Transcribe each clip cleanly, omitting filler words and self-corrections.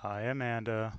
Hi, Amanda.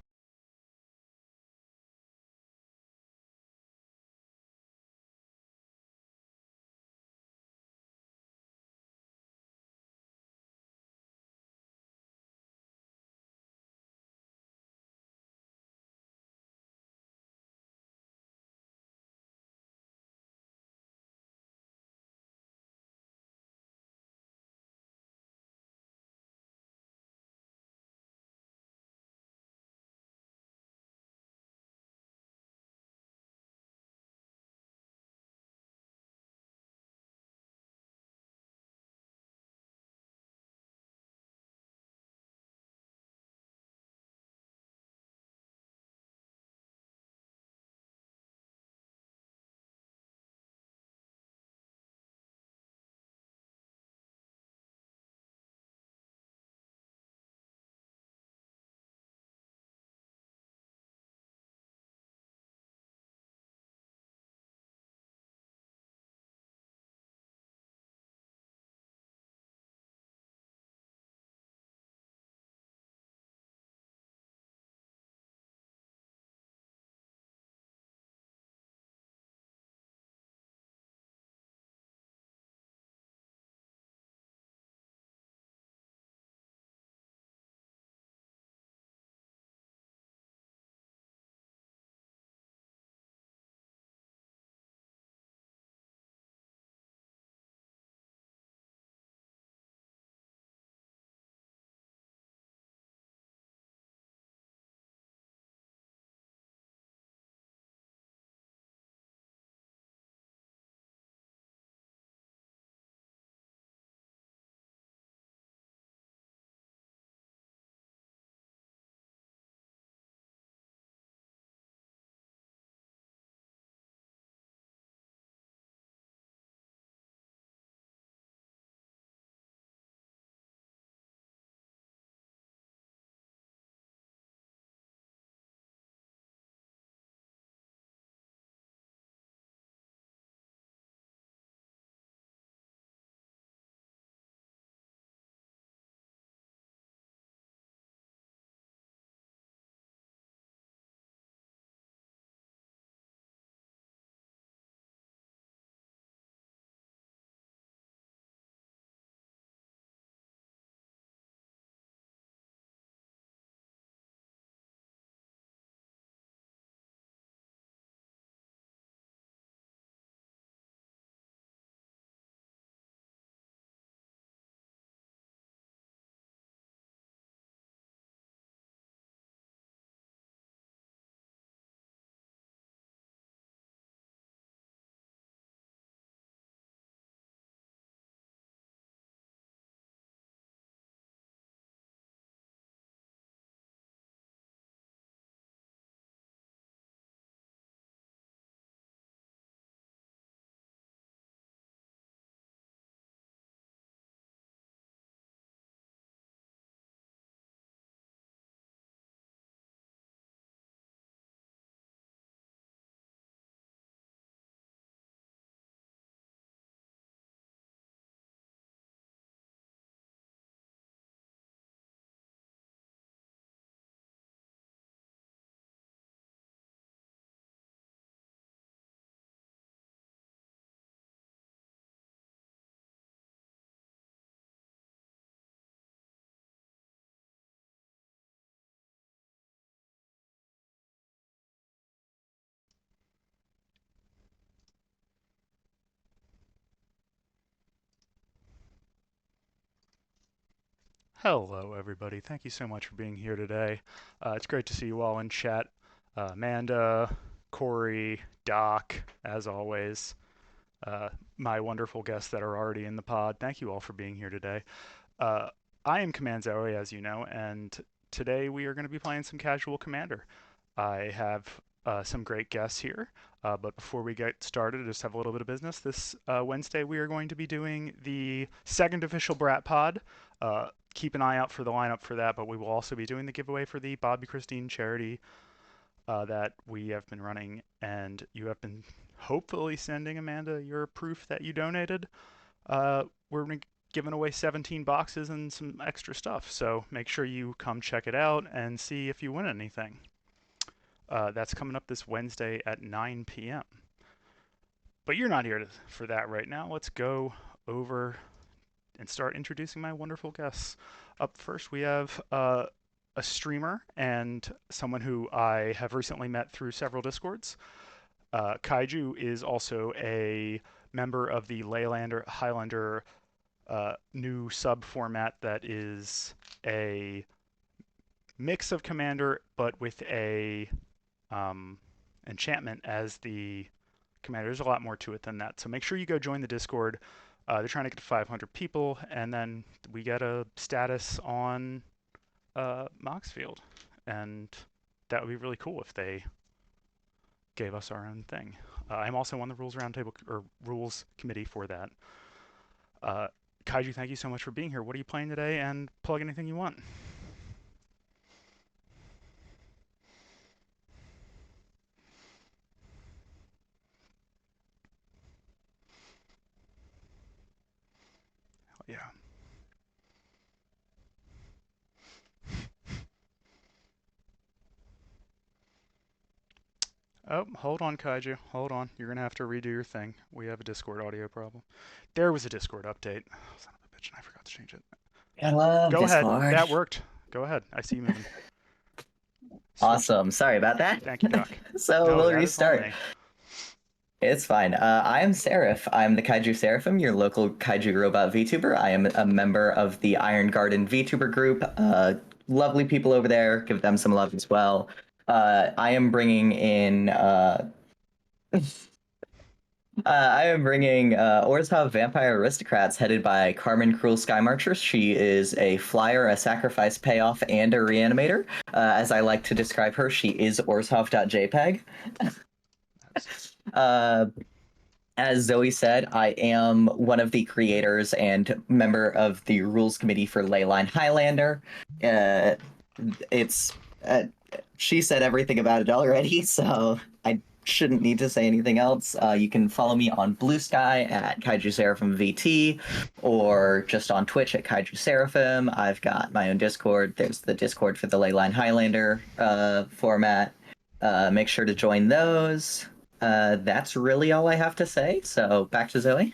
Hello, everybody. Thank you so much for being here today. It's great to see you all in chat. Amanda, Corey, Doc, as always, uh, my wonderful guests that are already in the pod. Thank you all for being here today. Uh, I am Command Zoe, as you know, and today we are going to be playing some casual Commander. I have some great guests here, but before we get started, I just have a little bit of business. This Wednesday, we are going to be doing the second official Brat Pod. Keep an eye out for the lineup for that, but we will also be doing the giveaway for the Bobby Christine charity that we have been running, and you have been hopefully sending Amanda your proof that you donated. We're giving away 17 boxes and some extra stuff. So make sure you come check it out and see if you win anything. That's coming up this Wednesday at 9 p.m. But you're not here for that right now. Let's go over and start introducing my wonderful guests. Up first, we have a streamer and someone who I have recently met through several Discords. Kaiju is also a member of the Leylander Highlander new sub format that is a mix of Commander, but with a enchantment as the commander. There's a lot more to it than that. So make sure you go join the Discord. They're trying to get to 500 people, and then we get a status on Moxfield, and that would be really cool if they gave us our own thing. I'm also on the Rules Roundtable or Rules Committee for that. Kaiju, thank you so much for being here. What are you playing today? And plug anything you want. Yeah. Oh, hold on, Kaiju. Hold on. You're going to have to redo your thing. We have a Discord audio problem. There was a Discord update. Oh, son of a bitch, and I forgot to change it. I love Go ahead. Discord. That worked. Go ahead. I see you moving. Awesome. Sorry about that. Thank you, Doc. So No, we'll that is on restart. me. It's fine. I am Seraph. I'm the Kaiju Seraphim, your local Kaiju robot VTuber. I am a member of the Iron Garden VTuber group. Lovely people over there. Give them some love as well. I am bringing in Orzhov Vampire Aristocrats headed by Carmen Cruel Skymarcher. She is a flyer, a sacrifice payoff, and a reanimator. As I like to describe her, she is Orzhov.jpg. As Zoe said, I am one of the creators and member of the rules committee for Leyline Highlander. She said everything about it already, so I shouldn't need to say anything else. You can follow me on Blue Sky at Kaiju Seraphim VT, or just on Twitch at Kaiju Seraphim. I've got my own Discord. There's the Discord for the Leyline Highlander format. Make sure to join those. That's really all I have to say. So back to Zoe.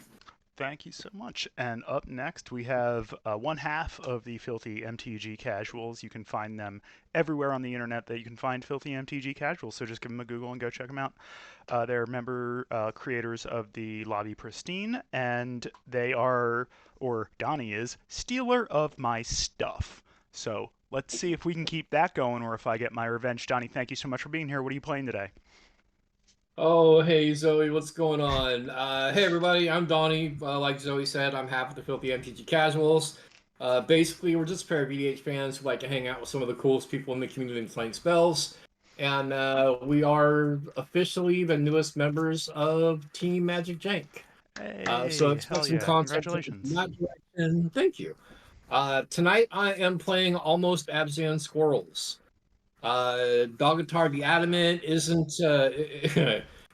Thank you so much. And up next, we have one half of the Filthy MTG Casuals. You can find them everywhere on the internet that you can find Filthy MTG Casuals. So just give them a Google and go check them out. They're member creators of the Lobby Pristine, and they are, or Donnie is, stealer of my stuff. So let's see if we can keep that going or if I get my revenge. Donnie, thank you so much for being here. What are you playing today? Oh, hey Zoe, what's going on? Hey everybody, I'm Donnie. Like Zoe said, I'm half of the Filthy MTG Casuals. Basically, we're just a pair of EDH fans who like to hang out with some of the coolest people in the community and playing spells. And we are officially the newest members of Team Magic Jank. Hey, So expect hell some yeah. content Congratulations. in that direction. Thank you. Tonight I am playing Almost Abzan Squirrels. Dogatar the Adamant isn't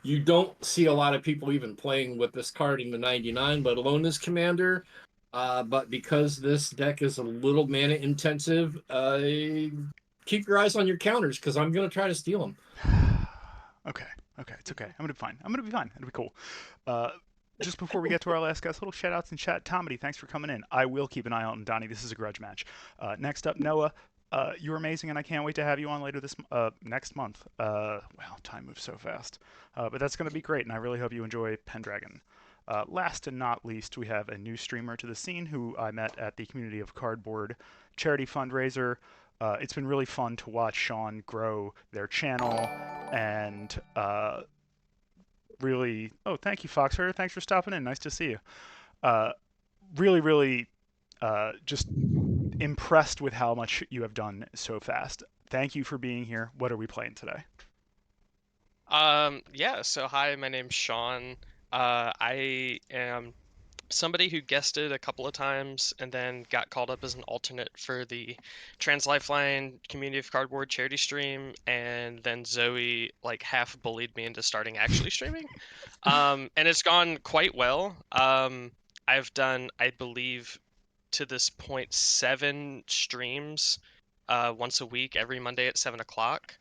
you don't see a lot of people even playing with this card in the 99, let alone this commander. But because this deck is a little mana intensive, keep your eyes on your counters because I'm gonna try to steal them. Okay, it's okay. I'm gonna be fine. It'll be cool. Just before we get to our last guest, little shout outs in chat. Tomedy, thanks for coming in. I will keep an eye out on Donnie. This is a grudge match. Next up, Noah. You're amazing, and I can't wait to have you on later this next month. Wow, time moves so fast. But that's going to be great, and I really hope you enjoy Pendragon. Last and not least, we have a new streamer to the scene who I met at the Community of Cardboard charity fundraiser. It's been really fun to watch Sean grow their channel and really. Oh, thank you, Foxher. Thanks for stopping in. Nice to see you. Really, just impressed with how much you have done so fast. Thank you for being here. What are we playing today? Yeah, so hi, my name's Sean. I am somebody who guested a couple of times and then got called up as an alternate for the Trans Lifeline Community of Cardboard charity stream, and then Zoe like half bullied me into starting actually streaming. And it's gone quite well. I've done, I believe, to this point 7 streams once a week, every Monday at 7 o'clock.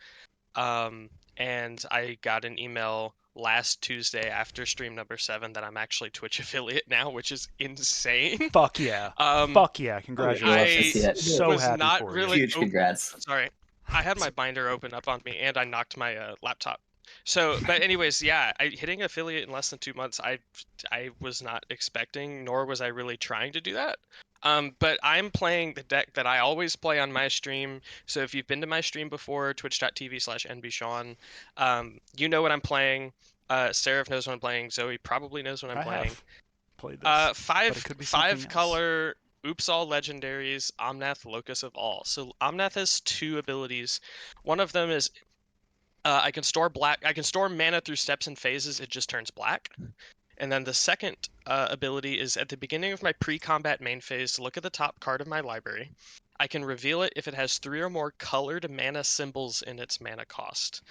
And I got an email last Tuesday after stream number 7 that I'm actually Twitch affiliate now, which is insane. Fuck yeah. Um, Fuck yeah. We Congratulations. love to see it. So was happy not for really you. Huge congrats. Sorry, I had my binder open up on me, and I knocked my laptop. So, but anyways, yeah, hitting affiliate in less than 2 months, I was not expecting, nor was I really trying to do that. But I'm playing the deck that I always play on my stream. So if you've been to my stream before, twitch.tv/nbsean, you know what I'm playing. Seraph knows what I'm playing. Zoe probably knows what I'm I playing. have played this. But it Five could be something else. color Oops All Legendaries, Omnath, Locus of All. So Omnath has 2 abilities. One of them is I can store mana through steps and phases. It just turns black. And then the second ability is at the beginning of my pre-combat main phase, look at the top card of my library. I can reveal it if it has 3 or more colored mana symbols in its mana cost.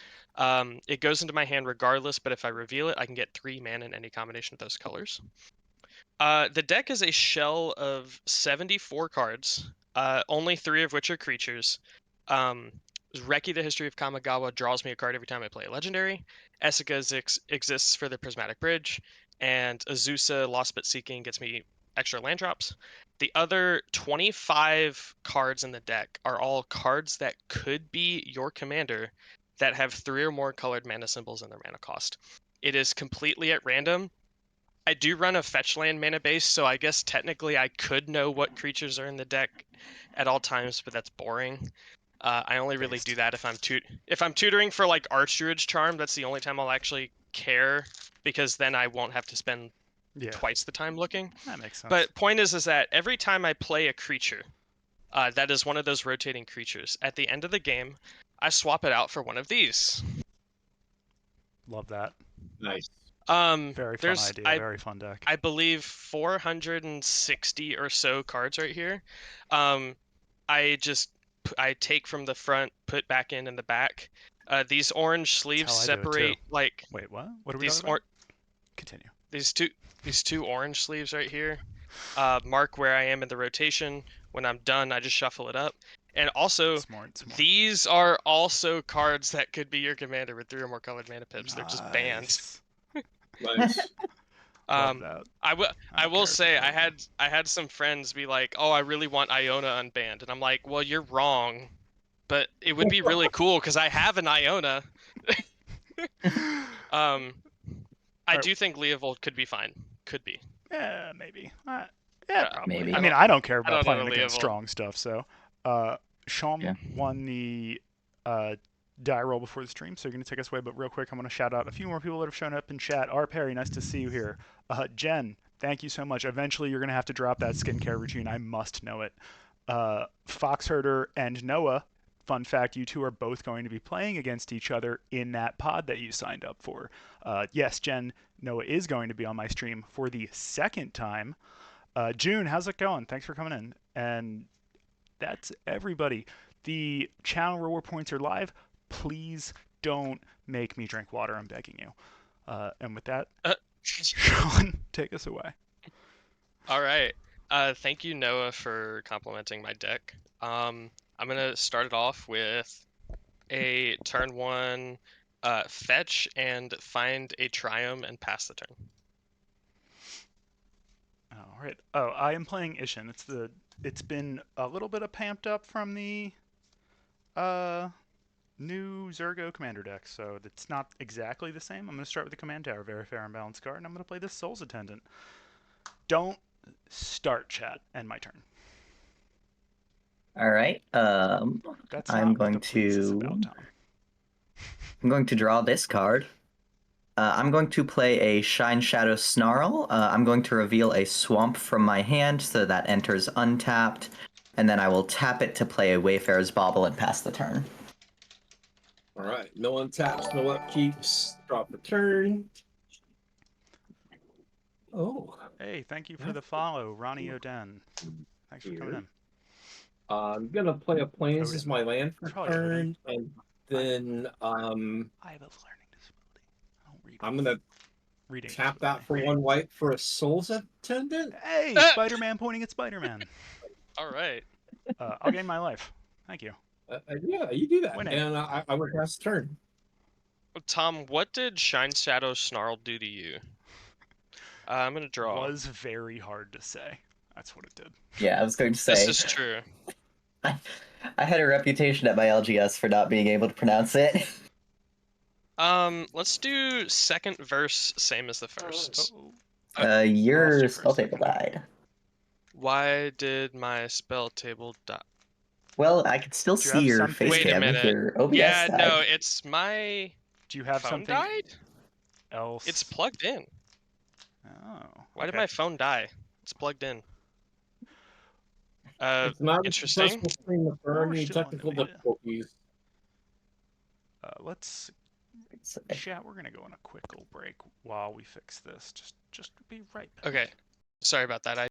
It goes into my hand regardless, but if I reveal it, I can get 3 mana in any combination of those colors. The deck is a shell of 74 cards, only 3 of which are creatures. Reki, the History of Kamigawa, draws me a card every time I play a legendary. Essica exists for the Prismatic Bridge, and Azusa, Lost But Seeking, gets me extra land drops. The other 25 cards in the deck are all cards that could be your commander that have 3 or more colored mana symbols in their mana cost. It is completely at random. I do run a fetch land mana base, so I guess technically I could know what creatures are in the deck at all times, but that's boring. I only really do that if I'm tutoring for like Archdruid's Charm. That's the only time I'll actually care, because then I won't have to spend twice the time looking. That makes sense. But point is that every time I play a creature, that is one of those rotating creatures, at the end of the game, I swap it out for one of these. Love that. Nice. Very fun idea. Very fun deck. I believe 460 or so cards right here. I take from the front, put back in the back. These orange sleeves separate like. Wait, what? What are we talking about? Continue. These two orange sleeves right here mark where I am in the rotation. When I'm done, I just shuffle it up. And also, Smart. These are also cards that could be your commander with 3 or more colored mana pips. Nice. They're just banned. Nice. I will say I had some friends be like, "Oh, I really want Iona unbanned," and I'm like, "Well, you're wrong, but it would be really cool because I have an Iona." I do think Leovold could be fine. Could be. Yeah, maybe. Yeah, probably. Maybe. I mean, I don't care about don't know playing against Leovold. strong stuff. So, Sean won the die roll before the stream, so you're going to take us away. But real quick, I'm going to shout out a few more people that have shown up in chat. R. Perry, nice to see you here. Jen, thank you so much. Eventually, you're going to have to drop that skincare routine. I must know it. Foxherder and Noah, fun fact, you two are both going to be playing against each other in that pod that you signed up for. Yes, Jen, Noah is going to be on my stream for the 2nd time. June, how's it going? Thanks for coming in. And that's everybody. The channel reward points are live. Please don't make me drink water. I'm begging you. And with that, Sean, take us away. All right. Thank you, Noah, for complimenting my deck. I'm gonna start it off with a turn 1 fetch and find a Triome and pass the turn. All right. Oh, I am playing Isshin. It's been a little bit of pamped up from the new Zergo commander deck, so it's not exactly the same. I'm going to start with the Command Tower, very fair and balanced card, and I'm going to play this Soul's Attendant. Don't start, chat. End my turn. All right. That's not I'm what going the please is to. about, Tom. I'm going to draw this card. I'm going to play a Shine Shadow Snarl. I'm going to reveal a swamp from my hand so that enters untapped, and then I will tap it to play a Wayfarer's Bauble and pass the turn. All right. No untaps, no upkeeps. Drop the turn. Oh. Hey, thank you for the follow, Ronnie Oden. Thanks for coming in. I'm gonna play a Plains as my land for Probably turn, and then I have a learning disability. I don't read. I'm gonna Reading. Tap that for 1 white for a Souls Attendant. Hey, Spider-Man pointing at Spider-Man. All right. I'll gain my life. Thank you. Yeah, you do that, Winning. and I would pass the turn. Tom, what did Shine Shadow Snarl do to you? I'm gonna draw. Was very hard to say. That's what it did. Yeah, I was going to This say. is true. I had a reputation at my LGS for not being able to pronounce it. Let's do second verse, same as the first. Uh-oh. Your you for a spell table second. died. Why did my spell table die? Well, I could still Do you see have your something- face Wait a cam if minute. your OBS Yeah, died. no, it's my Do you have phone something died? else? It's plugged in. Oh. Why did okay. my phone die? It's plugged in. It's not a Interesting. successful stream with We're any still technical in the beta. difficulties. Let's chat. We're gonna go on a quick little break while we fix this. Just be right back. Okay. Sorry about that.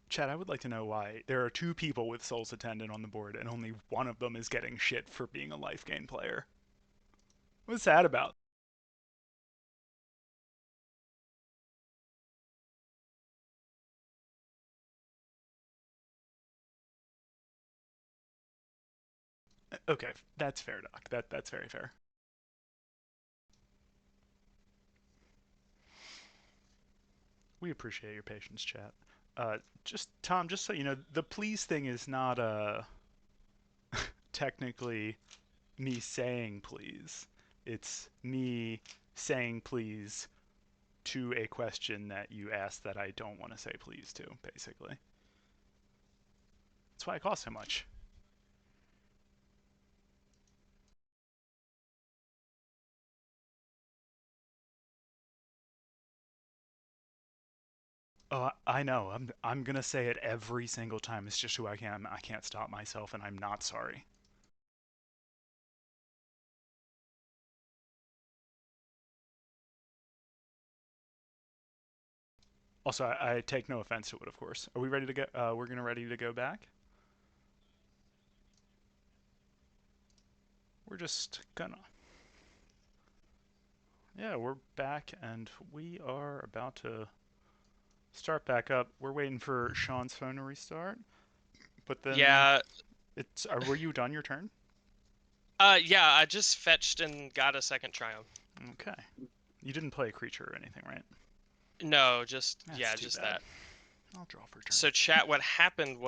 Chad, I would like to know why there are 2 people with Souls Attendant on the board and only one of them is getting shit for being a life gain player. What's that about? Okay, that's fair, Doc. That's very fair. We appreciate your patience, chat. Just Tom, just so you know, the please thing is not technically me saying please. It's me saying please to a question that you asked that I don't want to say please to, basically. That's why it costs so much. Oh, I know. I'm gonna say it every single time. It's just who I am. I can't stop myself, and I'm not sorry. Also, I take no offense to it, of course. Are we ready to go? We're ready to go back. We're just gonna. Yeah, we're back, and we are about to start back up. We're waiting for Sean's phone to restart, but then Yeah. it's. Were you done your turn? Yeah, I just fetched and got a second triumph. Okay. You didn't play a creature or anything, right? No, just That's yeah, too just bad. that. I'll draw for turn. So chat, what happened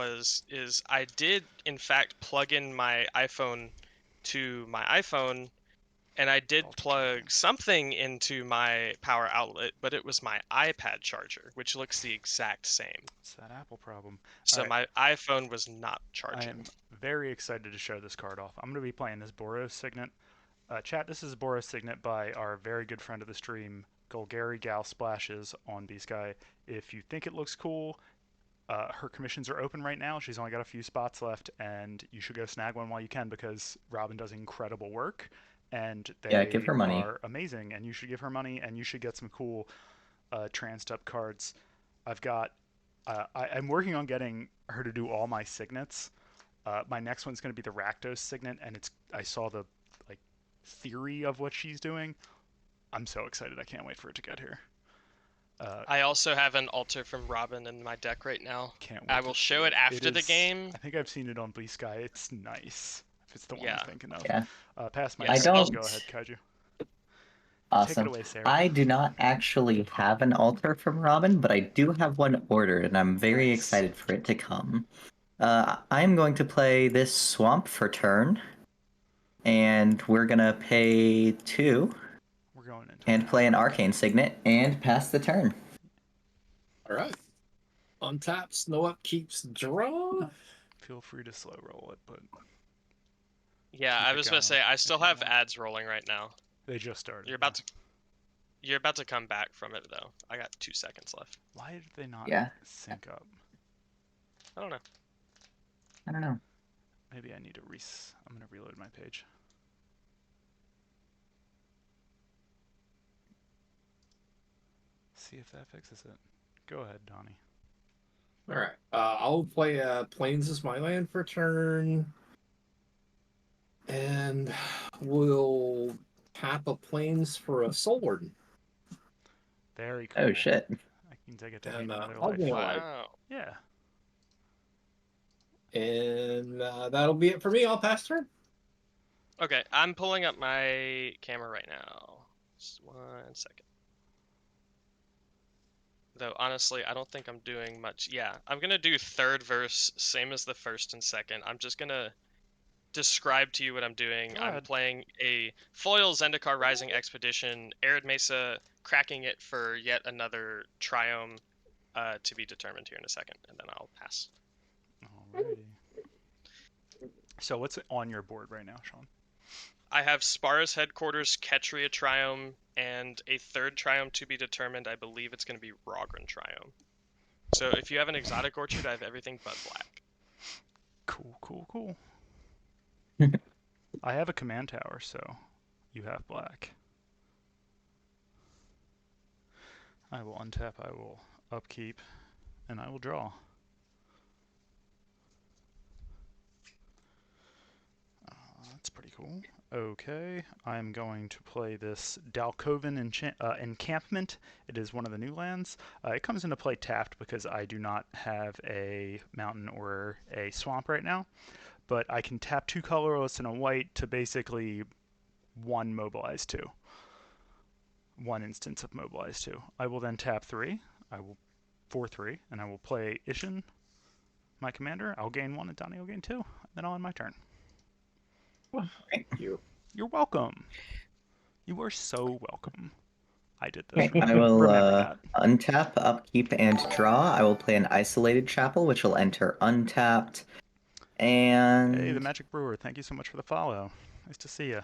is I did in fact plug in my iPhone to my iPhone, and I did plug something into my power outlet, but it was my iPad charger, which looks the exact same. It's that Apple problem. So Alright. my iPhone was not I charging. am very excited to show this card off. I'm going to be playing this Boros Signet. Chat, this is Boros Signet by our very good friend of the stream, Golgari Gal Splashes on B-Sky. If you think it looks cool, her commissions are open right now. She's only got a few spots left, and you should go snag one while you can because Robin does incredible work, and they give her money. are amazing, and you should give her money, and you should get some cool Transdub cards. I've got I'm working on getting her to do all my signets. My next one's going to be the Rakdos signet, and I saw the like theory of what she's doing. I'm so excited! I can't wait for it to get here. I also have an altar from Robin in my deck right now. Can't wait. I will show it after the game. I think I've seen it on Blue Sky. It's nice. If it's the one I'm thinking of. Yeah. Pass my. Yes. I don't. Go ahead, Kaiju. Awesome. Take it away, Sarah. I do not actually have an altar from Robin, but I do have one ordered, and I'm very Nice. excited for it to come. I'm going to play this Swamp for turn, and we're gonna pay 2 We're going into and play an Arcane Signet and pass the turn. All right. Untaps, no upkeeps, draw. Feel free to slow roll it, but Yeah, keep I it was going to going say I if still you have want. ads rolling right now. They just started. You're about to come back from it though. I got 2 seconds left. Why did they not Yeah. sync up? I don't know. I don't know. Maybe I need to I'm gonna reload my page. See if that fixes it. Go ahead, Donnie. All right. I'll play Plains is my land for turn, and we'll tap a Plains for a Soul Warden. Very cool. Oh shit. That means I get to gain And another I'll life. gain a life. Wow. Yeah. And that'll be it for me. I'll pass turn. Okay, I'm pulling up my camera right now. Just 1 second. Though honestly, I don't think I'm doing much. Yeah, I'm gonna do third verse, same as the first and second. I'm just gonna describe to you what I'm doing. Go I'm ahead. playing a foil Zendikar Rising Expedition, Arid Mesa, cracking it for yet another Triome to be determined here in a second, and then I'll pass. Alrighty. So what's on your board right now, Sean? I have Spara's Headquarters, Ketria Triome, and a third Triome to be determined. I believe it's going to be Rogran Triome. So if you have an exotic orchard, I have everything but black. Cool, cool, cool. I have a command tower, so you have black. I will untap, I will upkeep, and I will draw. That's pretty cool. Okay, I'm going to play this Dalkovan Encampment. It is one of the new lands. It comes into play tapped because I do not have a mountain or a swamp right now. But I can tap 2 colorless and a white to basically 1 mobilize 2. 1 instance of mobilize 2. I will then tap 3. I will 4-3, and I will play Ishin, my commander. I'll gain 1 and Donnie will gain 2. And then I'll end my turn. Thank you. You're welcome. You are so welcome. I did this. Okay, I will Remember that. untap, upkeep, and draw. I will play an Isolated Chapel, which will enter untapped. And Hey, the Magic Brewer, thank you so much for the follow. Nice to see you.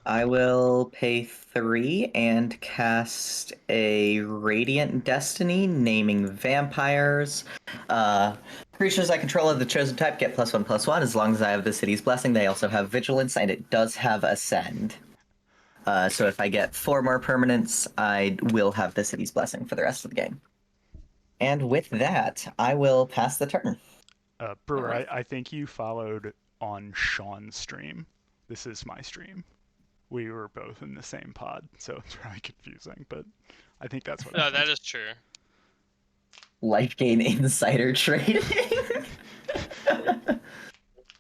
I will pay 3 and cast a Radiant Destiny, naming vampires. Creatures I control of the chosen type get +1/+1 as long as I have the city's blessing. They also have vigilance, and it does have ascend. So if I get 4 more permanents, I will have the city's blessing for the rest of the game. And with that, I will pass the turn. Brewer, Alright. I think you followed on Sean's stream. This is my stream. We were both in the same pod, so it's really confusing, but I think that's what No, happened. that is true. Life gain insider trading.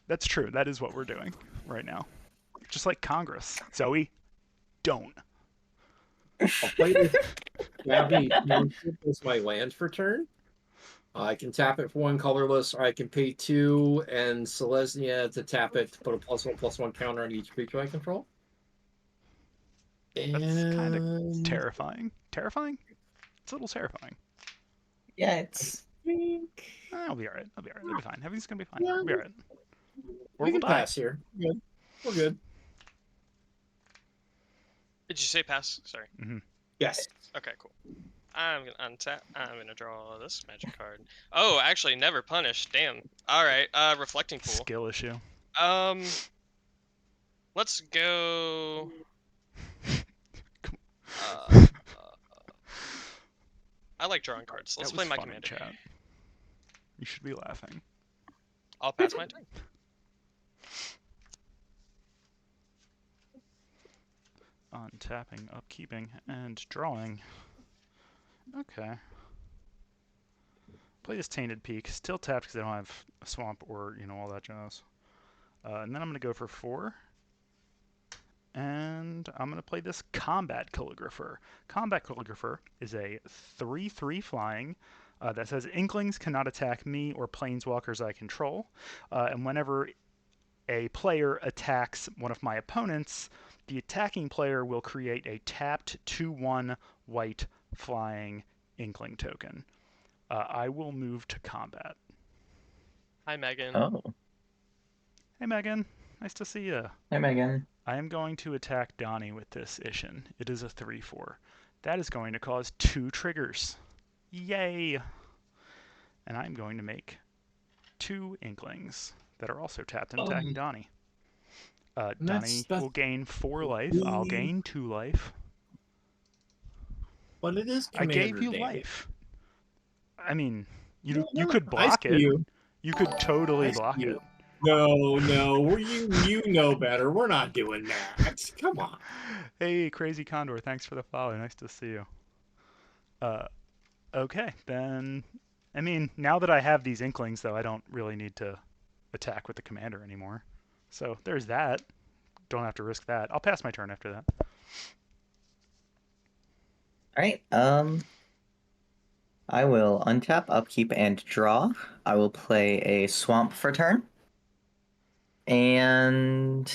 That's true. That is what we're doing right now. Just like Congress. Zoe, don't. I'll play this Gabby Township as my land for turn. I can tap it for 1 colorless, or I can pay 2 and Selesnya to tap it to put a +1/+1 counter on each creature I control. That's kind of And terrifying. Terrifying? It's a little terrifying. Yeah, it's I'll be alright. I'll be alright. It'll be fine. Everything's gonna be fine. Yeah. We'll be alright. Or we we'll can die. pass here. We're good. We're good. Did you say pass? Sorry. Yes. Okay, cool. I'm gonna untap. I'm gonna draw this magic card. Oh, actually, never punished. Damn. All right. Reflecting pool. Skill issue. Let's go. I like drawing cards. Let's That play was my fun in commander. chat. You should be laughing. I'll pass my turn. Untapping, upkeeping, and drawing. Okay. Play this Tainted Peak. Still tapped because I don't have a swamp or, all that jazz. And then I'm going to go for 4. And I'm going to play this Combat Calligrapher. Combat Calligrapher is a 3/3 flying that says Inklings cannot attack me or planeswalkers I control. And whenever a player attacks one of my opponents, the attacking player will create a tapped 2/1 white flying Inkling token. I will move to combat. Hi, Megan. Oh, Hey, Megan. Nice to see you. hey Megan. I am going to attack Donnie with this Ishin. It is a 3/4. That is going to cause 2 triggers. Yay! and I'm going to make 2 Inklings that are also tapped and attacking Donnie. Donnie will gain 4 life. I'll gain 2 life. But it is I commander gave you damage. life. I mean, you No, could I block see it. you. You could totally I see block you. it. No, you know better. We're not doing that. Come on. Hey, Crazy Condor, thanks for the follow. Nice to see you. Okay, then. I mean, now that I have these Inklings, though, I don't really need to attack with the commander anymore. So there's that. Don't have to risk that. I'll pass my turn after that. All right. I will untap, upkeep, and draw. I will play a swamp for turn. And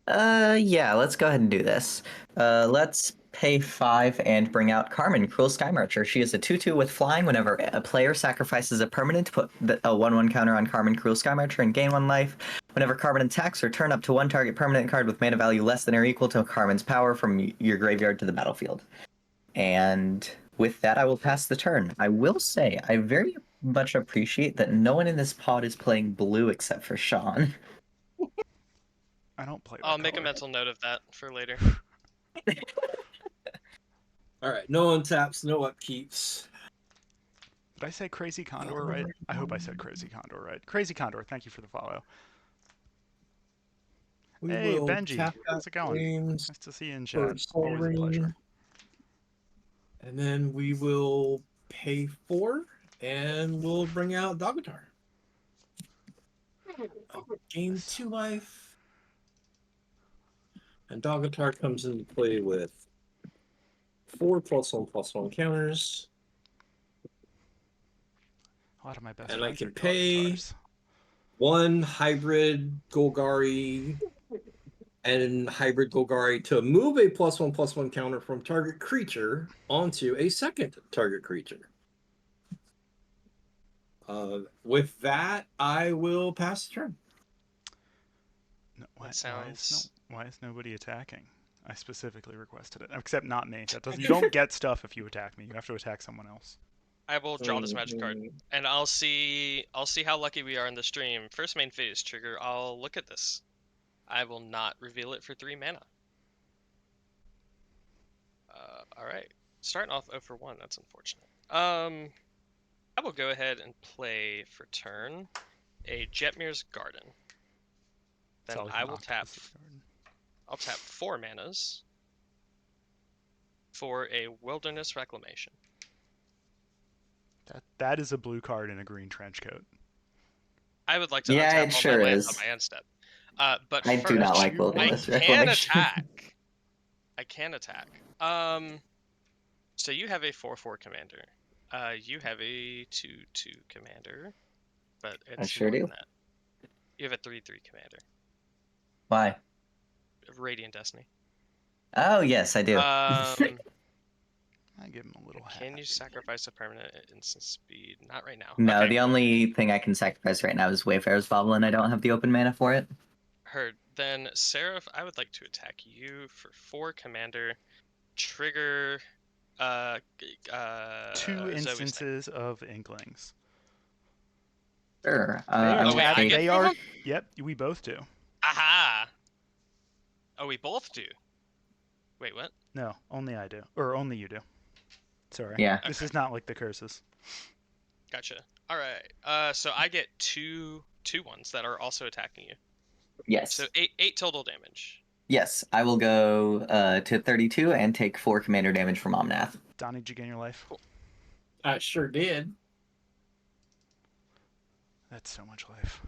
yeah, let's go ahead and do this. Let's pay 5 and bring out Carmen, Cruel Sky Marcher. She is a 2/2 with flying. Whenever a player sacrifices a permanent, put a 1/1 counter on Carmen, Cruel Sky Marcher, and gain 1 life. Whenever Carmen attacks, return up to 1 target permanent card with mana value less than or equal to Carmen's power from your graveyard to the battlefield. And with that, I will pass the turn. I will say, I very much appreciate that no one in this pod is playing blue except for Sean. I don't play that I'll make a color. mental note of that for later. All right. No untaps, no upkeeps. Did I say Crazy Condor right? I hope I said Crazy Condor right. Crazy Condor, thank you for the follow. We Hey, will Benji, tap how's it going? Flames Nice to see you in for chat. Soul Always a pleasure. Ring, and then we will pay 4, and we'll bring out Dogatar. Gain 2 life. And Dogatar comes into play with 4 +1/+1 counters. A lot of my best And I friends can are pay Dogatars. 1 hybrid Golgari and hybrid Golgari to move a +1/+1 counter from target creature onto a second target creature. With that, I will pass the turn. No, Sounds- why is nobody attacking? I specifically requested it, except not me. That doesn't. You don't get stuff if you attack me. You have to attack someone else. I will draw this magic card, and I'll see how lucky we are in the stream. First main phase trigger. I'll look at this. I will not reveal it for 3 mana. All right, starting off 0 for 1. That's unfortunate. I will go ahead and play for turn a Jetmir's Garden. Then It's I will tap. Octopus's Garden. I'll tap 4 manas for a Wilderness Reclamation. That is a blue card in a green trench coat. I would like to Yeah, untap it all sure my lands is. on my end step. But I first, do not like you- Wilderness I can Reclamation. attack. I can attack. So you have a 4/4 commander. You have a 2/2 commander, but it's sure more do. than that. You have a 3/3 commander. Why? Radiant Destiny. Oh, yes, I do. I give him a little hat. Can you sacrifice a permanent at instant speed? Not right now. No, Okay, the only thing I can sacrifice right now is Wayfarer's Bauble, and I don't have the open mana for it. heard. Then Seraph, I would like to attack you for 4 commander. Trigger. 2 Zoe's name. instances of Inklings. Sure. They are. Oh, wait, I get they to are. look? Yep, we both do. Aha! Oh, we both do. Wait, what? No, only I do, or only you do. Sorry. Yeah. This Okay. is not like the curses. Gotcha. All right. So I get two ones that are also attacking you. Yes. So eight total damage. Yes, I will go to 32 and take 4 commander damage from Omnath. Donnie, did you gain your life? I sure did. That's so much life.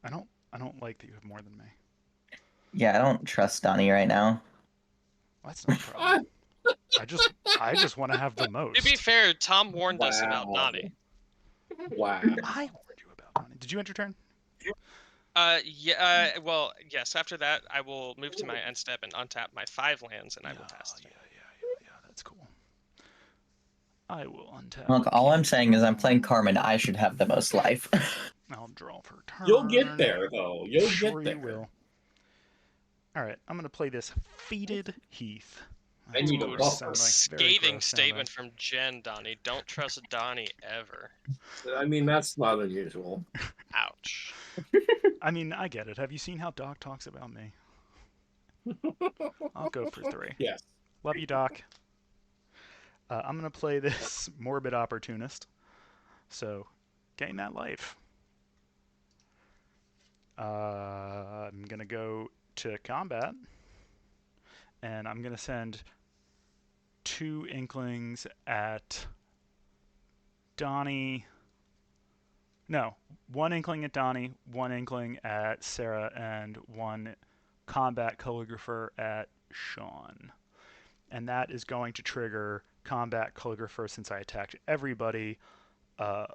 I don't like that you have more than me. Yeah, I don't trust Donnie right now. Well, that's no problem. I just want to have the most. To be fair, Tom warned us about Wow. Nani. Wow. I warned you about Donnie. Did you enter turn? Yeah. Well, yes. After that, I will move to my end step and untap my 5 lands, and I will pass the turn. Yeah. That's cool. I will untap. Look, all I'm saying is I'm playing Carmen. I should have the most life. I'll draw for turn. You'll get there, though. You'll Sure get there. you will. All right, I'm gonna play this Fated Heath. I need a Those buffer. sound like very Scathing gross statement from Jen, Donnie. Don't trust Donnie ever. I mean, that's not unusual. Ouch. I mean, I get it. Have you seen how Doc talks about me? I'll go for 3. Yes. Love you, Doc. I'm going to play this Morbid Opportunist. So, gain that life. I'm going to go to combat. And I'm going to send 2 Inklings at Donnie. No, 1 Inkling at Donnie, 1 Inkling at Sarah, and 1 Combat Calligrapher at Sean. And that is going to trigger Combat Calligrapher since I attacked everybody twice.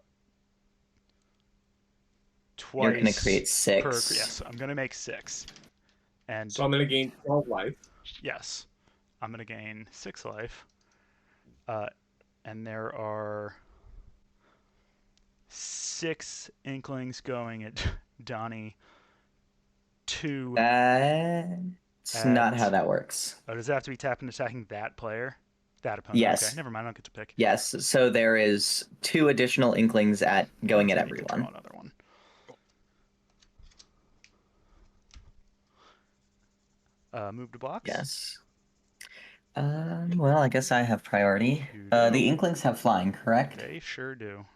You're gonna create 6. Yes, I'm going to make 6. And So I'm going to gain 12 life. yes, I'm going to gain 6 life. And there are 6 Inklings going at Donnie. 2. That's not how that works. Oh, does it have to be tapped and attacking that player? That opponent? Yes. Okay, never mind. I don't get to pick. Yes, so there is 2 additional Inklings at going at I need to draw everyone. another one. Move to blocks? Yes. Well, I guess I have priority. You The do. Inklings have flying, correct? They sure do.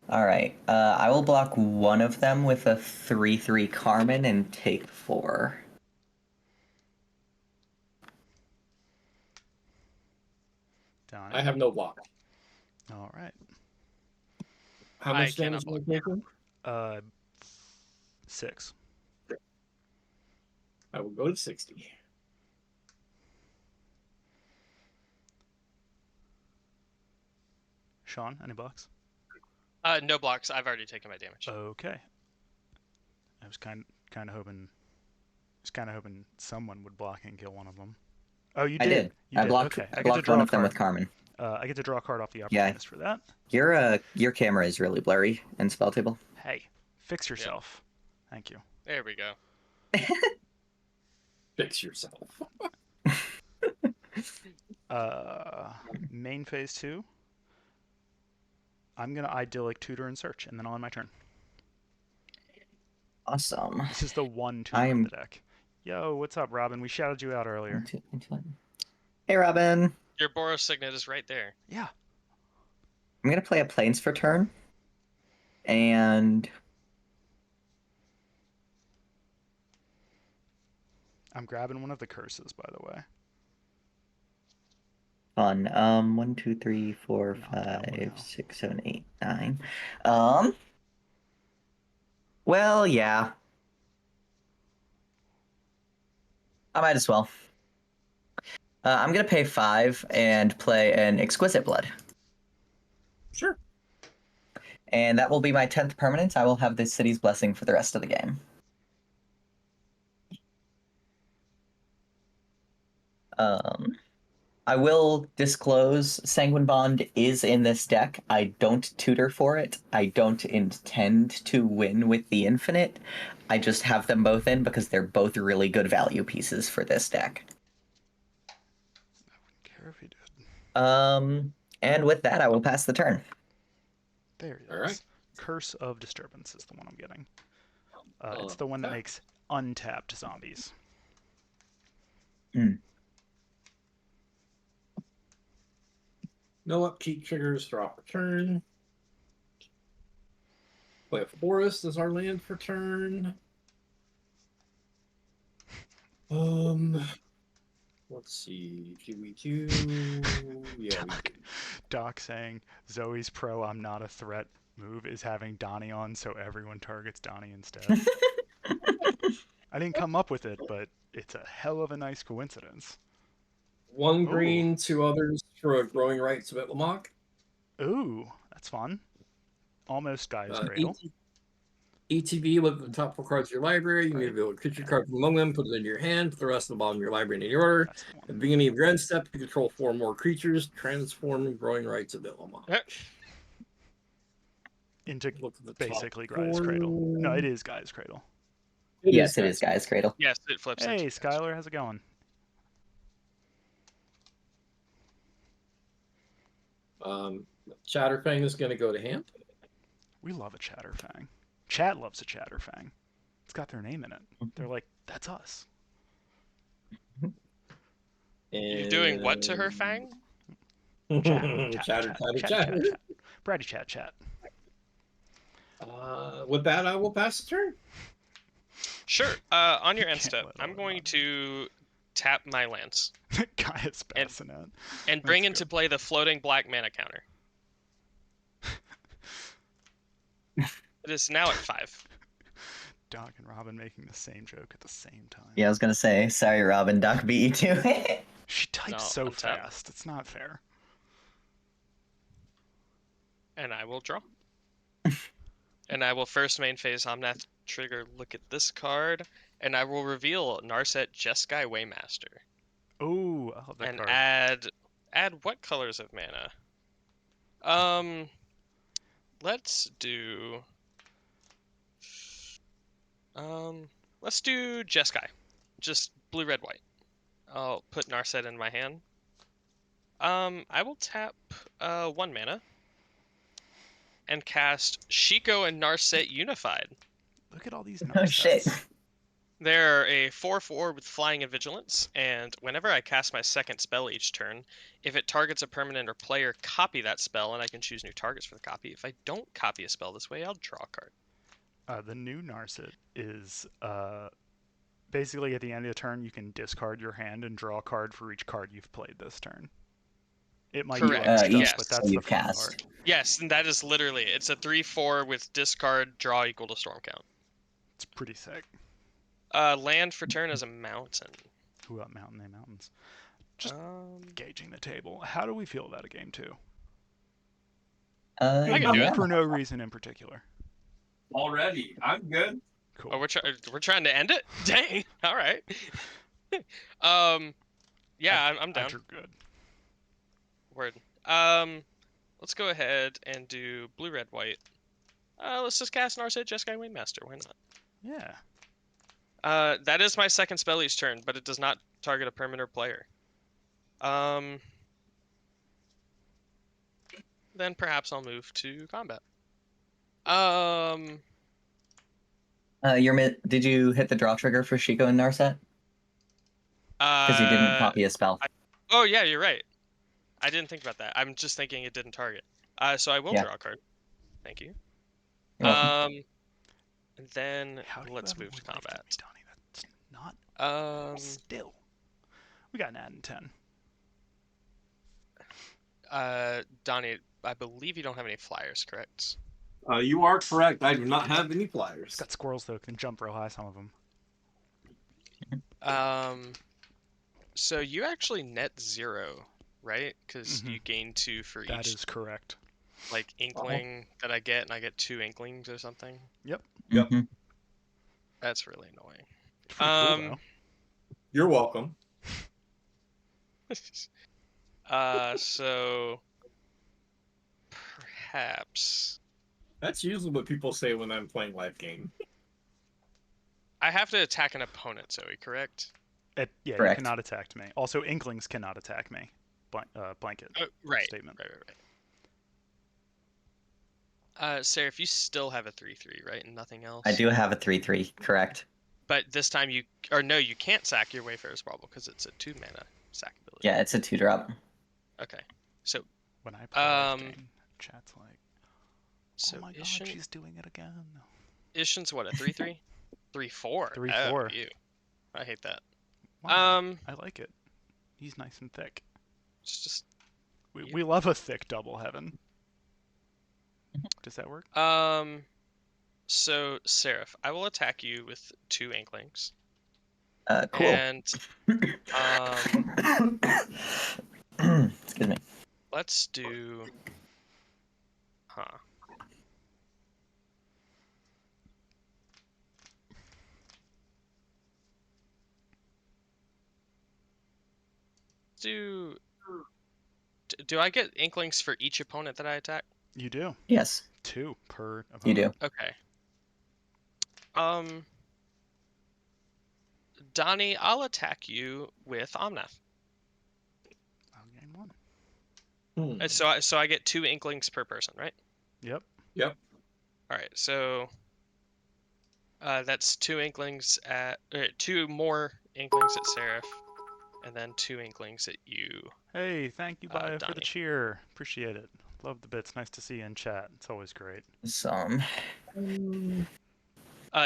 All right. I will block one of them with a 3/3 Carmen and take 4. Donnie. I have no block. All right. How I much damage cannot am I taking? 6. I will go to 60. Sean, any blocks? No blocks. I've already taken my damage. Okay. I was kind of hoping someone would block and kill one of them. Oh, you I did. did. You I did. blocked, Okay. I get to blocked draw one a of them card. with Carmen. I get to draw a card off the Yeah. opportunist for that. Your camera is really blurry in spell table. Hey, fix yourself. Thank you. There we go. Fix yourself. Main phase 2. I'm gonna idyllic tutor and search, and then I'll end my turn. Awesome. This is the 1 tutor in the deck. Yo, what's up, Robin? We shouted you out earlier. Hey, Robin. Your Boros Signet is right there. Yeah. I'm gonna play a Plains for turn, and I'm grabbing one of the curses, by the way. fun. 1, 2, 3, 4, Knock it out, 5, wow. 6, 7, 8, 9. Well, yeah. I might as well. I'm gonna pay 5 and play an Exquisite Blood. Sure. And that will be my 10th permanent. I will have this city's blessing for the rest of the game. I will disclose Sanguine Bond is in this deck. I don't tutor for it. I don't intend to win with the Infinite. I just have them both in because they're both really good value pieces for this deck. I wouldn't care if he did. And with that, I will pass the turn. There he is. All right. Curse of Disturbance is the one I'm getting. Oh, It's the one that okay. makes untapped zombies. No upkeep triggers throughout the turn. Play a forest as our land for turn. Let's see. Do we do? Yeah. Doc saying Zoe's pro I'm not a threat move is having Donnie on so everyone targets Donnie instead. I didn't come up with it, but it's a hell of a nice coincidence. One green, 2 others for a Growing Rights of Itlamok. Ooh, that's fun. Almost Gaia's Cradle. ETB, look at the top 4 cards of your library. You may reveal a creature card from among them, put it into your hand, put the rest of the bottom of your library in any order. That's the one. At the beginning of your end step, you control 4 more creatures, transform Growing Rights of Itlamok. Into Look at the basically top Gaia's Cradle. No, 4. it is Gaia's Cradle. Yes, it is Gaia's Cradle. Yes, it flips. Hey, into Skylar, how's it going? Chatterfang is going to go to hand. We love a Chatterfang. Chat loves a Chatterfang. It's got their name in it. They're like, that's us. You're doing what to her, Fang? Chatter. Chat. Bratty chat. With that, I will pass the turn. Sure. On your end Can't step, let I'm all going that to tap my lands Gaia's Bassinet. and bring Let's into go. play the floating black mana counter. It is now at 5. Doc and Robin making the same joke at the same time. Yeah, I was gonna say, sorry, Robin. Doc beat you too. She types No, so untap. fast. It's not fair. And I will draw. And I will first main phase Omnath trigger, look at this card, and I will reveal Narset Jeskai Waymaster. Oh, I love that And card. add what colors of mana? Let's do Jeskai. Just blue, red, white. I'll put Narset in my hand. I will tap 1 mana and cast Shiko and Narset Unified. Look at all these Oh shit. Narsets. They're a 4/4 with flying and vigilance, and whenever I cast my second spell each turn, if it targets a permanent or player, copy that spell, and I can choose new targets for the copy. If I don't copy a spell this way, I'll draw a card. The new Narset is basically at the end of the turn, you can discard your hand and draw a card for each card you've played this turn. It might do Correct, other stuff, yes. but So that's you the fun cast. part. Yes, and that is literally, it's a 3/4 with discard, draw equal to storm count. It's pretty sick. Land for turn is a mountain. Who up mountain, they mountains. Just Um, gauging the table. How do we feel about a game 2? I can do it. For no reason in particular. Already, I'm good. Cool. Oh, we're trying to end it? Dang. All right. Yeah, I'm down. You're good. Word. Let's go ahead and do blue, red, white. Let's just cast Narset Jeskai Waymaster. Why not? Yeah. That is my second spell each turn, but it does not target a permanent or player. Then perhaps I'll move to combat. Did you hit the draw trigger for Shiko and Narset? Because you didn't copy a spell. Oh yeah, you're right. I didn't think about that. I'm just thinking it didn't target. So I will Yeah. draw a card. Thank you. You're welcome. And then How do you let's have move to more life than combat. me, Donnie? That's not still. We got an ad in 10. Donnie, I believe you don't have any flyers, correct? You are correct. I do not have any flyers. It's got squirrels though, can jump real high, some of them. So you actually net 0, right? Because you gain 2 for That each is correct. like inkling that I get, and I get 2 inklings or something. Yep. Mhm. That's really annoying. It's pretty cool though. You're welcome. So perhaps That's usually what people say when I'm playing live game. I have to attack an opponent, Zoe, correct? Yeah, Correct. you cannot attack me. Also, inklings cannot attack me. Blanket Right. statement. Right. Sarah, if you still have a 3/3, right, and nothing else. I do have a 3/3, correct. But this time you can't sack your Wayfarer's Bauble because it's a 2 mana sack ability. Yeah, it's a 2-drop. Okay. So When I play this game, chat's like, so oh my god, Ishin, she's doing it again. Ishin's what, a 3/3? 3/4. 3/4. Oh, you. I hate that. Wow, I like it. He's nice and thick. It's just We love a thick double heaven. Does that work? So Seraph, I will attack you with 2 inklings. Cool. And Excuse me. let's do do I get inklings for each opponent that I attack? You do. Yes, 2 per opponent. you do. Okay. Donnie, I'll attack you with Omnath. I'll gain 1. So I get 2 inklings per person, right? Yep. Yep. All right, so that's 2 inklings at 2 more inklings at Seraph, and then 2 inklings at you, Hey, thank you, Bio, for the Donnie. cheer. Appreciate it. Love the bits. Nice to see you in chat. It's always great. Some.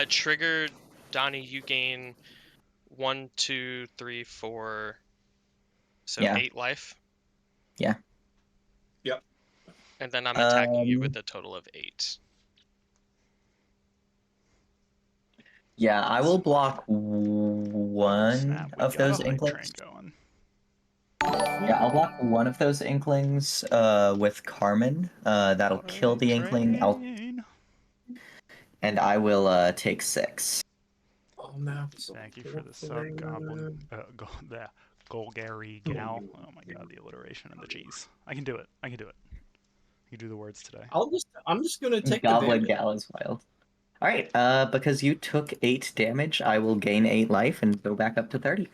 Trigger, Donnie, you gain 1, 2, 3, 4, so Yeah. 8 life. Yeah. Yep. And then I'm attacking you Um, with a total of 8. Yeah, I will block Oh, one snap. We of got those a hype train inklings. going. Yeah, I'll block one of those inklings with Carmen. That'll kill the inkling. Train. And I will take 6. Oh, no. Thank you for the sub, Goblin. The Golgari Gal. Oh my god, the alliteration and the G's. I can do it. I can do it. You do the words today. I'm just gonna take the Goblin damage. Gal is wild. Alright, because you took 8 damage, I will gain 8 life and go back up to 30.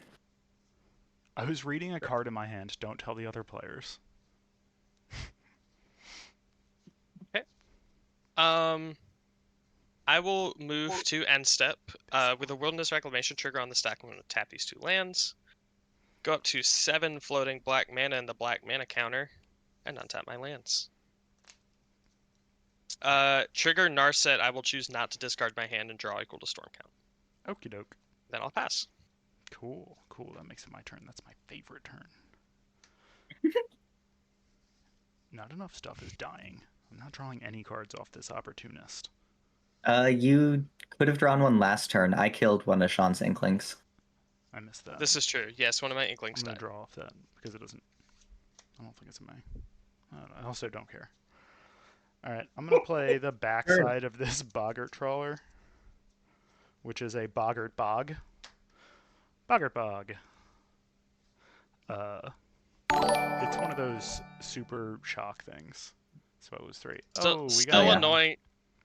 I was reading a card in my hand. Don't tell the other players. I will move to end step. With a Wilderness Reclamation trigger on the stack, I'm going to tap these 2 lands, go up to 7 floating black mana in the black mana counter, and untap my lands. Trigger Narset, I will choose not to discard my hand and draw equal to Storm count. Okie doke. Then I'll pass. Cool, cool. That makes it my turn. That's my favorite turn. Not enough stuff is dying. I'm not drawing any cards off this opportunist. You could have drawn one last turn. I killed one of Sean's inklings. I missed that. This is true. Yes, one of my I'm inklings gonna died. draw off that because it doesn't. I don't think it's in my. I also don't care. All right, I'm gonna play the backside of this Boggart Trawler, which is a Boggart Bog. Boggart Bog. It's one of those super shock things. So it was 3. Still, We still got annoying.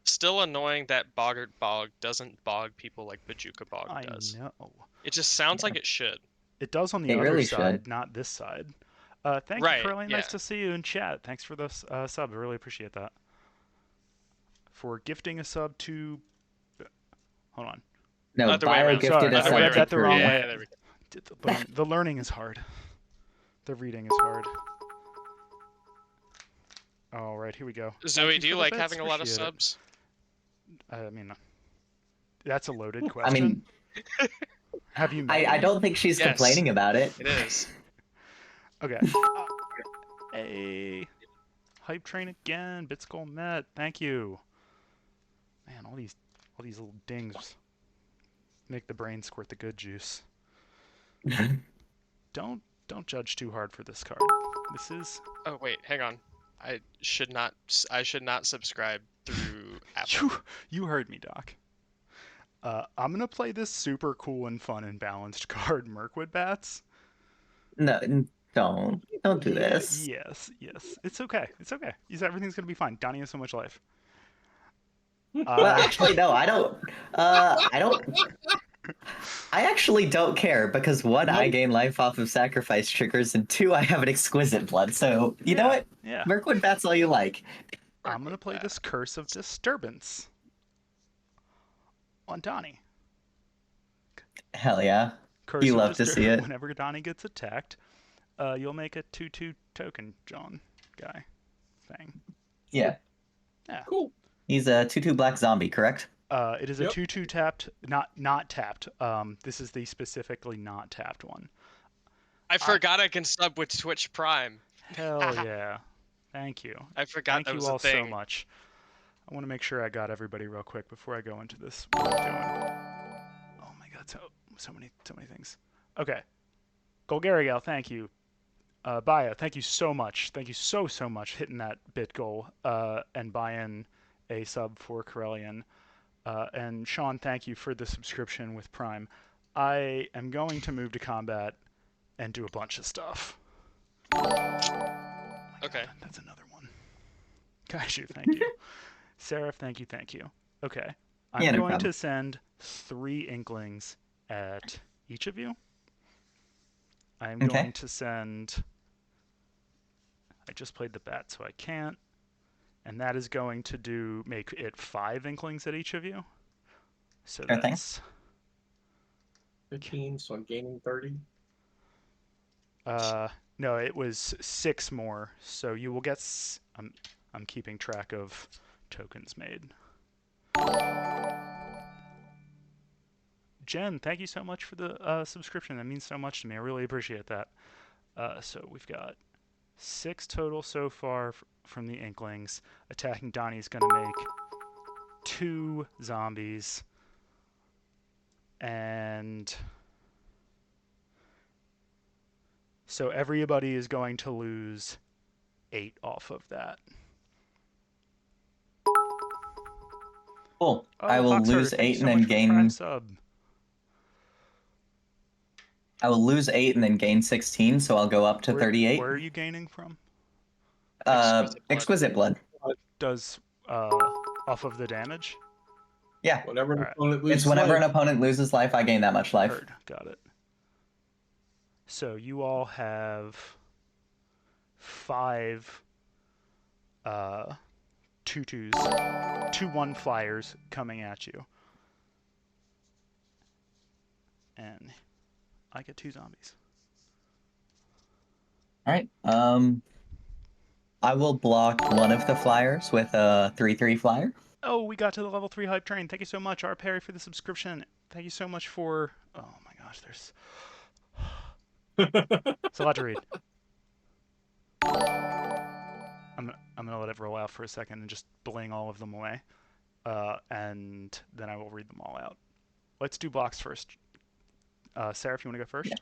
Still annoying that Boggart Bog doesn't bog people like Bajuka Bog I does. know. It just sounds Yeah. like it should. It does on the It other really side, should. not this side. Thank Right, you, Curly. yeah. Nice to see you in chat. Thanks for the sub. I really appreciate that. For gifting a sub to. Hold on. No, Other way Bio around. gifted Sorry, a I sub read to that the wrong Korea. way. Yeah, there we go. The learning is hard. The reading is hard. All right, here we go. Zoe, Thank do you you for the like bits, having a lot of appreciate it. subs? I mean, that's a loaded I question. mean, Have you met I me? don't think she's Yes. complaining about it. It is. Okay. Hey, hype train again. Bitskull Met. Thank you. Man, all these little dings make the brain squirt the good juice. Don't judge too hard for this card. This is Oh wait, hang on. I should not subscribe through Apple. you heard me, Doc. I'm gonna play this super cool and fun and balanced card, Mirkwood Bats. No, don't do this. Yes. It's okay. Everything's gonna be fine. Donnie has so much life. Well, actually, no, I don't. I actually don't care because 1, I gain life off of sacrifice triggers, and 2, I have an exquisite blood. So you know what? Yeah. Mirkwood Bat's all you like. I'm gonna play this Curse of Disturbance on Donnie. Hell yeah. Curse You of love to see it. Whenever Donnie gets attacked, you'll make a 2/2 token, John guy thing. Yeah. Cool. He's a 2/2 black zombie, correct? It is a Yep. 2/2 tapped, not tapped. This is the specifically not tapped one. I forgot I can sub with Twitch Prime. Hell yeah. Thank you. I forgot Thank that you was all a thing. so much. I want to make sure I got everybody real quick before I go into this. What I'm doing. Oh my god, so many things. Okay. Golgariel, thank you. Baya, thank you so much. Thank you so much hitting that bit goal and buying a sub for Corellian. And Sean, thank you for the subscription with Prime. I am going to move to combat and do a bunch of stuff. Okay. God, that's another one. Kaiju, thank you. Seraph, thank you. Okay. I'm Yeah, no going problem. to send 3 inklings at each of you. I'm Okay. going to send I just played the bat, so I can't. And that is going to make it 5 Inklings at each of you. So Sure thing. that's 15, so I'm gaining 30. no, it was 6 more. So you will get. I'm keeping track of tokens made. Jen, thank you so much for the subscription. That means so much to me. I really appreciate that. So we've got 6 total so far from the Inklings. Attacking Donnie is going to make 2 zombies. And so everybody is going to lose 8 off of that. Cool. Oh, I will Foxhunter, lose thank you 8 so and then much for the Prime gain. sub. I will lose 8 and then gain 16, so I'll go up to 38. Where are you gaining from? Exquisite blood. Does off of the damage? Yeah. Whenever an Alright. opponent loses It's whenever life. an opponent loses life, I gain that much life. Heard. Got it. So you all have 5 2/2s, 2/1 flyers coming at you. And I get 2 zombies. All right. I will block one of the flyers with a 3/3 flyer. Oh, we got to the level 3 hype train. Thank you so much, R. Perry, for the subscription. Thank you so much for. Oh my gosh, there's. It's a lot to read. I'm gonna let it roll out for a second and just bling all of them away, and then I will read them all out. Let's do blocks first. Sarah, if you want to go first.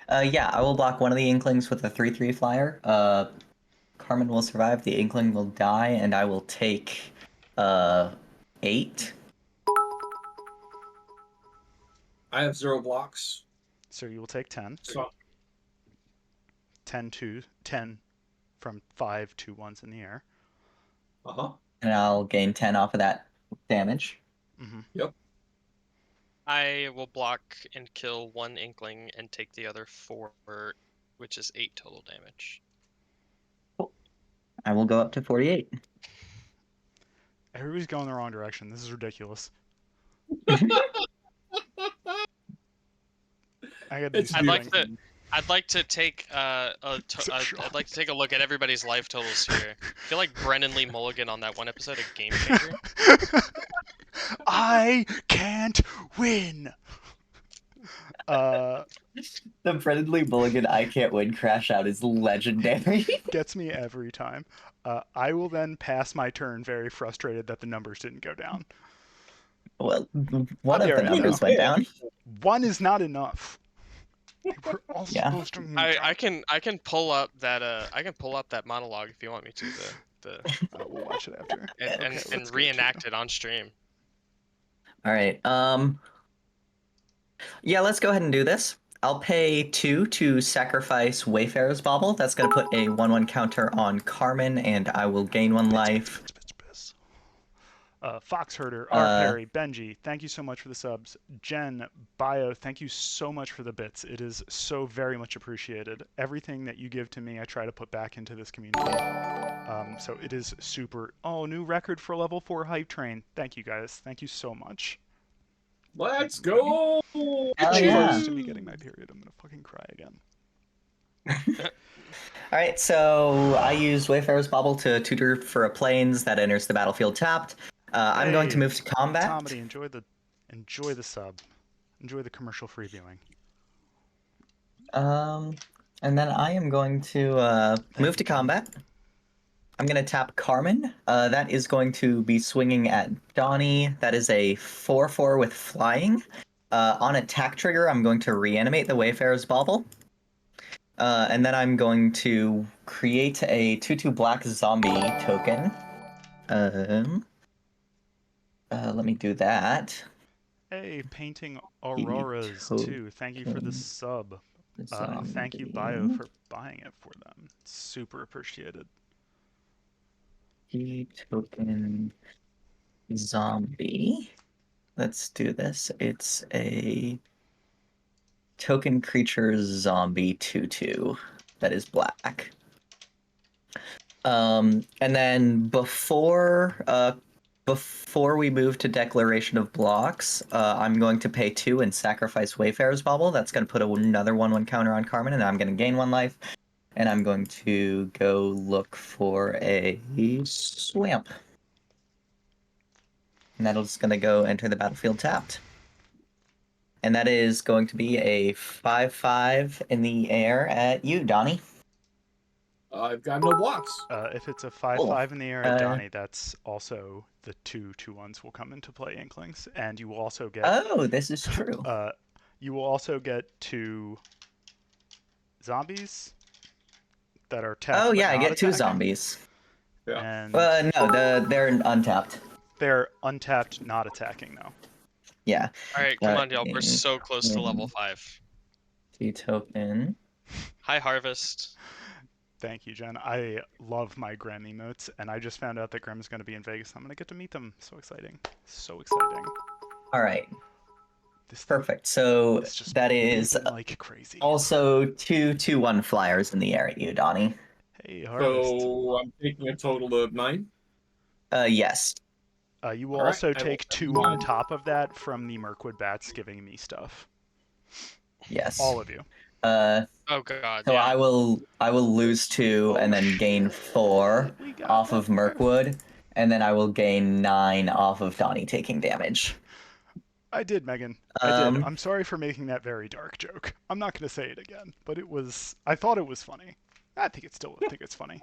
Yeah, I will block one of the Inklings with a 3/3 flyer. Carmen will survive. The Inkling will die, and I will take 8. I have 0 blocks. So you will take 10. So 10 from 5 2/1s in the air. And I'll gain 10 off of that damage. Mm-hmm. Yep. I will block and kill 1 Inkling and take the other 4, which is 8 total damage. I will go up to 48. Everybody's going the wrong direction. This is ridiculous. I'd like to take I'd like to take a look at everybody's life totals here. I feel like Brennan Lee Mulligan on that one episode of Game Changer. I can't win. The Brennan Lee Mulligan I can't win crash out is legendary. Gets me every time. I will then pass my turn very frustrated that the numbers didn't go down. Well, one of the dare you, numbers though. went down. 1 is not enough. We're all Yeah. supposed to. I can pull up that monologue if you want me to. We'll watch it after. And reenact it on stream. All right. Yeah, let's go ahead and do this. I'll pay 2 to sacrifice Wayfarer's Bauble. That's going to put a 1/1 counter on Carmen, and I will gain 1 life. Foxherder, R. Perry, Benji, thank you so much for the subs. Jen, Bio, thank you so much for the bits. It is so very much appreciated. Everything that you give to me, I try to put back into this community. So it is super. Oh, new record for level 4 hype train. Thank you guys. Thank you so much. Let's go! Hell Close yeah. to me getting my period. I'm gonna fucking cry again. All right, so I use Wayfarer's Bauble to tutor for a planes that enters the battlefield tapped. I'm going to move to combat. Tomedy, enjoy the sub. Enjoy the commercial-free viewing. And then I am going to move to combat. I'm going to tap Carmen. That is going to be swinging at Donnie. That is a 4/4 with flying. On attack trigger, I'm going to reanimate the Wayfarer's Bauble. And then I'm going to create a 2/2 black zombie token. Let me do that. Hey, painting auroras too. Thank you for the sub. And thank you, Bio, for buying it for them. Super appreciated. Token zombie. Let's do this. It's a token creature zombie 2/2 that is black. And then before we move to Declaration of Blocks, I'm going to pay 2 and sacrifice Wayfarer's Bauble. That's going to put another 1/1 counter on Carmen, and I'm going to gain 1 life. And I'm going to go look for a Swamp. And that's going to go enter the battlefield tapped. And that is going to be a 5/5 in the air at you, Donnie. I've got no blocks. If it's a 5/5 in the air at Donnie, that's also the 2/2/1s will come into play, Inklings, and you will also get. Oh, this is true. You will also get 2 zombies that are tapped. Oh yeah, I get 2 attacking. zombies. Yeah. And No, they're untapped. they're untapped, not attacking though. Yeah. All right, come on, y'all. We're so close to level 5. 2 token. Hi, Harvest. Thank you, Jen. I love my Grim emotes, and I just found out that Grim's going to be in Vegas. I'm going to get to meet them. So exciting. So exciting. All right. This Perfect. So just that is like crazy. also 2 2/1 flyers in the air at you, Donnie. Hey, Harvest. So I'm taking a total of 9. Yes. You will All right, also I will take have 2 mine. on top of that from the Mirkwood Bats giving me stuff. Yes. All of you. Oh god. So yeah. I will lose 2 and then gain 4 We got off of that. Mirkwood, and then I will gain 9 off of Donnie taking damage. I did, Megan. I did. I'm sorry for making that very dark joke. I'm not going to say it again, but it was. I thought it was funny. I think it's funny.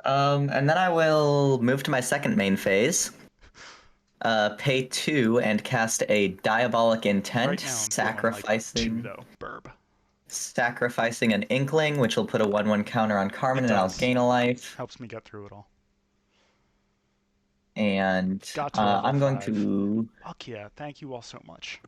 And then I will move to my second main phase. Pay 2 and cast a Diabolic Intent, Right now, I'm sacrificing feeling like 2 though. Burb. sacrificing an Inkling, which will put a 1/1 counter on Carmen, It and I'll does. gain a life. Helps me get through it all. And Got to level I'm going 5. to Fuck yeah! Thank you all so much.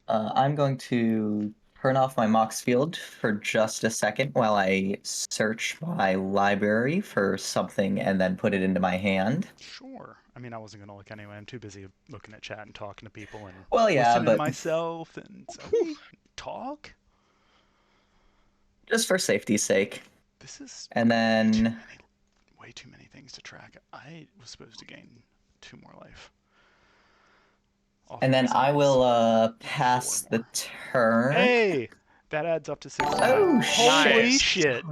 I'm going to turn off my Mox Field for just a second while I search my library for something and then put it into my hand. Sure. I mean, I wasn't gonna look anyway. I'm too busy looking at chat and talking to people and Well, yeah, listening to but myself and so we talk. just for safety's sake. This is And then way too many things to track. I was supposed to gain 2 more life. and then I will pass 4 the more. turn. Hey, that adds up to 69. Oh, Holy Nice. shit!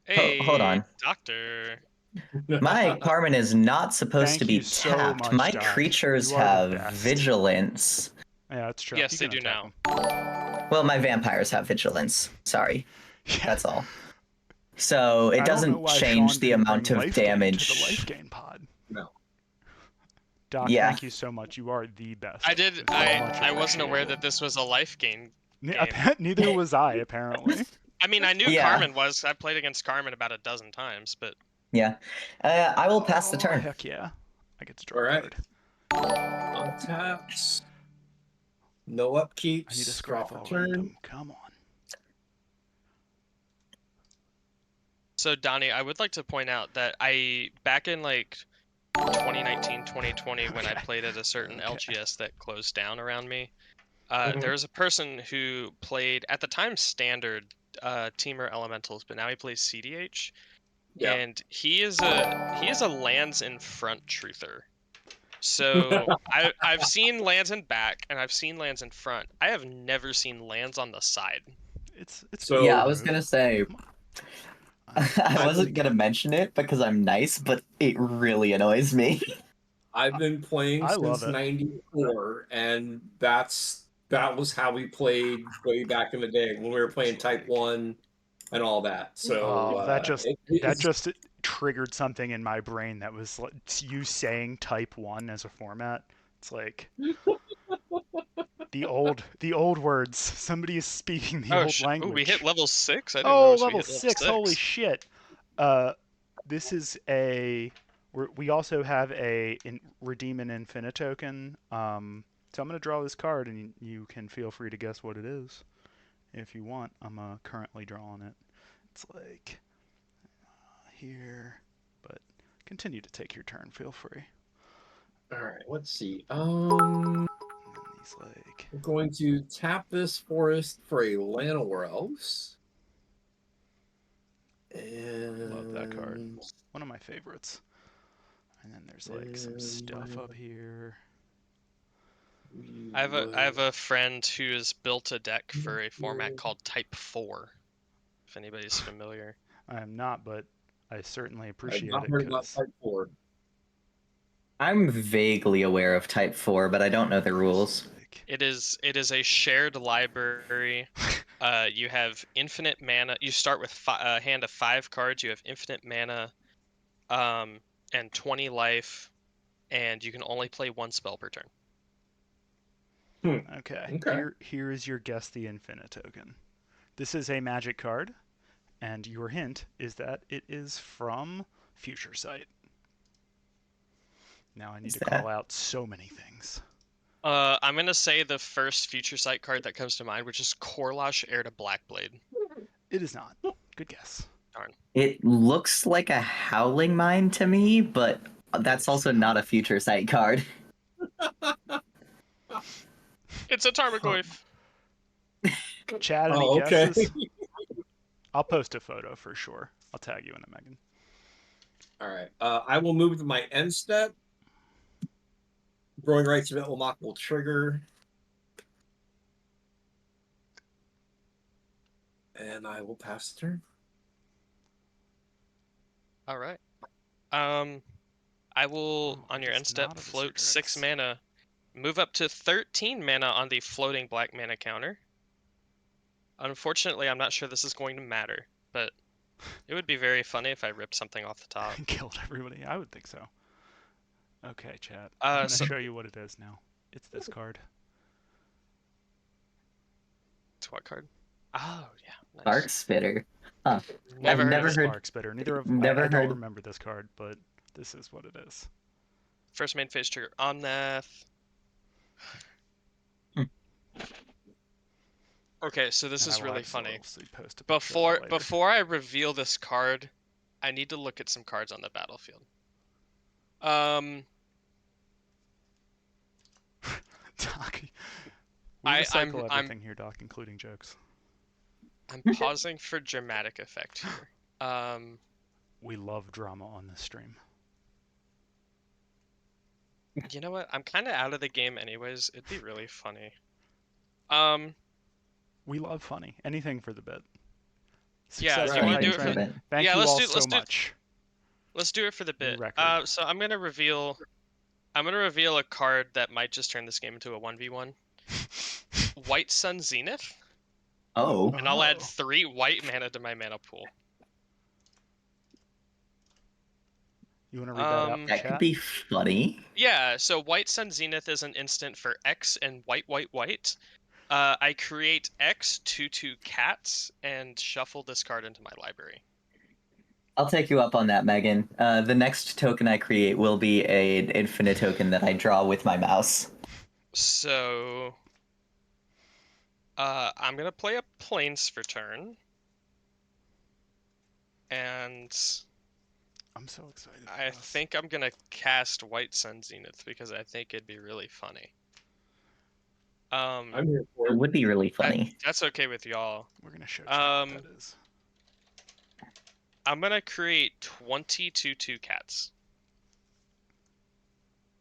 Hey, hold on. Doctor. My Carmen is not supposed Thank to be you so tapped. much, My Doc. creatures You are the have best. vigilance. Yeah, that's true. Yes, You they can do untap now. them. Well, my vampires have vigilance. Sorry, Yeah. that's all. So it I don't know doesn't why change Sean the didn't amount bring of life gain damage. to the life gain pod. No. Doc, Yeah. thank you so much. You are the best. I did. It's much I wasn't aware appreciated. that this was a life gain. Neither was I, apparently. I mean, I knew Yeah. Carmen was. I played against Carmen about a dozen times, but Yeah. I will pass the turn. Heck yeah. I get to draw All a right. card. Untaps. No upkeeps. I need a Draw for Scryfall turn. random. Come on. so Donnie, I would like to point out that back in like 2019, 2020, when I Okay. played at a certain Okay. LGS that closed down around me, Mhm. there was a person who played at the time standard Teamer Elementals, but now he plays CDH, Yeah. and he is a lands in front truther. So I've seen lands in back and I've seen lands in front. I have never seen lands on the side. It's So- Yeah, I was gonna say. I I wasn't think- gonna mention it because I'm nice, but it really annoys me. I've been playing I love since it. '94, and that was how we played way back in the day when we were playing Type 1 and all that. So that just it's- triggered something in my brain that was like, you saying Type 1 as a format. It's like the old words. Somebody is speaking the old language. Oh, we hit level 6. I didn't Oh, notice we level hit 6. Holy shit. This is we also have a redeem an infinite token. So I'm going to draw this card and you can feel free to guess what it is if you want. I'm currently drawing it. It's like here, but continue to take your turn. Feel free. all right. Let's see. And then these like I'm going to tap this forest for a Llanowar Elves. Love that card. And One of my favorites. And then there's like some stuff up here. we I have will- a friend who has built a deck for a format called Type 4. If anybody's familiar. I am not, but I certainly I've appreciate not it heard about because Type 4. I'm vaguely aware of Type 4, but I don't know the rules. It is a shared library. You have infinite mana. You start with a hand of 5 cards. You have infinite mana, and 20 life, and you can only play 1 spell per turn. Okay. Okay. Here is your Guess the Infinite token. This is a magic card, and your hint is that it is from Future Sight. Now I need Is to that- call out so many things. I'm gonna say the first Future Sight card that comes to mind, which is Korlash, Heir to Blackblade. It is not. Good guess. It looks like a Howling Mine to me, but that's also not a Future Sight card. It's a Tarmogoyf. Chad, any Oh, okay. guesses? I'll post a photo for sure. I'll tag you in it, Megan. All right. I will move to my end step. Growing Rites of Ilmok will trigger. And I will pass the turn. All right. I will Oh, on your it is end step not a float 6 Vizitrix. mana, move up to 13 mana on the floating black mana counter. Unfortunately, I'm not sure this is going to matter, but it would be very funny if I ripped something off the top. Killed everybody. I would think so. Okay, chat. I'm gonna So show you what it is now. It's this card. it's what card? Oh yeah, nice. Spark Spitter. Huh. Never I've heard never of it. heard- Spark Spitter. Neither of never I don't heard- remember this card, but this is what it is. First main phase trigger Omnath. Hmm. Okay, so this And is I will really funny. absolutely post a picture of it Before later. before I reveal this card, I need to look at some cards on the battlefield. Doc, we I'm- recycle I'm- everything here, Doc, including jokes. I'm pausing for dramatic effect here. We love drama on this stream. You know what? I'm kind of out of the game anyways. It'd be really funny. We love funny. Anything for the bit. Yeah, Success do you wanna Titan do it for Train. the- Thank Yeah, you let's all do- so let's do- much. Let's do it for the New bit. record. So I'm gonna reveal a card that might just turn this game into a 1v1. White Sun Zenith, Oh. and I'll add Oh. 3 white mana to my mana pool. You want to read that out in That chat? could be funny. Yeah, so White Sun Zenith is an instant for X and white, white, white. I create X 2/2 cats and shuffle this card into my library. I'll take you up on that, Megan. The next token I create will be an infinite token that I draw with my mouse. So, I'm gonna play a Plains for turn, and I'm so excited. for I this. think I'm gonna cast White Sun Zenith because I think it'd be really funny. I'm here for It it. would be really funny. That's okay with y'all. We're gonna show chat what that is. I'm gonna create 20 2/2 cats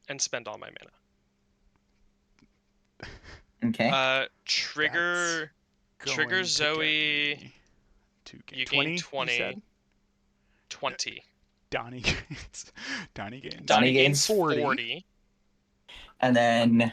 and spend all my mana. Okay. Trigger Going to get Zoe. me to gain You 20, gain 20. said? 20. Donnie gains. Donnie gains. Donnie gains 40. And then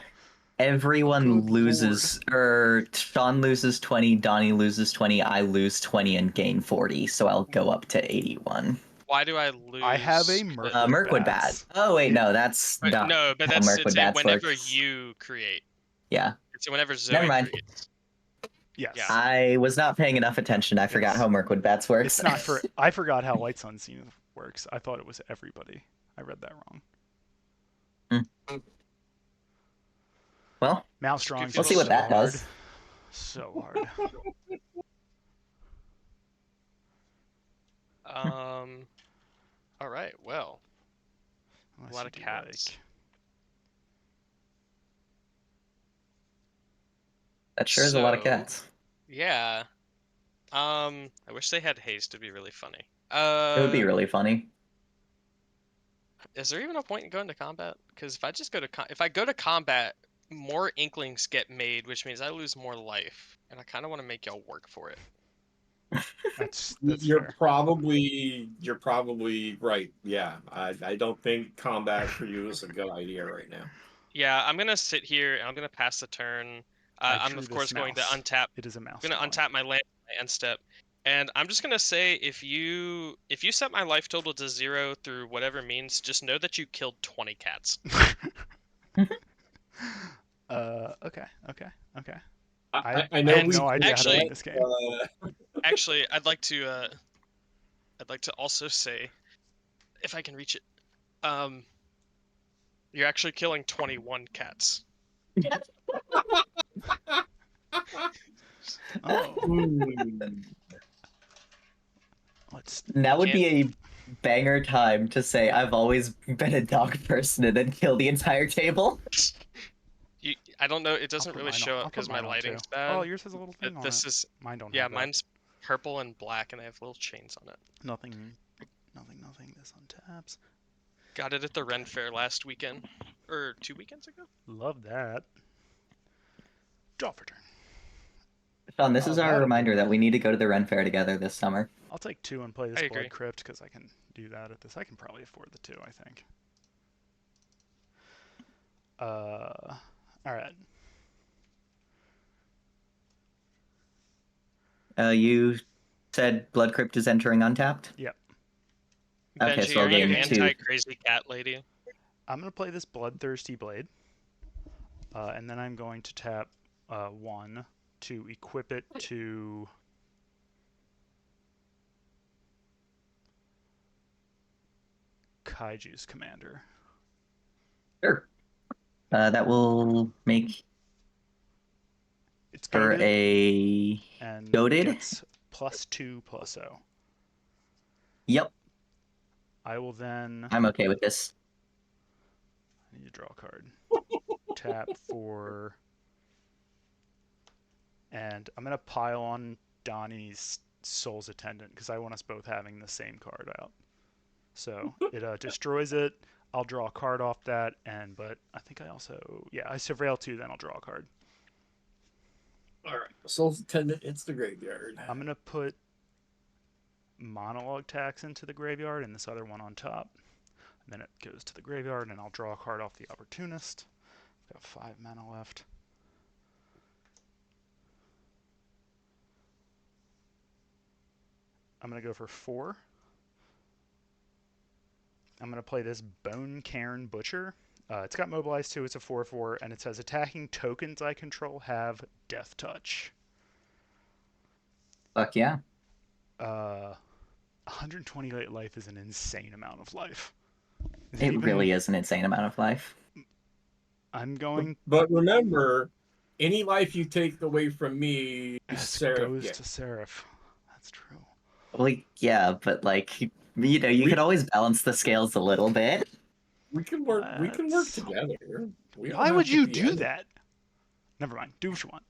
everyone Good loses, or Sean loses 20, Donnie loses 20, I lose 20 and gain 40, so I'll go up to 81. Why do I lose? I have a split? Mirkwood Bats. Bat. Oh, wait, no, that's But not no, but how that's Mirkwood it's Bats whenever works. you create. Yeah. It's whenever Zoe Never mind. creates. Yes. Yeah. I was not paying enough attention. I forgot Yes. how Mirkwood Bats works. It's not for. I forgot how White Sun Zenith works. I thought it was everybody. I read that wrong. Well, Mouse Strong. We'll see what that does. So hard. All right. Well, Unless lot you of do, cats. like- that sure is a lot of So- cats. yeah. I wish they had haste to be really funny. It would be really funny. Is there even a point in going to combat? Because if I just go to if I go to combat, more inklings get made, which means I lose more life, and I kind of want to make y'all work for it. That's You're fair. probably right. Yeah, I don't think combat for you is a good idea right now. Yeah, I'm gonna sit here and I'm gonna pass the turn. I I'm drew of this course going to mouse. untap. It is a mouse. I'm gonna untap my land my end step, and I'm just gonna say if you set my life total to 0 through whatever means, just know that you killed 20 cats. Okay. I know have we no idea how to win actually- this game. Actually, I'd like to also say, if I can reach it, you're actually killing 21 cats. Oh, Hmm. let's. Now would be a banger time to say I've always been a dog person and then kill the entire table. I don't know. It I'll doesn't put really mine on- show I'll up put because my mine on, lighting's too. bad. Oh, yours has a little thing on This it. is Mine don't yeah, have that. mine's purple and black, and they have little chains on it. Nothing. This untaps. Got it at the Ren Fair last weekend, or 2 weekends ago. Love that. Draw for turn. Sean, this Oh, is our that'll do reminder it. that we need to go to the Ren Fair together this summer. I'll take 2 and play this I Blood agree. Crypt because I can do that at this. I can probably afford the 2, I think. Alright. You said Blood Crypt is entering untapped? Yep. Okay, Benji, so I'll are you gain 2. anti-crazy cat lady? I'm going to play this Bloodthirsty Blade. And then I'm going to tap 1 to equip it to... Kaiju's Commander. Sure. That will make It's for goaded, a and goaded? gets +2/+0. Yep, I will then... I'm okay with this. I need to draw a card. Tap for... And I'm going to pile on Donnie's Soul's Attendant because I want us both having the same card out. So it destroys it. I'll draw a card off that, but I think I also... Yeah, I Surveil 2, then I'll draw a card. All right, Soul's Attendant, it's the graveyard. I'm going to put Monologue Tax into the graveyard and this other one on top. And then it goes to the graveyard, and I'll draw a card off the Opportunist. I've got 5 mana left. I'm going to go for 4. I'm going to play this Bone Cairn Butcher. It's got Mobilize 2, it's a 4/4, and it says attacking tokens I control have Death Touch. Fuck yeah. 128 life is an insane amount of life. It really is an insane amount of life. I'm going... But remember, any life you take away from me, Seraph goes gets. to Seraph. That's true. Well, yeah, but like, you know, you could always balance the scales a little bit. We can work. We can work Let's- together. We don't Why have would to you be do enemies. that? Never mind. Do what you want.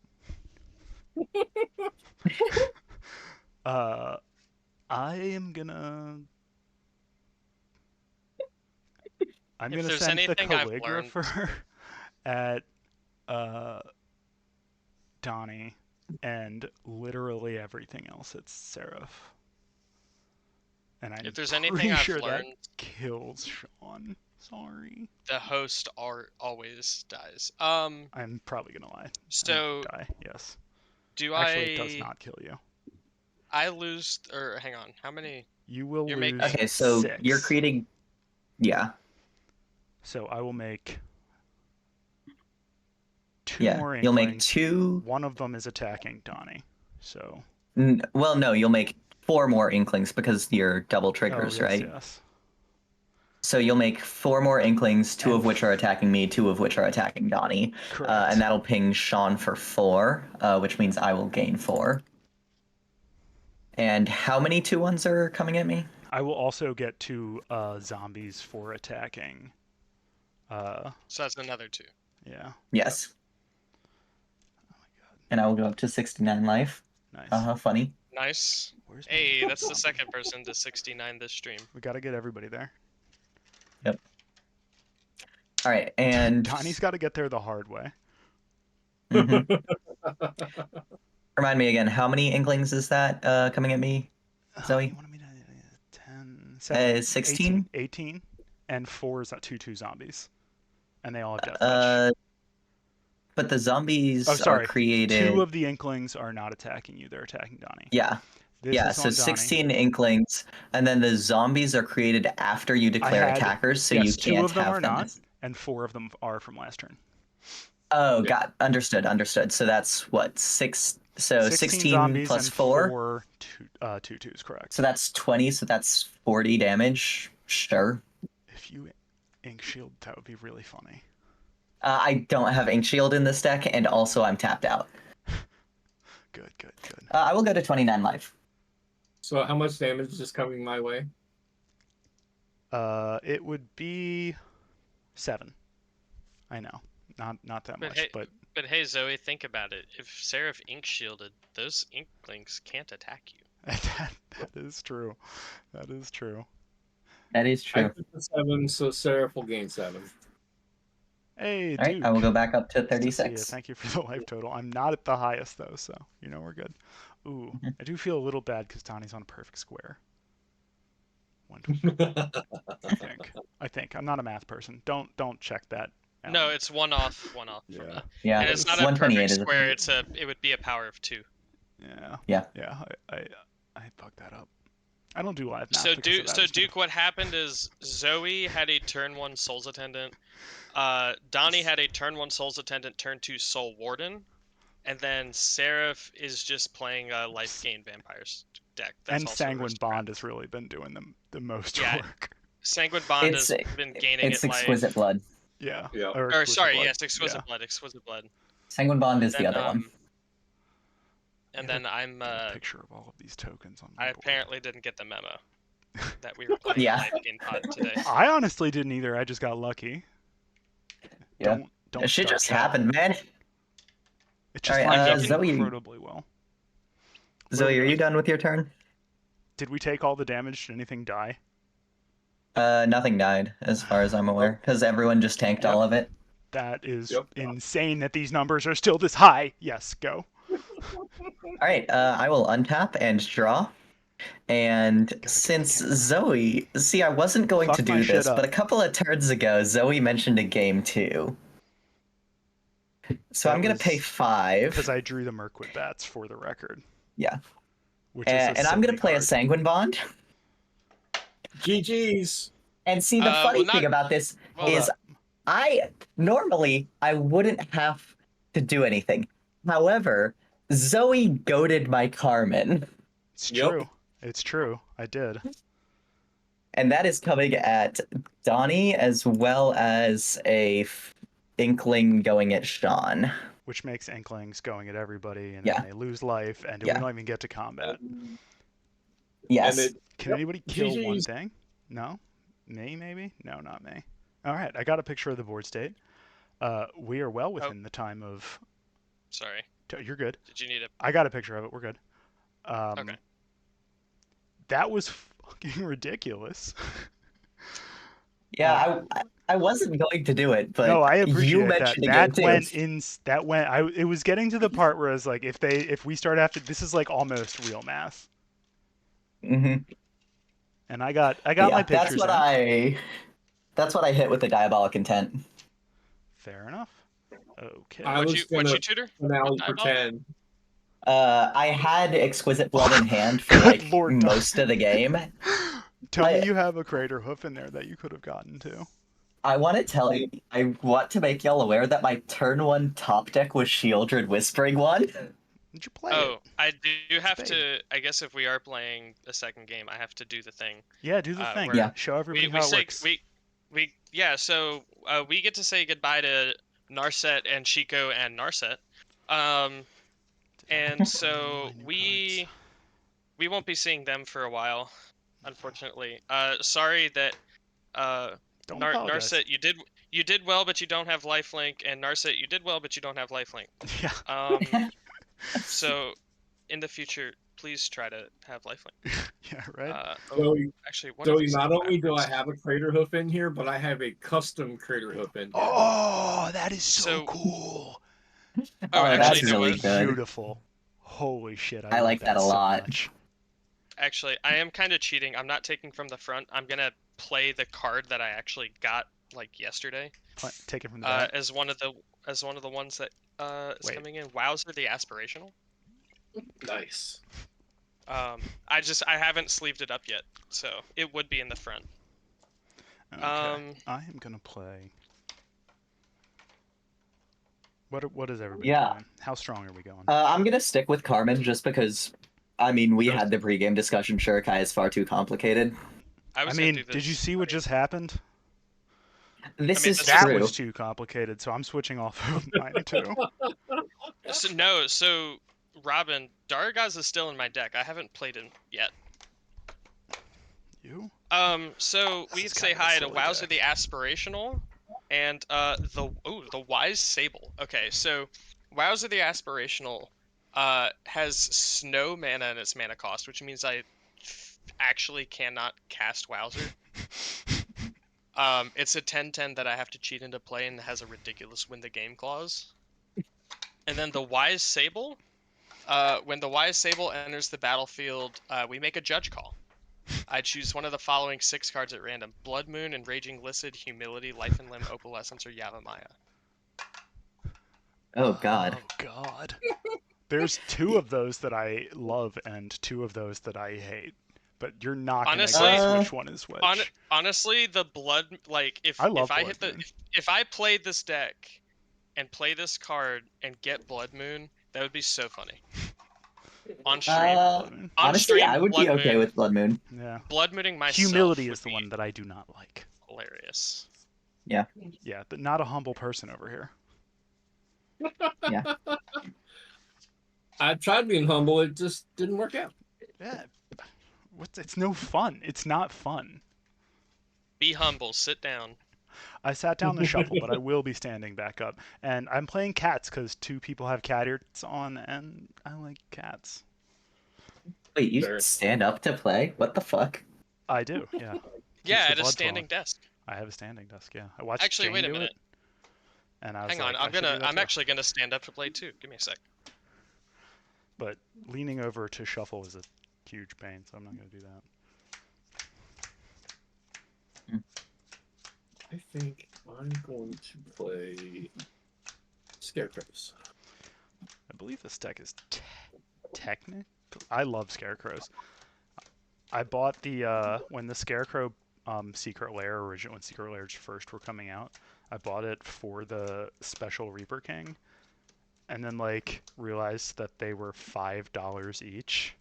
I am gonna... I'm If gonna there's send the anything I've learned- Calligrapher at Donnie, and literally everything else it's Seraph. And I'm If there's pretty anything I've sure learned, that kills Sean. Sorry. the host always dies. I'm probably gonna lie. So Die. Yes. do Actually, it I? does not kill you. I lose, or hang on, how many? You will You're lose making- Okay, so 6. you're creating. Yeah, So I will make 2 yeah. more You'll make inklings. 2. One of them is attacking Donnie. So. Well, no, you'll make 4 more inklings because you're double triggers, yes, right? Yes. So you'll make 4 more inklings, 2 of And- which are attacking me, 2 of which are attacking Donnie. Correct. And that'll ping Sean for 4, which means I will gain 4. And how many 2/1s are coming at me? I will also get 2 zombies for attacking. So that's another 2. Yeah. Yes. Oh my god. And I will go up to 69 life. Nice. Funny. Nice. Where's my... Hey, that's the second person to 69 this stream. We gotta get everybody there. All right, and Donnie's got to get there the hard way. Mhm. Remind me again, how many Inklings is that coming at me? Zoe? You wanted me to 10, 7, 16? 18, and 4 is 2/2 zombies, and they all have death touch. But the zombies Oh, sorry. are created. 2 of the Inklings are not attacking you; they're attacking Donnie. Yeah. This Yeah, is so on Donnie. 16 Inklings, and then the zombies are created after you declare had- attackers, so yes, you 2 can't of them have are them. not, and 4 of them are from last turn. Oh, Yeah. understood. So that's what, 6? So 16 zombies plus and 4? 4 2/2s, correct. So that's 20, so that's 40 damage. Sure. If you ink shield, that would be really funny. I don't have Ink Shield in this deck, and also I'm tapped out. Good. I will go to 29 life. So how much damage is coming my way? It would be 7. I know, not that But much, hey- but But hey, Zoe, think about it. If Seraph ink shielded, those Inklings can't attack you. that is true. That is true. That is I true. took the 7, so Seraph will gain 7. Hey, All right, Duke. I will go back up to Nice to see you. 36. Thank you for the life total. I'm not at the highest though, so we're good. Ooh, Mhm. I do feel a little bad because Donnie's on a perfect square. 120, I think. I'm not a math person. Don't check that. out. No, it's one off from Yeah. the. Yeah, And it's not a 128 perfect is square. It would be a power of 2. Yeah. I fucked that up. I don't do live math. So because of that. It's Duke, what happened is Zoe had a turn 1 Souls Attendant. Donnie had a turn 1 Souls Attendant, turn 2 Soul Warden, and then Seraph is just playing a life gain vampires deck. That's and also Sanguine Aristocrat. Bond has really been doing the most Yeah. work. Sanguine Bond It's- has been gaining It's it life. Exquisite Blood. Yeah. Yeah. Or Exquisite sorry, Blood. yes, Exquisite Yeah. Blood. Exquisite Blood. Sanguine Bond is Then, the other one. And I have then I'm Get a picture of all of these tokens on my I board. apparently didn't get the memo that we were playing Yeah. a life gain pod today. I honestly didn't either. I just got lucky. Yeah. Don't It should start just chat. happen, man. It just Alright, lines up Zoe- incredibly well. Zoe, are we you done with your turn? Did we take all the damage? Did anything die? Nothing died, as far as I'm aware, because everyone just tanked Yep. all of it. That is Yep. insane that these numbers are still this high. Yes, go. Alright, I will untap and draw. And since Zoe, see, I wasn't going Fuck to my do shit this, up. but a couple of turns ago, Zoe mentioned a game 2. So That I'm going was to pay 5. Because I drew the Mirkwood Bats for the record. Yeah. Which is a And I'm going silly to play a card. Sanguine Bond. GG's. And see, the funny well, not- thing about this well, is normally I wouldn't have to do anything. However, Zoe goaded my Carmen, It's Yep. true. It's true. I did. and that is coming at Donnie as well as a Inkling going at Sean. Which makes Inklings going at everybody, and Yeah. then they lose life, and Yeah. we don't even get to combat. Yes. And it, Can anybody kill one GG's. thing? No? Me, maybe? No, not me. All right, I got a picture of the board state. We are well within the time of... Sorry. You're good. Did you need a? I got a picture of it. We're good. Okay. That was fucking ridiculous. Yeah, I wasn't going to do it, but no, I you appreciate that. mentioned That it went too. in. That went. It was getting to the part where I was like, if we start after this is like almost real math. Mm-hmm. And I got my Yeah, pictures. that's what I hit with the Diabolic Intent. Fair enough. Okay. I What'd was you gonna tutor? finale What for eyeball? 10. I had Exquisite Blood in hand for Good like Lord, Doc. most of the game. Tell me I- you have a Crater Hoof in there that you could have gotten to. I want to tell you, I want to make y'all aware that my turn 1 top deck was Shieldred Whispering one. Did you play Oh, it? I do have Spade. to. I guess if we are playing a second game, I have to do the thing. Yeah, do the thing. where- Yeah. Show everybody We how it say works. we yeah. So we get to say goodbye to Narset and Chico and Narset. And so My new we cards. won't be seeing them for a while, unfortunately. Sorry that Don't apologize. Narset, you did well, but you don't have lifelink, and Narset, you did well, but you don't have lifelink. Yeah. So in the future, please try to have lifelink. Yeah, right. Actually, one So of these not is only do I backwards. have a crater hoof in here, but I have a custom crater hoof in here. Oh, that is so So- cool. Oh, that's actually, you know really what? good. Beautiful. Holy shit, I love like that a so lot. much. Actually, I am kind of cheating. I'm not taking from the front. I'm gonna play the card that I actually got like yesterday Take it from the back. as one of the ones that is Wait. coming in. Wowzer the Aspirational. Nice. I haven't sleeved it up yet, so it would be in the front. Okay. I am gonna play. What is everybody Yeah. playing? How strong are we going? I'm gonna stick with Carmen just because. I mean, we had the pregame discussion. Shurikai is far too complicated. I I was gonna mean, do this. did you see what just happened? This I mean, is that's- That true. was too complicated, so I'm switching off of mine too. So Robin, Daragaz is still in my deck. I haven't played him yet. You? So This we'd is say kind of a hi to silly Wowzer deck. the Aspirational, and the Wise Sable. Okay, so Wowzer the Aspirational has snow mana in its mana cost, which means I actually cannot cast Wowzer. It's a 10/10 that I have to cheat into play and has a ridiculous win the game clause. And then the Wise Sable, when the Wise Sable enters the battlefield, we make a judge call. I choose one of the following 6 cards at random: Blood Moon, Enraging Licid, Humility, Life and Limb, Opalescence, or Yavimaya. Oh God. Oh God. There's 2 of those that I love and 2 of those that I hate. But you're not gonna Honestly- guess which one is which. Honestly, the blood, like if I love I Blood hit Moon. if I played this deck and play this card and get Blood Moon, that would be so funny. On stream, Blood Moon. on Honestly, stream, I would be Blood okay Moon, with Blood Moon. Yeah. Blood Mooning myself. Humility would is the be one that I do not like. hilarious. Yeah, but not a humble person over here. I tried being humble, it just didn't work out. Yeah. It's no fun. It's not fun. Be humble. Sit down. I sat down to shuffle, but I will be standing back up. And I'm playing cats because 2 people have cat ears on, and I like cats. Wait, you Sure. stand up to play? What the fuck? I do, yeah. Yeah, the at a blood standing flowing. desk. I have a standing desk, yeah. I watched Actually, Jane wait a do minute. it, and I was Hang like, on, I should do that I'm too. actually gonna stand up to play too. Give me a sec. But leaning over to shuffle is a huge pain, so I'm not going to do that. I think I'm going to play Scarecrows. I believe this deck is technical. I love Scarecrows. I bought the when the Scarecrow Secret Lair when Secret Lairs first were coming out. I bought it for the special Reaper King, and then like realized that they were $5 each.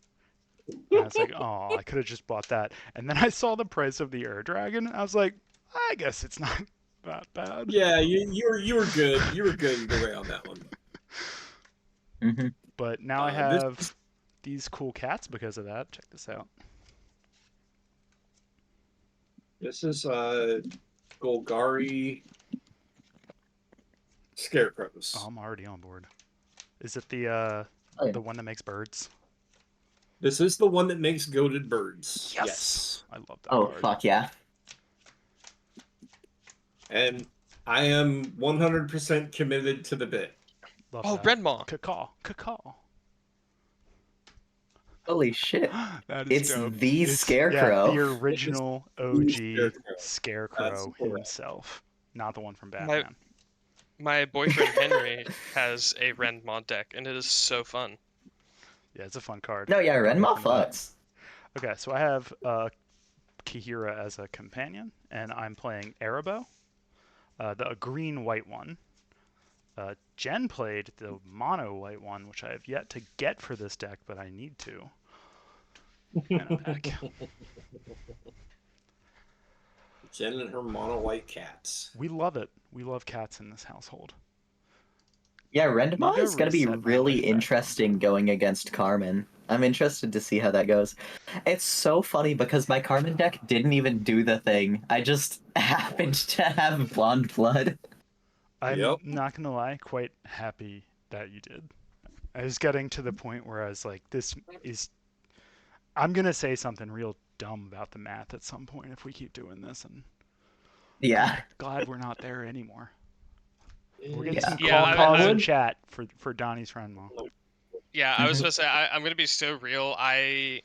And I was like, oh, I could have just bought that. And then I saw the price of the Ur Dragon, and I was like, I guess it's not that bad. Yeah, you were good. You were good either way on that one. Mm-hmm. But now I this- have these cool cats because of that. Check this out. This is Golgari Scarecrows. Oh, I'm already on board. Is it the yeah. the one that makes birds? This is the one that makes goated birds. I love that Oh card. fuck yeah. And I am 100% committed to the bit. Love Oh, that. Redmaw. Cacaw. Holy shit. That is It's dope. the Yeah, Scarecrow. the original OG Scarecrow. Scarecrow That's correct. himself, not the one from Batman. My boyfriend Henry has a Rendmon deck, and it is so fun. Yeah, it's a fun card. No, yeah, Renma From that. fucks. Okay, so I have Kihira as a companion, and I'm playing Erebos, the green-white one. Jen played the mono-white one, which I have yet to get for this deck, but I need to. And I'm back. Jen and her mono white cats. We love it. We love cats in this household. Yeah, Maybe Rendma I'll is going to be reset my really life back interesting going against Carmen. I'm interested to see how that goes. It's so funny because my Carmen deck didn't even do the thing. I just happened to have blonde blood. I'm Yep. not gonna lie, quite happy that you did. I was getting to the point where I was like, this is I'm gonna say something real dumb about the math at some point if we keep doing this, and Yeah. glad we're not there anymore. We're getting Yeah. some Yeah, calls I in would. chat for Donnie's friend Mo. Yeah, I was Mhm. supposed to say I'm gonna be so real. I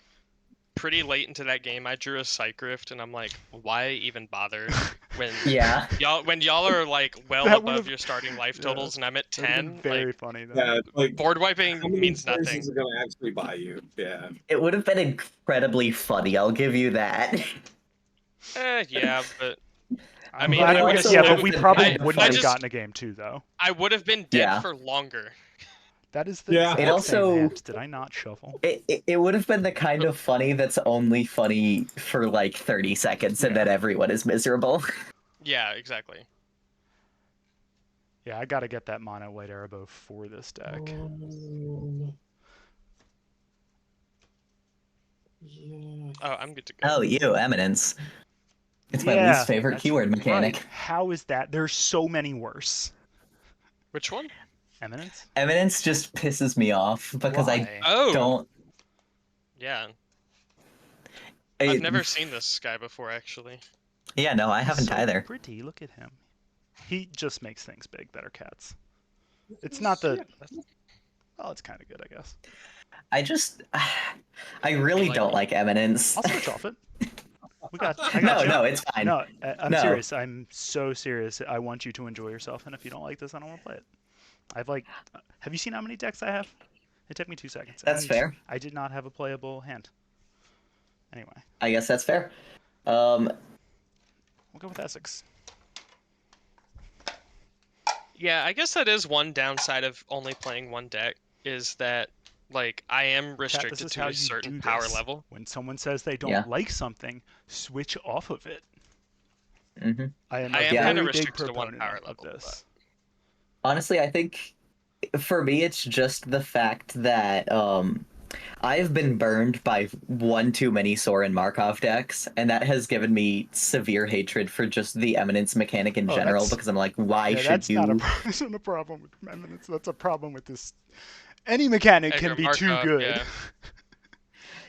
pretty late into that game I drew a Psych Rift and I'm like, why even bother when Yeah. y'all are like well That above would've- your starting life yeah, totals and I'm at That would have been 10. very Like funny though. Yeah, like board how wiping many means turns nothing. is it gonna actually buy you? Yeah. It would have been incredibly funny. I'll give you that. Yeah, but I'm mean, glad I we- would've- yeah, I but would- we probably I- wouldn't I have just- gotten a game 2 though. I would have been dead Yeah. for longer. That is the Yeah. exact It same also- hand. Did I not shuffle? It would have been the kind of funny that's only funny for like 30 seconds and Yeah. then everyone is miserable. Yeah, exactly. Yeah, I gotta get that mono white Erebos for this deck. Yeah. Oh, I'm good to go. Oh, you, Eminence. It's my Yeah, least favorite that's keyword mechanic. right. How is that? There's so many worse. Which one? Eminence? Eminence just pisses me off because I Why? Oh, don't. yeah. I- I've never seen this guy before, actually. Yeah, no, I He's haven't so either. pretty. Look at him. He just makes things big that are cats. It's not the. Well, it's kind of good, I guess. I just. I really Like- don't like Eminence. I'll switch off it. I got No, you. no, it's fine. No, I'm No. serious. I'm so serious. I want you to enjoy yourself, and if you don't like this, I don't want to play it. Have you seen how many decks I have? It took me 2 seconds. That's fair. I did not have a playable hand. Anyway, I guess that's fair. we'll go with Essex. Yeah, I guess that is one downside of only playing one deck, is that, like, I am Chat, restricted this is to how a you certain do power this. level. When someone says they don't Yeah. like something, switch off of it. hmm I am I a am kinda very big restricted to one proponent power of level, this. Honestly, I think for me, it's just the fact that I've been burned by one too many Soren Markov decks, and that has given me severe hatred for just the Eminence mechanic in Oh, general. that's- Because I'm like, why Yeah, should that's you? not a isn't a problem with Eminence. That's a problem with this. Any mechanic Edgar can be too Markov, good. yeah.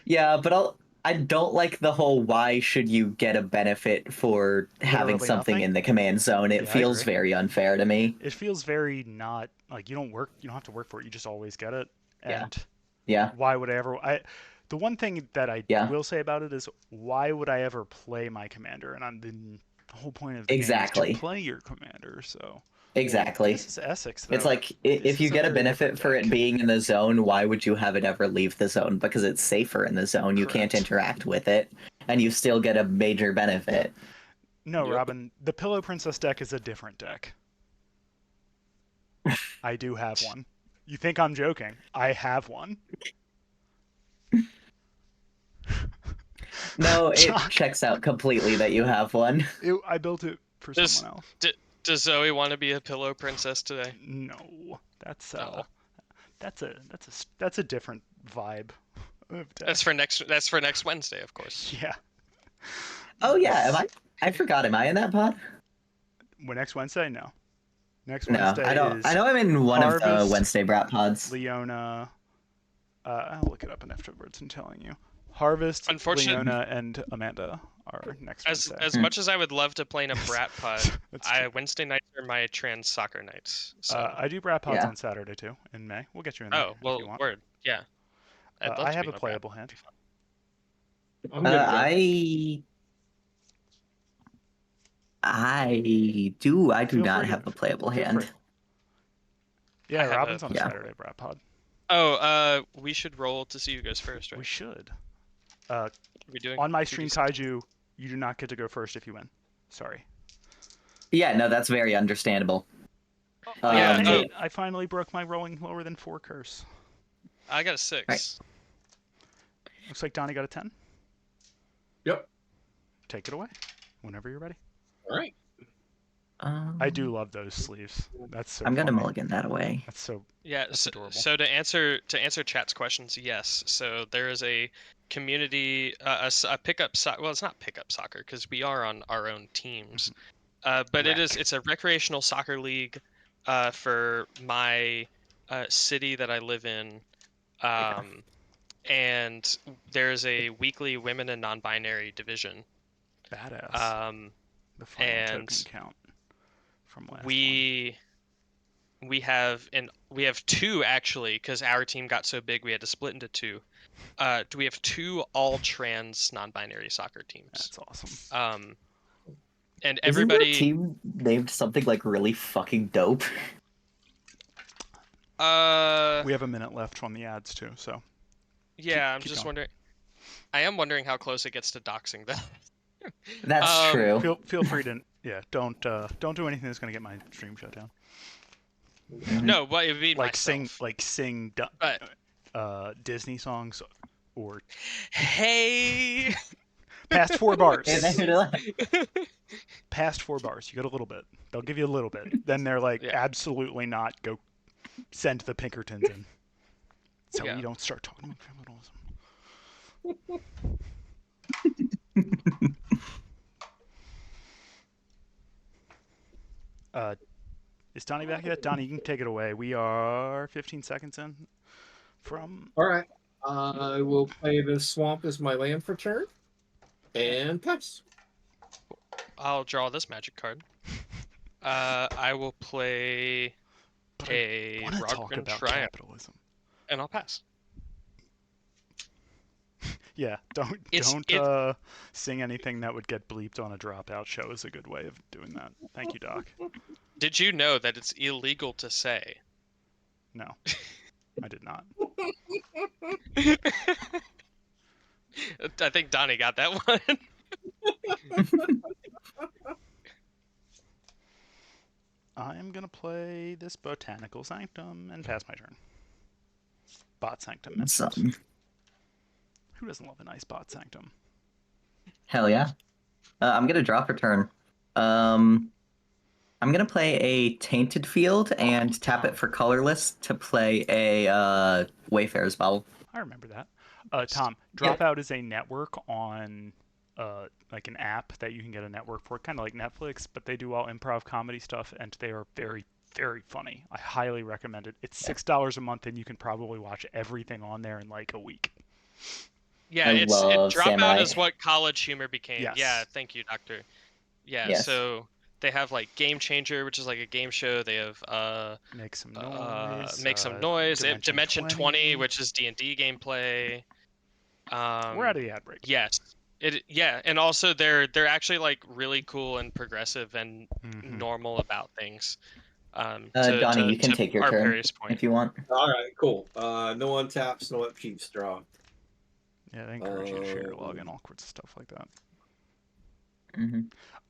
Yeah, but I don't like the whole why should you get a benefit for having Literally something nothing? in the command zone. It Yeah, I feels agree. very unfair to me. It feels very not like you don't have to work for it. You just always get it. Yeah. And Yeah. why would I ever? The one thing that I Yeah. will say about it is why would I ever play my commander? And the whole point of the game Exactly. is to play your commander. So Exactly. this is Essex. Though. It's like This if you is a get a very benefit different for deck. it being in the zone, why would you have it ever leave the zone? Because it's safer in the zone. You can't Correct. interact with it, and you still get a major benefit. No, Yep. Robin, the Pillow Princess deck is a different deck. I do have one. You think I'm joking? I have one. No, it Shock. checks out completely that you have one. I built it for Does- someone else. Does Zoe want to be a pillow princess today? No, that's No. that's a different vibe of deck. That's for next Wednesday, of course. Yeah. Oh yeah, am I? I forgot. Am I in that pod? Well, next Wednesday, no. Next No, Wednesday I don't. is I know I'm in one of the Harvest, Wednesday Brat pods. Leona. I'll look it up afterwards and telling you. Harvest, Unfortunate- Leona, and Amanda are next As Wednesday. as much as I would love to play in a brat pod, That's true. Wednesday nights are my trans soccer nights. So I do brat pods Yeah. on Saturday too in May. We'll get you in there oh if well, you want. word, yeah. I'd love I to have be a in brat playable pod. hand. I'm good. to go. I do. I do Feel not free to- have a playable feel hand. free. Yeah, have Robin's a- on a Yeah. Saturday brat pod. Oh, we should roll to see who goes first, right? We should. Are we doing On my 2d6? stream, Kaiju, you do not get to go first if you win. Sorry. Yeah, no, that's very understandable. Yeah, Um, oh. I finally broke my rolling lower than 4 curse. I got a 6. Looks like Donnie got a 10. Yep. Take it away whenever you're ready. All right. I do love those sleeves. That's so I'm gonna funny. mulligan that away. That's so Yeah, That's so, adorable. so to answer chat's questions, yes. So there is a community, a pickup well, it's not pickup soccer because we are on our own teams, but it's a recreational soccer league for my city that I live in, and there's a weekly women and non-binary division. Badass. The final and token count from last one. we have two actually, because our team got so big we had to split into two. We have two all trans non-binary soccer teams. That's awesome. And Isn't everybody your team named something like really fucking dope? We have a minute left on the ads too, so yeah, I'm keep just going. wondering. I am wondering how close it gets to doxing though. That's true. feel free to don't do anything that's gonna get my stream shut down. No, but it would be Like myself. sing But Disney songs or hey. past 4 bars. Yeah, Past 4 bars. You get a little bit. They'll give you a little bit. Then they're like, Yeah. absolutely not. Go send the Pinkertons in. So Yeah. we don't start talking about capitalism. Is Donnie back yet? Donnie, you can take it away. We are 15 seconds in from. All right. I will play the swamp as my land for turn, and pass. I'll draw this magic card. I will play But a I want to talk Rogran about Triumph, capitalism. and I'll pass. Yeah, don't sing anything that would get bleeped on a dropout show is a good way of doing that. Thank you, Doc. Did you know that it's illegal to say? No, I did not. I think Donnie got that one. I'm gonna play this Botanical Sanctum and pass my turn. Bot Sanctum. That's it. Who doesn't love a nice Bot Sanctum? Hell yeah. I'm gonna draw for turn. I'm gonna play a Tainted Field and tap it for colorless to play a Wayfarer's Bauble. I remember that. Tom, Dropout is a network on like an app that you can get a network for, kind of like Netflix, but they do all improv comedy stuff, and they are very, very funny. I highly recommend it. It's $6 a month, and you can probably watch everything on there in like a week. Yeah, I love Dropout Samurai. is what college humor became. Yes. Yeah, thank you, Doctor. Yeah, Yes. so they have like Game Changer, which is like a game show. They have Make some noise. Dimension 20, which is D&D gameplay. We're out of the ad break. Yes. And also they're actually like really cool and progressive and normal about things. Donnie, you can take your turn Perry's point. if you want. All right, cool. No one taps, no upkeeps, draw. Yeah, they encourage you to share your login, all sorts of stuff like that. Mm-hmm.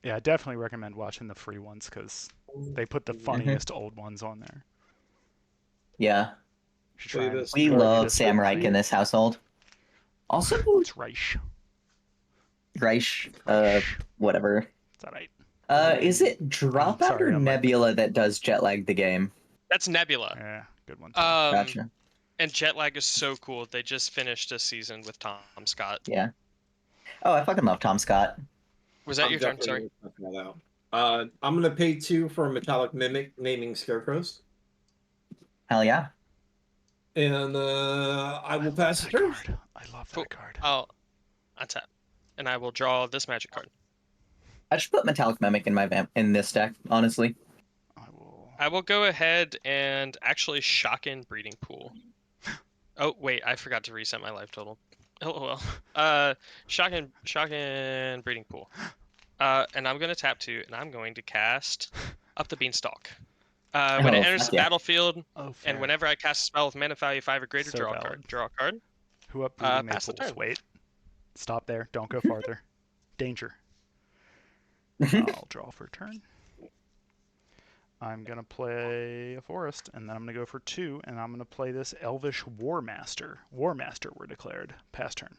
Yeah, I definitely recommend watching the free ones because they put the funniest old ones on there. Yeah. You should try and We learn love this Samurai movie. in this household. Also, It's Reich. Reich, whatever. Is that right? Is it Dropout Sorry, or I'm like- Nebula that does Jetlag the game? That's Nebula. Yeah, good one. Too. Gotcha. And Jetlag is so cool. They just finished a season with Tom Scott. Yeah. Oh, I fucking love Tom Scott. Was that I'm your turn? Sorry. definitely gonna check that out. I'm gonna pay 2 for a Metallic Mimic naming scarecrows, Hell yeah. and I will pass the that turn. card. I love Cool. that card. I'll untap, and I will draw this magic card. I should put Metallic Mimic in my in this deck, honestly. I will go ahead and actually shock in Breeding Pool. Oh wait, I forgot to reset my life total. Oh well. Shock in Breeding Pool. And I'm gonna tap 2, and I'm going to cast Up the Beanstalk. When it enters fuck the yeah. battlefield, Oh, fair. and whenever I cast a spell with mana value 5 or greater, So draw a valid. card. Draw a card. Who up Breeding pass the Maples? turn. Wait. Stop there. Don't go farther. Danger. I'll draw for a turn. I'm going to play a forest, and then I'm going to go for 2, and I'm going to play this Elvish War Master. War Master were declared. Pass turn.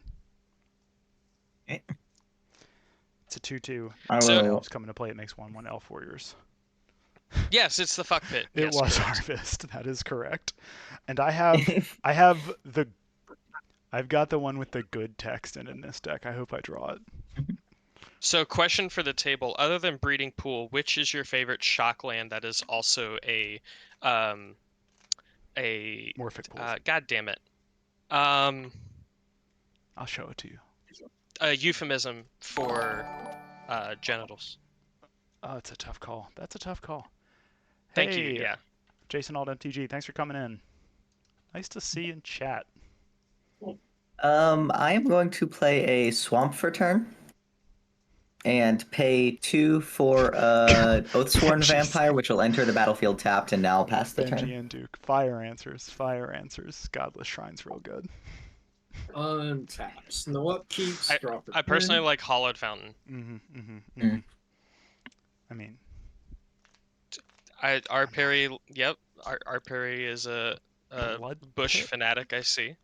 Okay. It's a 2/2. I So- will. Elves come into play. It makes 1/1 Elf Warriors. Yes, it's the fuck pit. It Yes, was correct. Harvest. That is correct. And I've got the one with the good text in this deck. I hope I draw it. So, question for the table: other than Breeding Pool, which is your favorite shock land that is also a Morphic Pool. God damn it. I'll show it to you. A euphemism for genitals. Oh, it's a tough call. That's a tough call. Thank you. Hey, Yeah. Jason Alt MTG, thanks for coming in. Nice to see you in chat. I am going to play a swamp for turn. And pay 2 for Oathsworn Benji's- Vampire, which will enter the battlefield tapped, and now pass the Benji turn. and Duke. Fire answers. Fire answers. Godless Shrine's real good. Untaps. No upkeeps. Drop a I personally 10. like Hollowed Fountain. I mean, Our Perry. Yep. Our Perry is a Blood Bush Pit? fanatic. I see.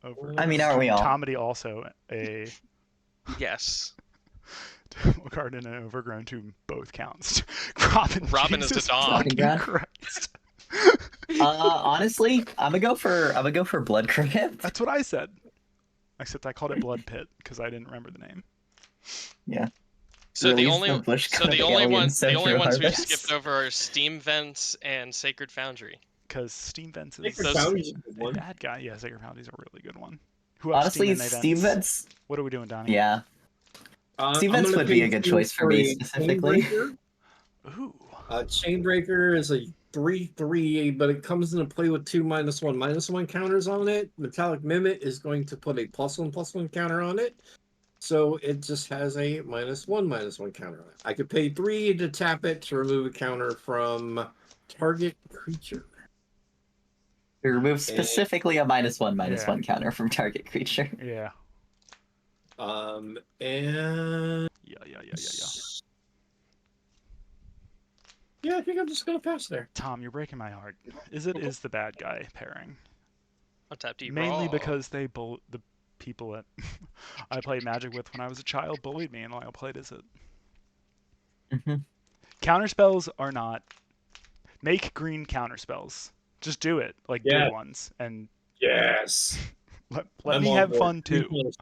over. I mean, aren't we all? Tomedy also a Yes. card in an overgrown tomb. Both counts. Robin is a Jesus dog. fucking God. Christ. Honestly, I'm gonna go for Blood Crypt. That's what I said. Except I called it Blood Pit because I didn't remember the name. Yeah. So Release the only the Bush so the Code only Alien ones the only Central ones we've Harvest. skipped over are Steam Vents and Sacred Foundry. Because Steam Vents is Sacred Those- Foundry's a good a one. bad guy. Yeah, Sacred Foundry's a really good one. Who ups Honestly, Steam and Steve Vents. What are we doing, Donnie? Yeah, Steve I'm Vents gonna would be pay a good 2 choice for a me specifically. Chainbreaker. Ooh. Chainbreaker is a 3/3, but it comes into play with 2 -1/-1 counters on it. Metallic Mimic is going to put a +1/+1 counter on it. So it just has a -1/-1 counter on it. I could pay 3 to tap it to remove a counter from target creature. We remove specifically a -1/-1 counter from target creature. Yeah. And Yeah. yeah, I think I'm just gonna pass there. Tom, you're breaking my heart. Izzet is the bad guy pairing. Untap deep Mainly raw. because the people that I played Magic with when I was a child bullied me and I played Izzet. Mm-hmm. Counterspells are not. Make green counterspells. Just do it, like Yeah. good ones, and Yes. let I'm me on have board. fun too.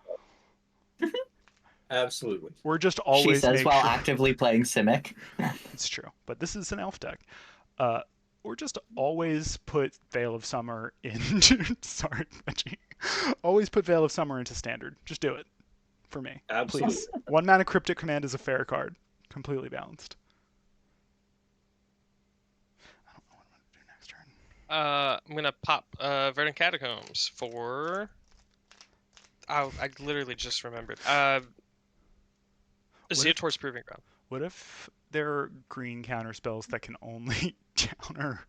Absolutely. We're just She always says make while sure. actively playing Simic. It's true, but this is an elf deck. Or just always put Veil of Summer into. Sorry, Benji. Always put Veil of Summer into standard. Just do it, for me, Absolutely. please. 1 mana Cryptic Command is a fair card, completely balanced. I don't know what I'm gonna do next turn. I'm gonna pop Verdant Catacombs for. I literally just remembered. Zeotor's Proving Ground. What if there are green counter spells that can only counter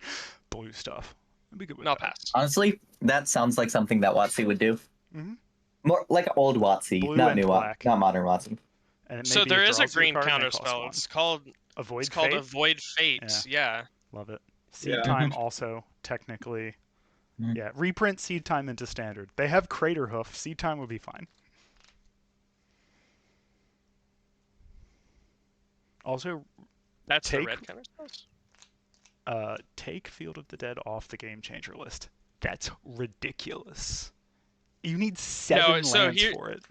blue stuff? I'd be good with No, I'll that. pass. Honestly, that sounds like something that WotC would do. Mhm. More like old WotC, Blue not and new black. not modern WotC. And So maybe there it is a draws you green card and counter it costs spell. 1. It's called Avoid called Fate? Avoid Fate. Yeah. Love it. Seed Yeah. Time also technically. Mhm. Yeah, reprint Seed Time into standard. They have Crater Hoof. Seed Time would be fine. Also, That's the Take- red counter spells. take Field of the Dead off the Game Changer list. That's ridiculous. You need 7 so lands here- for it.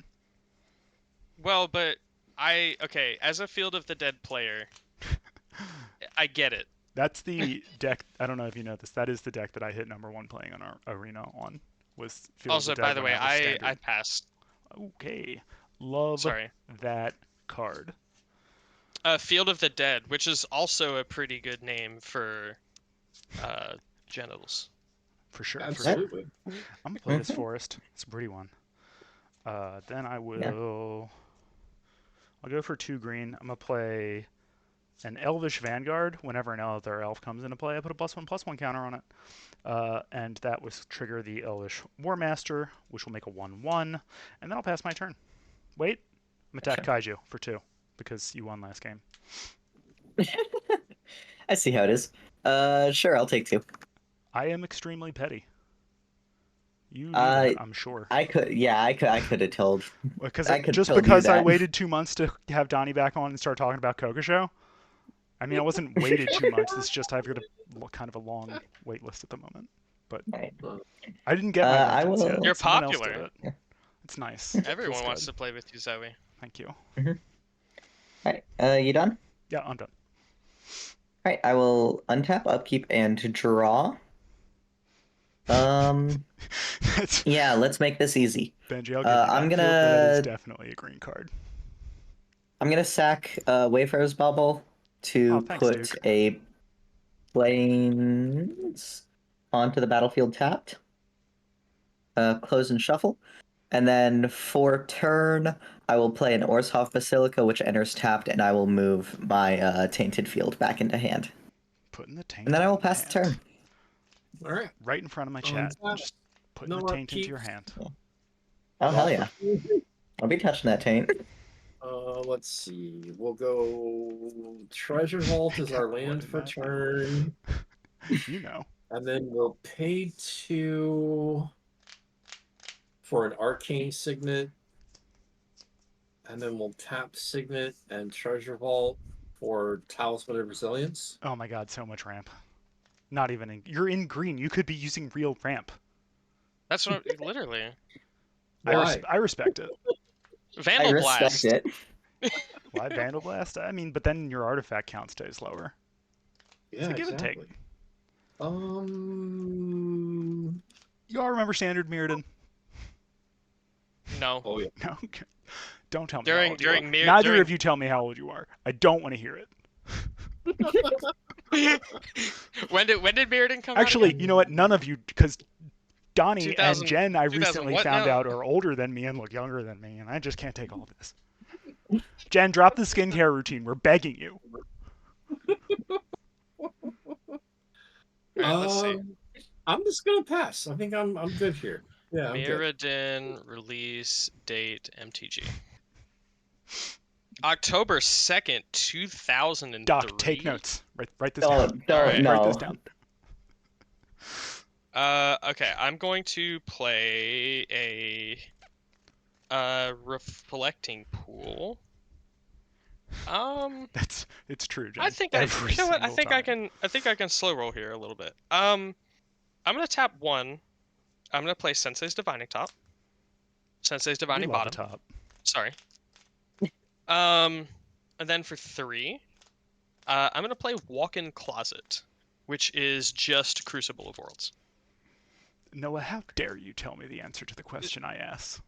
Well, but as a Field of the Dead player, I get it. That's the deck. I don't know if you know this. That is the deck that I hit #1 playing on our arena on. Was Field Also, of the Dead by the when way, that was I standard. passed. Okay. Love Sorry. that card. Field of the Dead, which is also a pretty good name for genitals. For sure. Absolutely. I'm gonna play this Mhm. forest. It's a pretty one. Then I will. I'll go for 2 green. I'm gonna play an Elvish Vanguard. Whenever an other elf comes into play, I put a +1/+1 counter on it. And that will trigger the Elvish Warmaster, which will make a 1/1, and then I'll pass my turn. Wait, I'm attack Kaiju for 2 because you won last game. I see how it is. Sure, I'll take 2. I am extremely petty. You knew that, I'm sure. I could have told. Because I could just tell you because I that. waited 2 months to have Donnie back on and start talking about Coco Show. I mean, I wasn't waited 2 months. It's just I've got kind of a long wait list at the moment. But Right. I didn't get my I vengeance yet. will- You're Someone else did popular. it. Yeah. It's nice. Everyone Feels wants good. to play with you, Zoe. Thank you. Alright, you done? Yeah, I'm done. Alright, I will untap, upkeep, and draw. That's, Yeah, let's make this easy. Benji, I'll give you that. I'm Field that is gonna definitely a green card. sack Wayfarer's Bubble Oh, to thanks, put Duke. a planes onto the battlefield tapped. Close and shuffle. And then for turn, I will play an Orshoff Basilica, which enters tapped, and I will move my Tainted Field back into hand. Putting the taint And then I will in the pass the hand. turn. All right. Right in front of my chat. Just putting No the taint into upkeep. your hand. Oh, hell yeah. I'll be touching that taint. Let's see. We'll go Treasure Vault is our Got land wood in for that. turn. You know. And then we'll pay 2 for an Arcane Signet. And then we'll tap Signet and Treasure Vault for Talisman of Resilience. Oh my god, so much ramp. Not even in. You're in green. You could be using real ramp. That's what literally. Why? I respect it. Vandal I respect Blast. it. Why Vandal Blast? I mean, but then your artifact count stays lower. Yeah, It's a give and take. exactly. You all remember Standard Mirrodin? No. Oh yeah. No? Okay. Don't tell me During- how old during you are. Mir- Neither during- of you tell me how old you are. I don't want to hear it. when did Mirrodin come out? Actually, again? you know what? None of you, because Donnie 2000 and Jen, I 2000 recently what found now? out are older than me and look younger than me, and I just can't take all of this. Jen, drop the skincare routine. We're begging you. Alright, let's see. I'm just gonna pass. I think I'm good here. Yeah, I'm good. Mirrodin release date MTG. October 2nd, 2003. Doc, take notes. Write this Don't, down. Alright. no. Write this down. Okay, I'm going to play a reflecting pool. It's true, Jen. I think Every you know what? I single think I time. can slow roll here a little bit. I'm gonna tap 1. I'm gonna play Sensei's Divining Top. Sensei's We Divining love a Bottom. top. Sorry. And then for 3, I'm gonna play Walk-in Closet, which is just Crucible of Worlds. Noah, how dare you tell me the answer to the question I asked?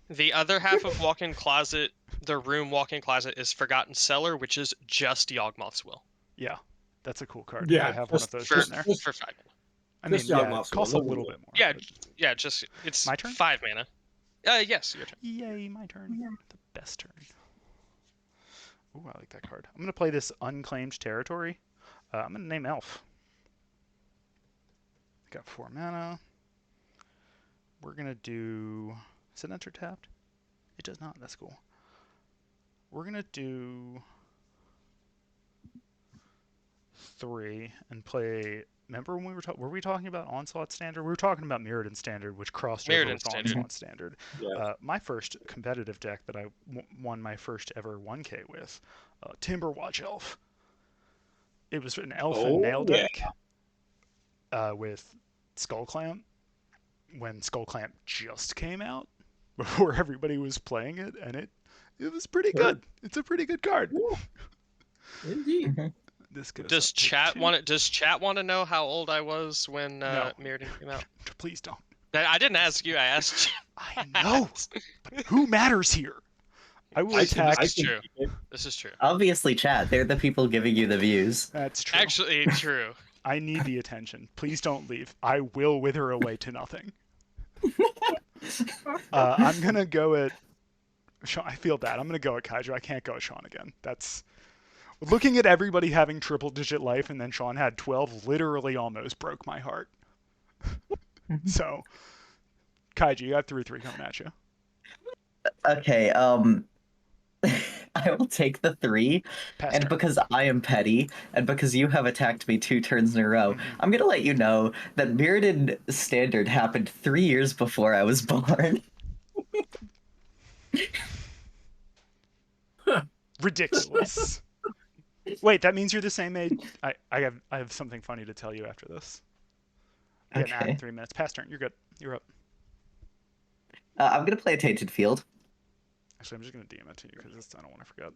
The other half of Walk-in Closet, the room Walk-in Closet, is Forgotten Cellar, which is just Yawgmoth's Will. Yeah, that's a cool card. Yeah, I have one of those For down there. for 5 mana. I mean, just yeah, Yawgmoth's it costs a Will, no little Will. bit more. Yeah, but- yeah, just it's My turn? 5 mana. Yes, your turn. Yay, my turn. The best turn. Ooh, I like that card. I'm gonna play this Unclaimed Territory. I'm gonna name Elf. Got 4 mana. We're gonna do. Is it enter tapped? It does not. That's cool. We're gonna do 3 and play. Remember when were we talking about Onslaught Standard? We were talking about Mirrodin Standard, which crossed over Mirrodin with Standard. Onslaught Standard. Yeah. My first competitive deck that I won my first ever 1K with, Timberwatch Elf. It was an elf and nail yeah. deck with Skullclamp when Skullclamp just came out before everybody was playing it, and it was pretty Sure. good. It's a pretty good card. Indeed. This goes Does up to chat 2. want to know how old I was when No. Mirrodin came out? Please don't. I didn't ask you. I asked. I know, but who matters here? I will attack. This is true. This is true. Obviously, chat. They're the people giving you the views. That's true. Actually, true. I need the attention. Please don't leave. I will wither away to nothing. I'm gonna go at Sean. I feel bad. I'm gonna go at Kaiju. I can't go at Sean again. That's looking at everybody having triple-digit life, and then Sean had 12. Literally, almost broke my heart. So, Kaiju, you got 3/3 coming at you. Okay, I will take the 3, Pass and turn. because I am petty, and because you have attacked me 2 turns in a row, I'm gonna let you know that Mirrodin Standard happened 3 years before I was born. Ridiculous. Wait, that means you're the same age. I have something funny to tell you after this. Yeah, nah, Okay. 3 minutes. Pass turn. You're good. You're up. I'm gonna play a Tainted Field. Actually, I'm just gonna DM it to you because I don't want to forget.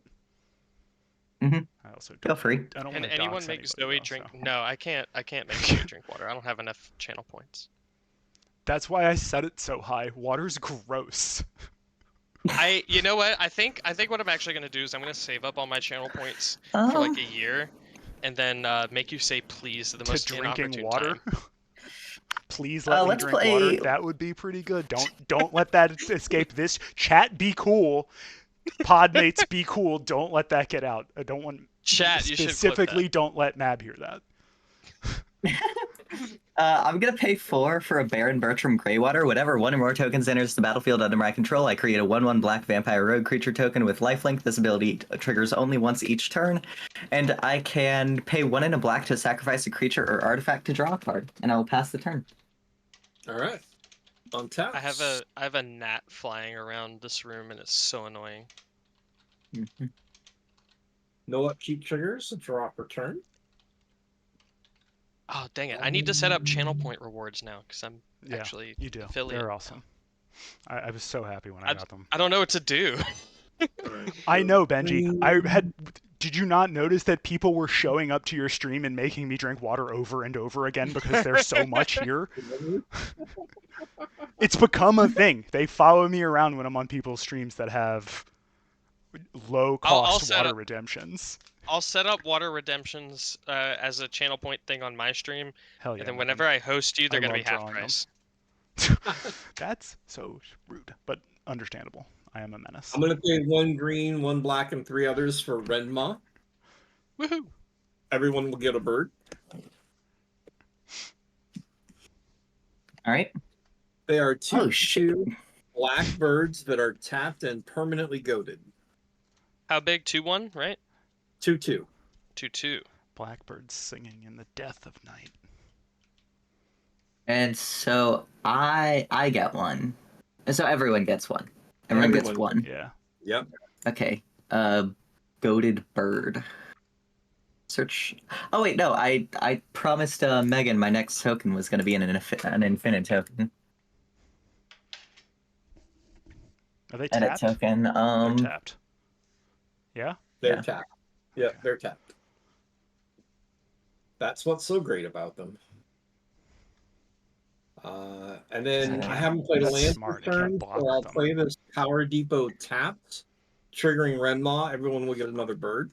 Mhm. I also Feel don't. free. I don't Can want to anyone dox make anybody, Zoe though, drink? so. No, I can't. I can't make Zoe drink water. I don't have enough channel points. That's why I set it so high. Water's gross. You know what? I think what I'm actually gonna do is I'm gonna save up all my channel points for Oh, like a year, and then make you say please at the To most drinking inopportune water. time. Please let me let's drink play. water. That would be pretty good. Don't let that escape this chat. Be cool. Podmates, be cool. Don't let that get out. I don't want Chat, you should clip specifically. that. Don't let Mab hear that. I'm gonna pay 4 for a Baron Bertram Greywater. Whenever one or more tokens enters the battlefield under my control, I create a 1/1 black vampire rogue creature token with lifelink. This ability triggers only once each turn, and I can pay 1 and a black to sacrifice a creature or artifact to draw a card, and I will pass the turn. All right. On tap. I have a gnat flying around this room and it's so annoying. No upkeep triggers. Draw per turn. Oh dang it! I need to set up channel point rewards now because I'm Yeah, actually you do. affiliate. They're awesome. I was so happy when I got them. I don't know what to do. I know, Benji. I had. Did you not notice that people were showing up to your stream and making me drink water over and over again because there's so much here? It's become a thing. They follow me around when I'm on people's streams that have low-cost set water up- redemptions. I'll set up water redemptions as a channel point thing on my stream, Hell yeah. and then man. whenever I host you, they're I gonna be love half drawing them. price. That's so rude, but understandable. I am a menace. I'm gonna pay 1 green, 1 black, and 3 others for Renma. Woohoo! Everyone will get a bird. All right. They are Oh, 2 black birds that are tapped and permanently goaded. How big? 2/1, right? 2/2. 2/2. Blackbirds singing in the death of night. And so I get 1. And so everyone gets 1. Everyone gets Everyone. 1. Yeah. Yep. Okay. Goaded bird. Search. Oh wait, no. I promised Megan my next token was going to be an infinite token. Are they Edit tapped? token. They're tapped. Yeah? They're Yeah. tapped. Yep, Okay. they're tapped. That's what's so great about them. And then I haven't played a That's land smart. this I can't turn, block so I'll them. play this Power Depot tapped, triggering Renma. Everyone will get another bird.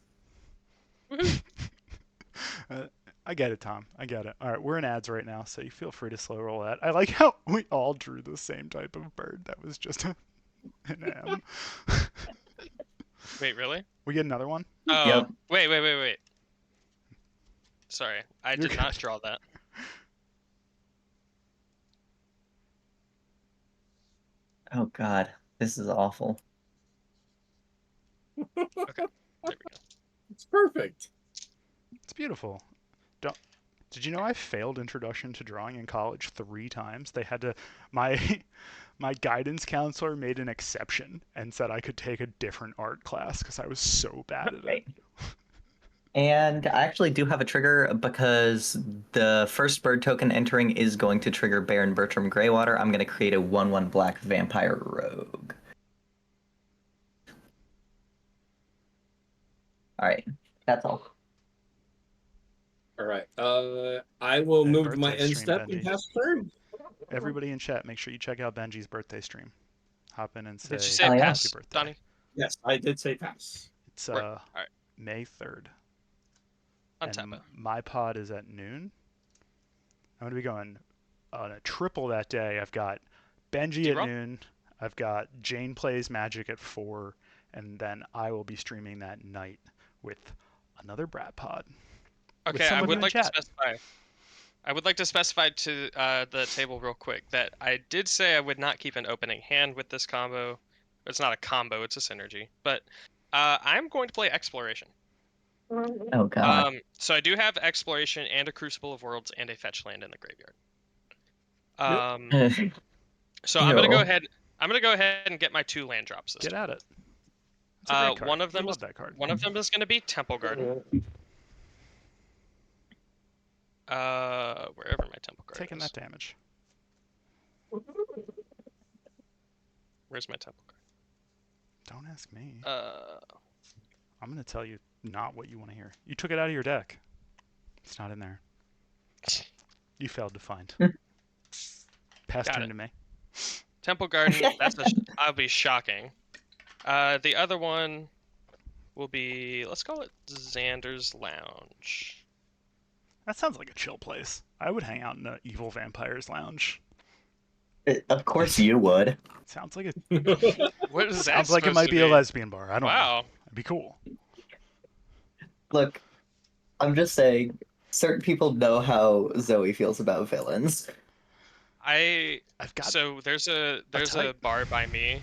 I get it, Tom. I get it. All right, we're in ads right now, so you feel free to slow roll that. I like how we all drew the same type of bird. That was just an M. Wait, really? We get another one? Oh, Yep. wait. Sorry, I You're did not good. draw that. Oh God, this is awful. There we go. It's perfect. It's beautiful. Did you know I failed introduction to drawing in college 3 times? They had to my guidance counselor made an exception and said I could take a different art class because I was so bad at it. And I actually do have a trigger because the first bird token entering is going to trigger Baron Bertram Greywater. I'm going to create a 1/1 black vampire rogue. All right, that's all. All right. I will And move to my birthday end stream, step Benji. and pass turn. Everybody in chat, make sure you check out Benji's birthday stream. Hop in and say, Did you say Oh, yeah. pass, happy birthday. Donnie? Yes, I did say pass. It's Right. All right. May 3rd. Untap And it. my pod is at noon. I'm going to be going on a triple that day. I've got Benji at D-Rock? noon. I've got Jane Plays Magic at 4. And then I will be streaming that night with another Brat pod. Okay, some I of would you in like to chat. specify. I would like to specify to the table real quick that I did say I would not keep an opening hand with this combo. It's not a combo; it's a synergy. But I'm going to play Exploration. Oh God. So I do have Exploration and a Crucible of Worlds and a fetch land in the graveyard. So I'm gonna go Ew. ahead. I'm gonna go ahead and get my 2 land drops this Get time. at it. It's a great card. One of I them love is that card. One of them is going to be Temple Garden. Wherever my Temple Garden Taking is. that damage. Where's my Temple Don't ask me. Garden? I'm going to tell you not what you want to hear. You took it out of your deck. It's not in there. You failed to find. Pass Got turn it. to me. Temple Garden. I'll be shocking. The other one will be, let's call it Xander's Lounge. That sounds like a chill place. I would hang out in the Evil Vampires Lounge. Of course you would. Sounds like What is that sounds like it supposed might to be a lesbian bar. I don't know. Wow. It'd be cool. Look, I'm just saying, certain people know how Zoe feels about villains. I've got So there's a type. bar by me,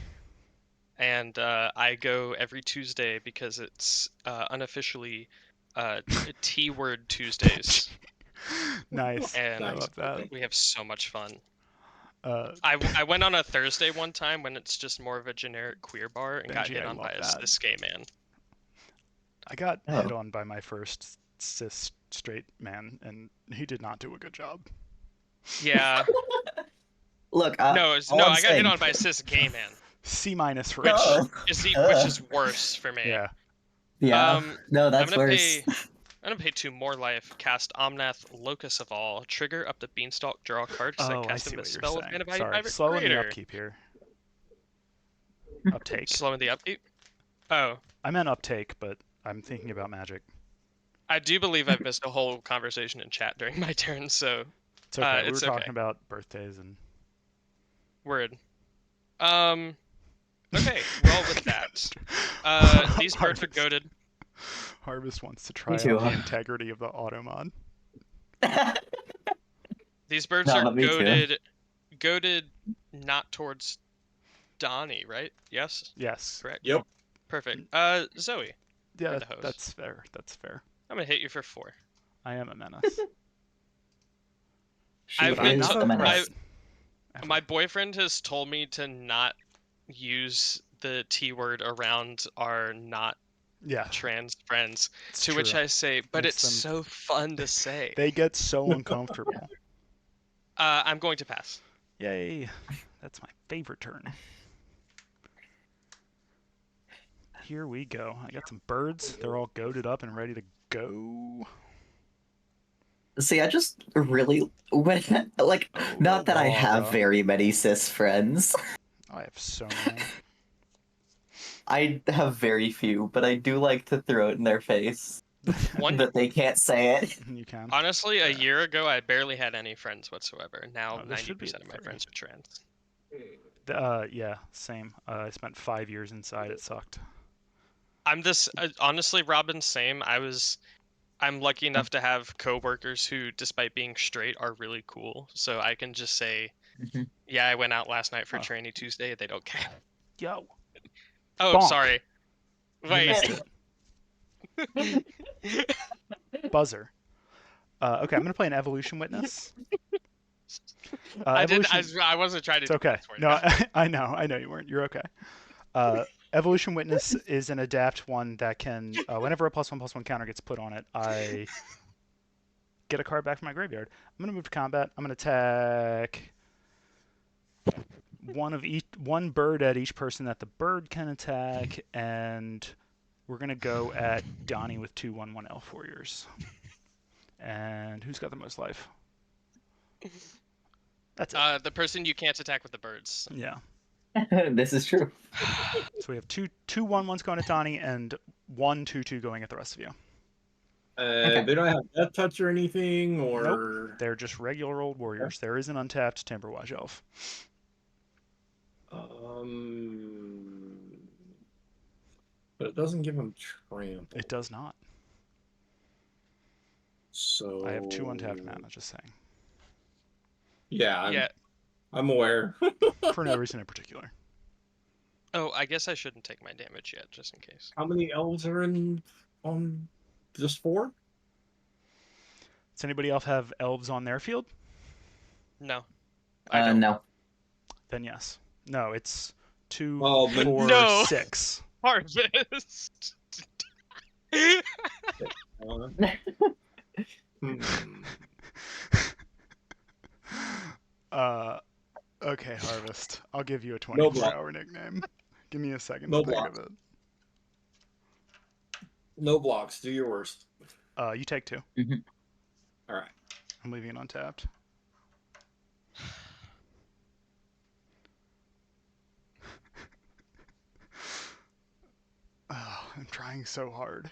and I go every Tuesday because it's unofficially T-word Tuesdays, nice. and I love that. we have so much fun. Uh, I went on a Thursday one time when it's just more of a generic queer bar and got Benji, hit I on by love a that. cis gay man. I got Oh. hit on by my first cis straight man, and he did not do a good job. Yeah. Look, No, all I I'm got hit saying- on by a cis gay man, C minus for which Oh. which is worse for me. yeah. Yeah, no, that's I'm gonna worse. I'm gonna pay 2 more life. Cast Omnath, Locus of All. Trigger up to Beanstalk. Draw a card. Oh, I Cast see a what you're spell with saying. mana value Sorry, 5 or slow in the greater. upkeep here. Uptake. Slow in the upkeep. Oh, I meant uptake, but I'm thinking about magic. I do believe I've missed a whole conversation in chat during my turn. So It's okay. We were it's talking okay. about birthdays and. Word. Okay. Well, with that, these birds are Harvest. goaded. Harvest wants to try too. out the integrity of the automod. These birds No, are but me too. goaded not towards Donnie, right? Yes. Yes. Correct. Yep. Perfect. Zoe, Yeah, the host. that's fair. That's fair. I'm gonna hit you for 4. I am a menace. She I've but I'm been is not to- a a menace. threat. Ever. My boyfriend has told me to not use the T word around our not Yeah, trans friends. it's To true. which I say, but Makes it's them- so fun to say. They get so uncomfortable. I'm going to pass. Yay. That's my favorite turn. Here we go. I got some birds. They're all goaded up and ready to go. See, I just really like not that I have Aurora. very many cis friends. I have so many. I have very few, but I do like to throw it in their face One that they can't say it. You can. honestly, a Yeah. year ago, I barely had any friends whatsoever. Now, Oh, this should be 90% of my 30. friends are trans. Yeah, same. I spent 5 years inside. It sucked. I'm this honestly, Robin. Same. I'm lucky enough to have coworkers who, despite being straight, are really cool. So I can just say, Mhm. "Yeah, I went out last night for Oh. Tranny Tuesday." They don't care. Yo. Oh, Bonk. sorry. You Wait. missed it. Buzzer. Okay, I'm gonna play an Evolution Witness. Evolution... I wasn't trying to. It's do okay. this for you. No, I know you weren't. You're okay. Evolution Witness is an adapt one that can, whenever a +1/+1 counter gets put on it, I get a card back from my graveyard. I'm gonna move to combat. I'm gonna attack one bird at each person that the bird can attack, and we're gonna go at Donnie with 2/1/1 Elf Warriors. And who's got the most life? That's it. The person you can't attack with the birds. Yeah. This is true. So we have two 1/1s going at Donnie and 1 2/2 going at the rest of you. They don't have death touch or anything, or Nope. They're just regular old warriors. There is an untapped Timberwatch Elf. But it doesn't give them trample. It does not. So I have 2 untapped mana, just saying. Yeah, Yeah. I'm aware. For no reason in particular. Oh, I guess I shouldn't take my damage yet, just in case. How many elves are in on just 4? Does anybody else have elves on their field? No. I don't. No. Then yes. No, it's 2, Well, then- 4, No. 6. Harvest. Okay, Harvest. I'll give you a No 24-hour nickname. Give me a second No to think block. of it. No blocks. Do your worst. You take 2. All right. I'm leaving it untapped. trying so hard.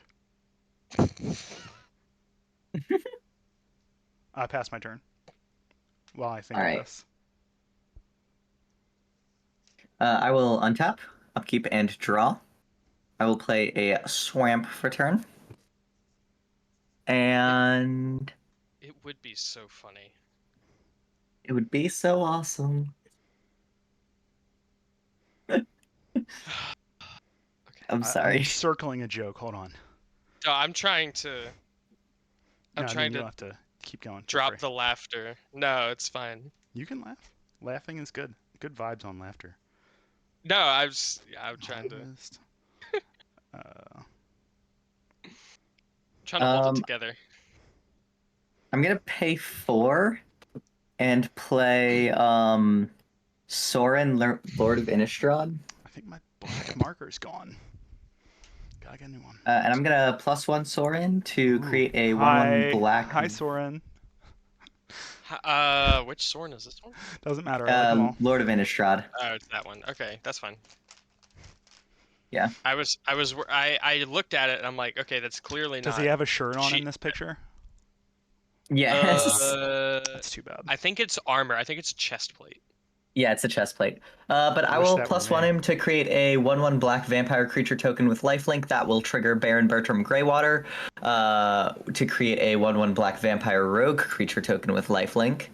I passed my turn. While I think All of right. this. I will untap, upkeep, and draw. I will play a Swamp for turn. And It would be so funny. it would be so awesome. Okay. I'm I'm sorry. circling a joke. Hold on. No, I'm trying to No, I mean, trying you to don't have to keep going. Feel drop free. the laughter. No, it's fine. You can laugh. Laughing is good. Good vibes on laughter. No, I'm trying to Harvest. trying to hold it Um, together. I'm gonna pay 4 and play Soren, Lord of Innistrad. I think my black marker's gone. Gotta get a new one. And I'm gonna +1 Soren to Ooh, create a 1/1 hi. black. Hi, Soren. Which Soren is this one? Doesn't matter. I like them all. Lord of Innistrad. Oh, it's that one. Okay, that's fine. Yeah. I looked at it and I'm like, okay, that's clearly Does not. he have a shirt on she- in this picture? Yes. That's too bad. I think it's armor. I think it's chest plate. Yeah, it's a chest plate. But I wish will that were +1 me. him to create a 1/1 black vampire creature token with lifelink that will trigger Baron Bertram Greywater to create a 1/1 black vampire rogue creature token with lifelink.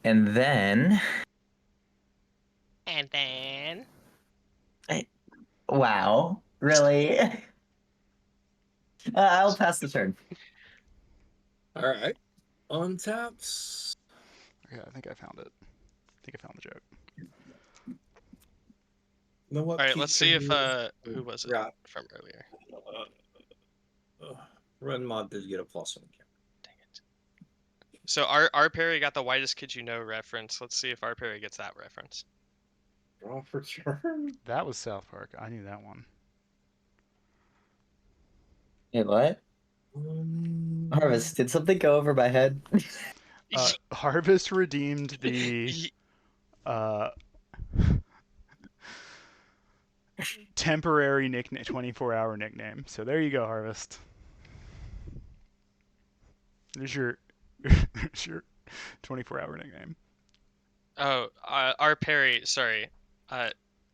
And then, wow, really? I'll pass the turn. All right. Untaps. Yeah, I think I found it. I think I found the joke. You know what? All right, let's see if Keep who was it Right. from earlier? Ren Mod did get a +1. Dang it. So our Perry got the whitest kid you know reference. Let's see if our Perry gets that reference. Draw for turn. That was South Park. I knew that one. Hey, what? Harvest, did something go over my head? Harvest redeemed the temporary nickname, 24-hour nickname. So there you go, Harvest. There's your 24-hour nickname. Oh, our Perry. Sorry.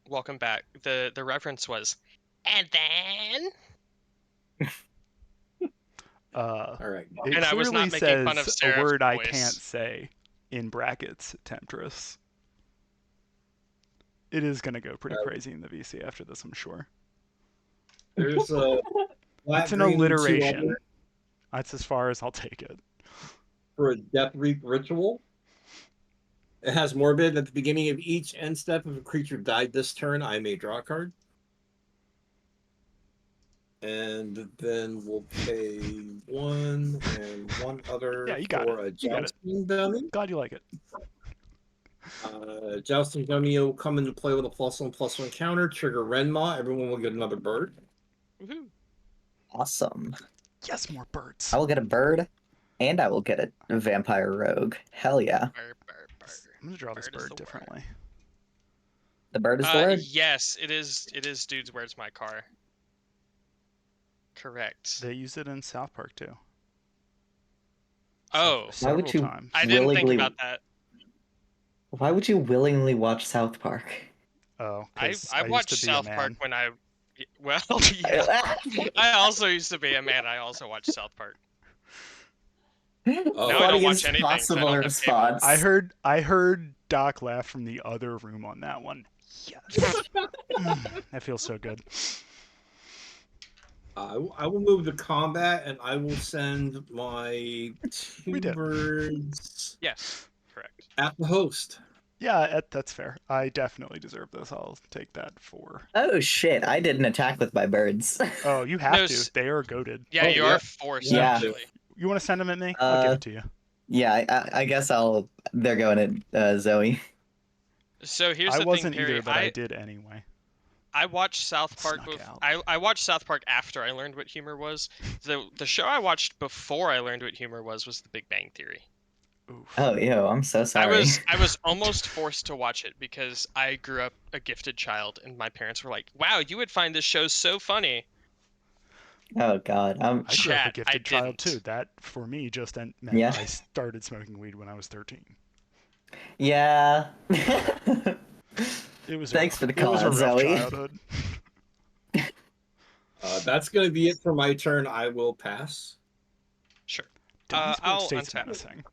Welcome back. The reference was, and then. All right. It And I was not clearly making fun says of a Seraph's word I voice. can't say in brackets, Temptress. It is going to go pretty crazy in the VC after this, I'm sure. There's a black, It's an green, and 2 alliteration. other That's as far as I'll take it. for a Death Reap ritual. It has Morbid. At the beginning of each end step, if a creature died this turn, I may draw a card. And then we'll pay 1 and 1 other Yeah, you got for it. a You got it. jousting dummy. Glad you like it. Jousting dummy will come into play with a +1/+1 counter, trigger Renmaw. Everyone will get another bird. Woohoo. Awesome. Yes, more birds. I will get a bird, and I will get a vampire rogue. Hell yeah. Bird. I'm going to draw this Bird is bird the word. differently. The bird is the word? Yes, it is. It is. Dudes, where's my car? Correct. They use it in South Park, too. Oh, Why would Several you- times. I didn't think willingly- about that. Why would you willingly watch South Park? Oh, I 'cause watched used to be a South man. Park when I. Well, yeah. I also used to be a man. I also watched South Park. Oh. Now I don't watch Funniest anything 'cause I possible don't have cable. response. I heard Doc laugh from the other room on that one. Yes. That feels so good. I will move to combat, and I will send my We 2 did. birds Yes, correct. at the host. Yeah, that's fair. I definitely deserve this. I'll take that for. Oh shit, I didn't attack with my birds. Oh, you have No, to. They are goaded. Yeah, Oh, you yeah. are forced. Yeah. Actually. You want to send them at me? I'll give it to you. Yeah, I guess they're going at Zoe. So here's I the wasn't thing, Perry. either, but I did anyway. I watched South Park. Snuck out. I watched South Park after I learned what humor was. The show I watched before I learned what humor was The Big Bang Theory. Oof. Oh, ew, I'm so sorry. I was almost forced to watch it because I grew up a gifted child, and my parents were like, "Wow, you would find this show so funny." Oh God. I grew up a Chat, I gifted child too. didn't. That for me just meant Yeah. I started smoking weed when I was 13. Yeah. It was Thanks for the it was a call, rough Zoe. childhood. That's going to be it for my turn. I will pass. Sure. Dawnsport I'll State's untap. menacing.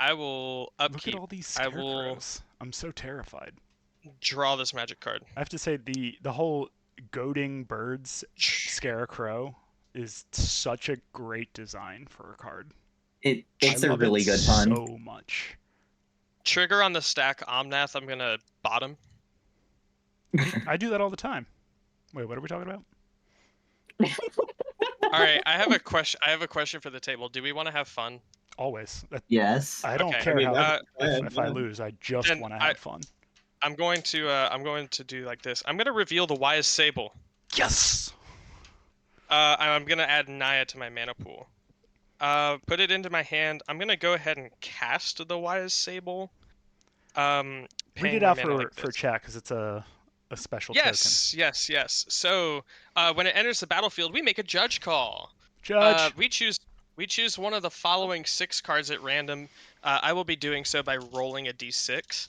I will Look upkeep. at all these I will scarecrows. I'm so terrified. draw this magic card. I have to say the whole goading birds scarecrow is such a great design for a card. It's I a love really it good pun. so much. Trigger on the stack Omnath. I'm gonna bottom. I do that all the time. Wait, what are we talking about? All right, I have a question. I have a question for the table. Do we want to have fun? Always. Yes. I don't Okay. care how that's if I lose. I just Then want to have fun. I'm going to do like this. I'm gonna reveal the Wise Sable. Yes. I'm gonna add Naya to my mana pool. Put it into my hand. I'm gonna go ahead and cast the Wise Sable. Read Paying it my out mana like for this. chat because it's a special token. Yes. So, when it enters the battlefield, we make a judge call. Judge. We choose one of the following 6 cards at random. I will be doing so by rolling a d6.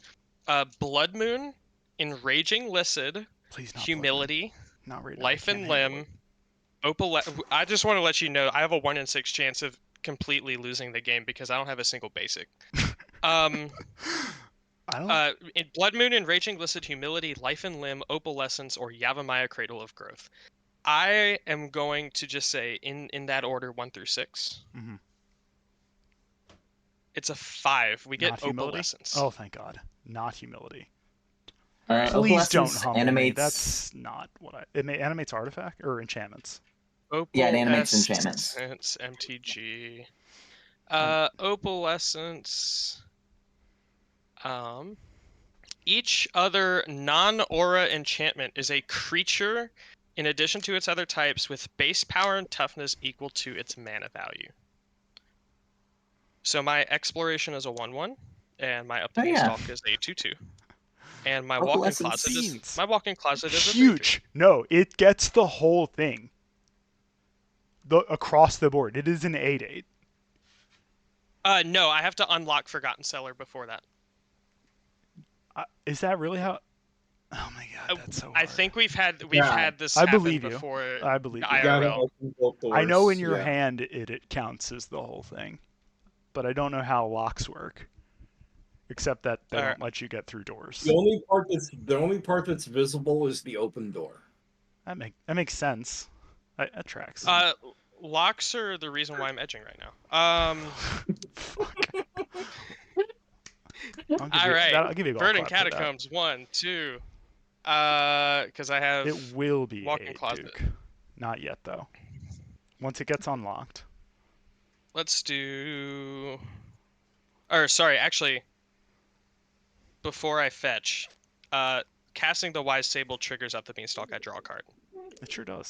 Blood Moon, Enraging Lycid, Please not Humility, Not right now. I Life can't and handle Limb, it. Opal. I just want to let you know I have a 1 in 6 chance of completely losing the game because I don't have a single basic. I don't. In Blood Moon, Enraging Lycid, Humility, Life and Limb, Opalescence, or Yavimaya, Cradle of Growth. I am going to just say in that order 1 through 6. Mm-hmm. It's a 5. We get Not humility. Opalescence. Oh, thank God. Not humility. Alright. Please don't Opalescence humble me. animates. That's not what I. It animates artifact or enchantments. Yeah, it animates enchantments. Opalescence, MTG. Opalescence. Each other non-aura enchantment is a creature in addition to its other types with base power and toughness equal to its mana value. So my exploration is a 1/1, and my updating yeah. stalk is a 2/2. And my Opalescence walk-in Fiends. closet is a 3/3. Huge. No, it gets the whole thing. Across the board. It is an 8/8. No, I have to unlock Forgotten Cellar before that. Is that really how? Oh my God, that's so hard. I think we've had this I happen believe you. before. I believe you. You gotta IRL. open both doors. I know in your yeah. hand it counts as the whole thing, but I don't know how locks work. Except that they don't let you get through doors. The only part that's visible is the open door. That makes sense. That tracks. Locks are the reason why I'm edging right now. Fuck. All right. I'll give you a golf Verdant clap for that. Catacombs 1, 2. Because I have. It will be Walk-in a closet. Duke. Not yet though. Once it gets unlocked. Let's do. Or sorry, actually. Before I fetch, casting the Wise Sable triggers up the Beanstalk. I draw a card. It sure does.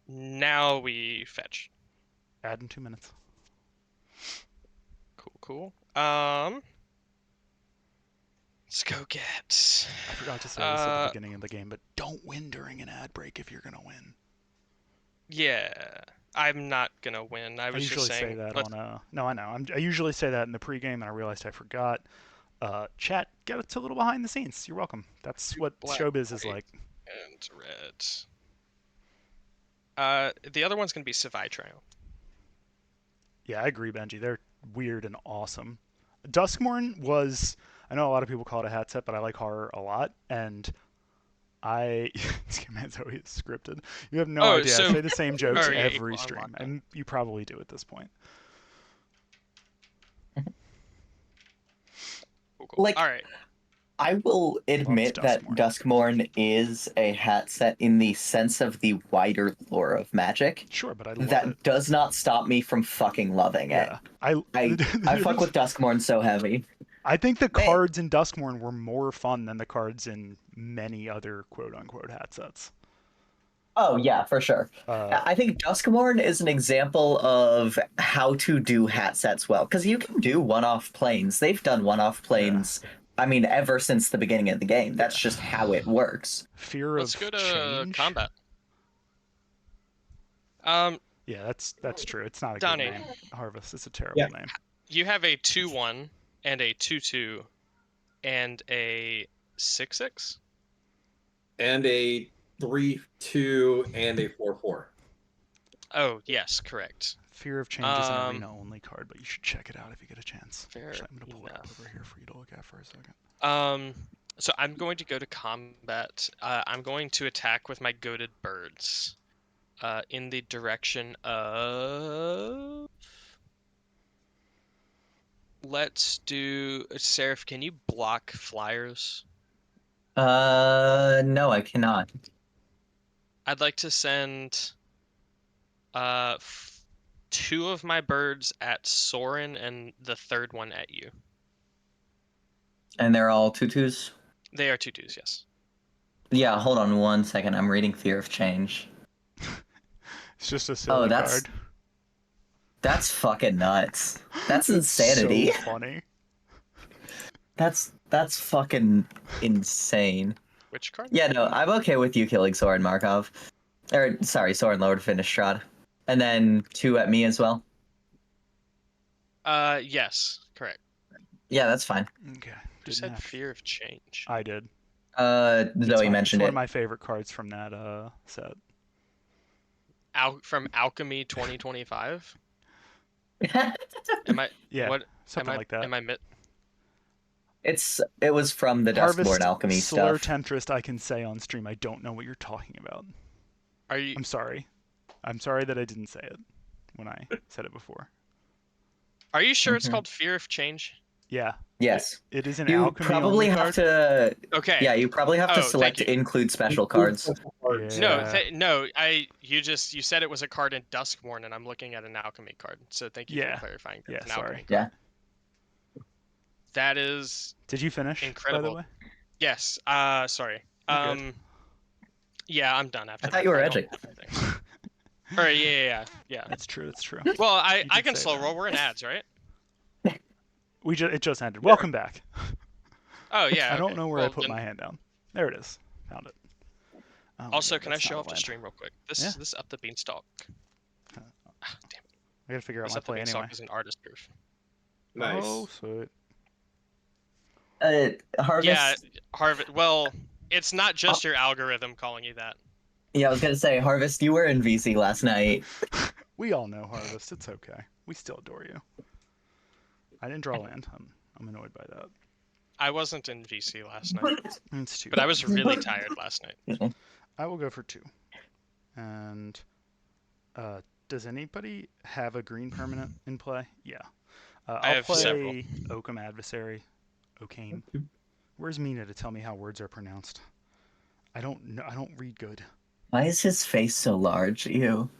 Now we fetch. Add in 2 minutes. Cool. Let's go get. I forgot to say this at the beginning of the game, but don't win during an ad break if you're gonna win. Yeah, I'm not gonna win. I was usually just saying. say that on a. No, I know. I usually say that in the pregame, and I realized I forgot. Chat, get it a little behind the scenes. You're welcome. That's what Black, showbiz is white, like. And red. The other one's gonna be Savai Triumph. Yeah, I agree, Benji. They're weird and awesome. Duskmorn was. I know a lot of people call it a hat set, but I like horror a lot, and man, Zoe is scripted. You have no idea. I say the same jokes every stream, and you probably do at this point. Cool. Like, all right. I will admit that Duskmorn is a hat set in the sense of the wider lore of Magic. Sure, but I love that it. does not stop me from fucking loving it. Yeah, I fuck with Duskmorn so heavy. I think the cards in Duskmorn were more fun than the cards in many other quote-unquote hat sets. Oh yeah, for sure. I think Duskmourn is an example of how to do hat sets well, because you can do one-off planes. They've done one-off planes. I mean, ever since the beginning of the game. That's just how it works. Fear Let's of go to change. combat. Yeah, that's true. It's not a Donnie. good name. Harvest. It's a terrible Yeah. name. You have a 2-1 and a 2-2 and a 6-6. And a 3-2 and a 4-4. Oh yes, correct. Fear of Change is an Um, arena only card, but you should check it out if you get a chance. Fair Actually, I'm gonna pull it up enough. over here for you to look at for a second. So I'm going to go to combat. I'm going to attack with my goaded birds. In the direction of. Let's do. Seraph, can you block flyers? No, I cannot. I'd like to send. Uh, 2 of my birds at Soren and the third one at you. And they're all tutus? They are 2-2s, yes. Yeah, hold on one second. I'm reading Fear of Change. It's just a silly that's- card. That's fucking nuts. That's It's insanity. So funny. That's fucking insane. Which card? Yeah, no, I'm okay with you killing Soren Markov. Or, sorry, Soren lower to finish Strahd. And then 2 at me as well. Yes, correct. Yeah, that's fine. Okay. Who Didn't said have- Fear of Change? I did. Zoe mentioned it's one it. of my favorite cards from that set. From Alchemy 2025? Am I? Yeah, What? something am I, like that. Am I mit? It was from the Duskborn Harvest Alchemy Slur stuff. Tentrist, I can say on stream, I don't know what you're talking about. Are you? I'm sorry. I'm sorry that I didn't say it when I said it before. Are you sure it's Mhm. called Fear of Change? Yeah, Yes. it is an You alchemy probably only have card. to. Okay. Yeah, you probably have to Oh, select thank you. include special cards. Yeah. No. You said it was a card in Duskborn, and I'm looking at an alchemy card. So thank you Yeah. for clarifying. Yeah, It's an sorry. alchemy Yeah. card. That is Did you finish? By the Incredible. way? yes. Sorry. You're good. Yeah, I'm done after. I thought that you were final edging. thing. All right. Yeah. That's true. That's true. Well, You I did can say slow that. roll. We're in ads, right? It just ended. Welcome back. Oh yeah. I don't okay. know where I Well, put then- my hand down. There it is. Found it. Oh my Also, God, can I that's show not off a the land. stream real quick? Yeah. This up the beanstalk. Uh, Ah, damn it. I gotta figure out This my up the play beanstalk anyway. is an artist proof. Nice. Oh, sweet. Harvest. Yeah, Harvard. Well, it's not Oh. just your algorithm calling you that. Yeah, I was gonna say, Harvest, you were in VC last night. We all know Harvest. It's okay. We still adore you. I didn't draw land. I'm annoyed by that. I wasn't in VC last night, It's 2. but I was really tired last night. I will go for 2. And does anybody have a green permanent in play? Yeah. I I'll have play several. Oakham Adversary. Okane. Where's Mina to tell me how words are pronounced? I don't know. I don't read good. Why is his face so large? Ew.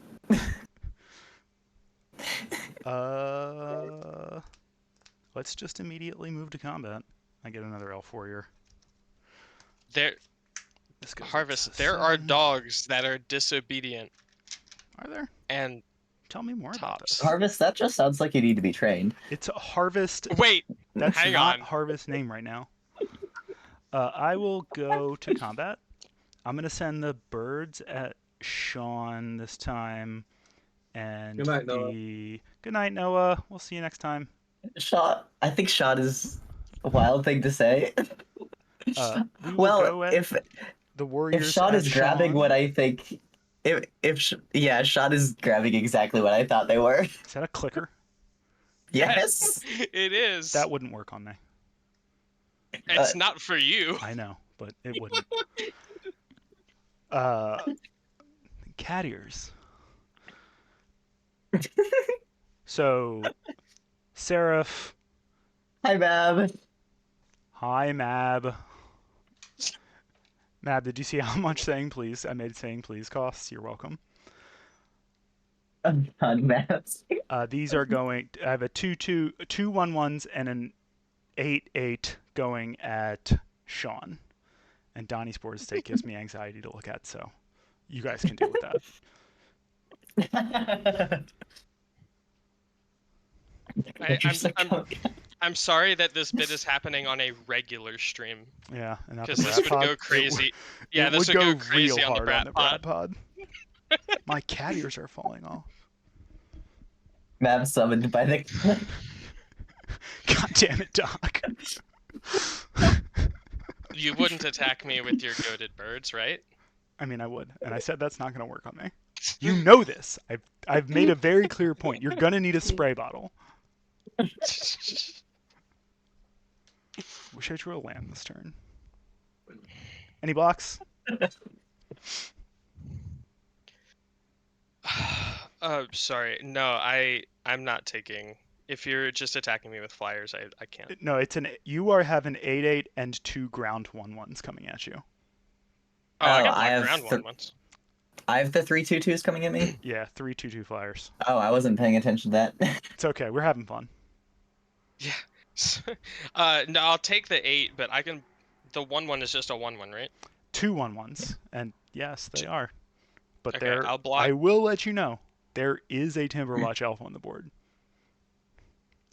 Let's just immediately move to combat. I get another elf warrior. There, This goes up Harvest. to There are 7. dogs that are disobedient Are there? and Tell me more about Tops. this. Harvest, that just sounds like you need to be trained. It's a Harvest. wait. That's hang not on. Harvest name right now. I will go to combat. I'm gonna send the birds at Sean this time, and Good night, Noah. Good night, Noah. We'll see you next time. Shot. I think shot is a wild thing to say. We will Well, go at if the Warriors. shot at is grabbing Sean. what I think, yeah, shot is grabbing exactly what I thought they were. Is that a clicker? Yes. It is. That wouldn't work on me. It's not for you. I know, but it wouldn't. Cat ears. So, Seraph. Hi, Mab. Hi, Mab. Mab, did you see how much saying please? I made saying please costs. You're welcome. I'm on Mab. These are going. I have a 2/2, 2/1/1s, and an 8/8 going at Sean. And Donnie's board state gives me anxiety to look at, so You guys can deal with that. I'm sorry that this bit is happening on a regular stream Yeah, and not the because this Brad would Pod. go crazy. Yeah, It this would would go go crazy real on the hard on the Brad Brad Pod. My cat ears are falling off. Map summoned by the. God damn it, Doc. You wouldn't attack me with your goaded birds, right? I mean, I would, and I said that's not going to work on me. You know this. I've made a very clear point. You're going to need a spray bottle. Wish I drew a land this turn. Any blocks? Sorry. No, I'm not taking. If you're just attacking me with flyers, I can't. No, you are having 8/8 and 2 ground 1/1s coming at you. Oh, I got I blocked have ground one once. I have the 3/2/2s coming at me. Yeah, 3/2/2 flyers. Oh, I wasn't paying attention to that. It's okay. We're having fun. Yeah. No, I'll take the 8, but I can. The 1/1 is just a 1/1, right? 2 1/1s, and yes, they are. But Okay, I'll block. I will let you know there is a Timberwatch Alpha on the board.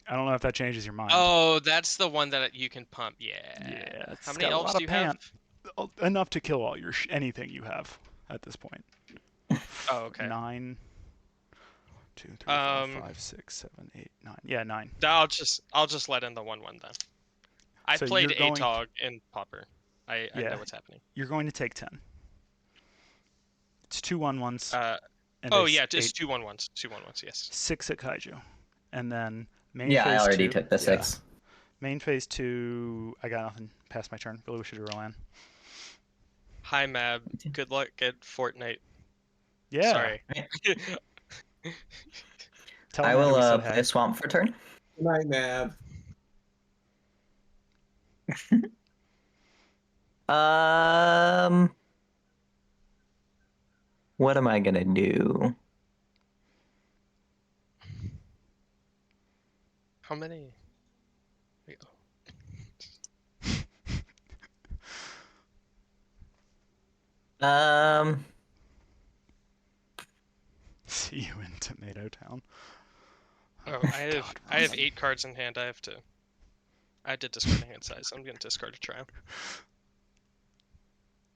I don't know if that changes your mind. Oh, that's the one that you can pump. Yeah. Yeah. How it's many got a elves lot do of you have? Enough to kill all your anything you have at this point. Oh, okay. 9. 2, 3, 4, 5, 6, 7, 8, 9. Yeah, 9. I'll just let in the 1/1 then. I So played you're going- ATOG in Popper. I Yeah. know what's happening. You're going to take 10. It's 2 1/1s. And Oh a yeah, s- just eight- 2 1/1s. 2 1/1s. Yes. 6 at Kaiju. And then main Yeah, I phase already 2. took the 6. Main phase 2, I got nothing. Past my turn. Really wish I drew a land. Hi Mab. Good luck at Fortnite. Yeah. Sorry. Tell I Amanda will we said play hey. Swamp for turn. Good night, Mab. What am I gonna do? How many? See you in Tomato Town. Oh, God, I have Ryan. 8 cards in hand. I did discard a hand size, so I'm gonna discard a trial.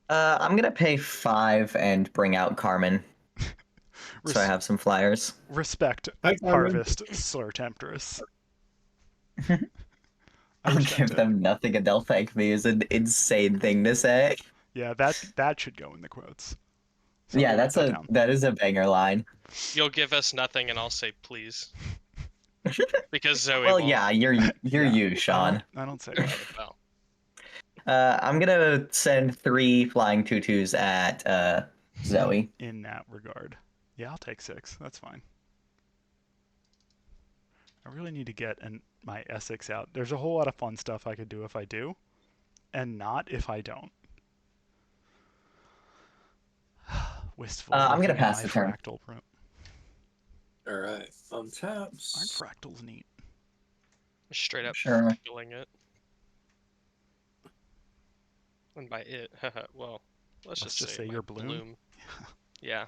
I'm gonna pay 5 and bring out Carmen, so I have some flyers. Respect, Hi, Carmen. Harvest, Slur Temptress. I'll respect give it. them nothing and they'll thank me is an insane thing to say. Yeah, that should go in the quotes. Yeah, Somebody write that that is a banger line. You'll give us nothing, and I'll say please. Because Zoe Well, won't. yeah, you're Yeah, you, Sean. I don't say that. Well, I'm gonna send 3 flying tutus at Zoe. In that regard. Yeah, I'll take 6. That's fine. I really need to get my Essex out. There's a whole lot of fun stuff I could do if I do, and not if I don't. Wistful. I'm gonna looking at pass my the turn. Fractal All right, untaps. Aren't fractals neat? straight up Sure. feeling it. And by it, well, let's just say your my bloom. Yeah.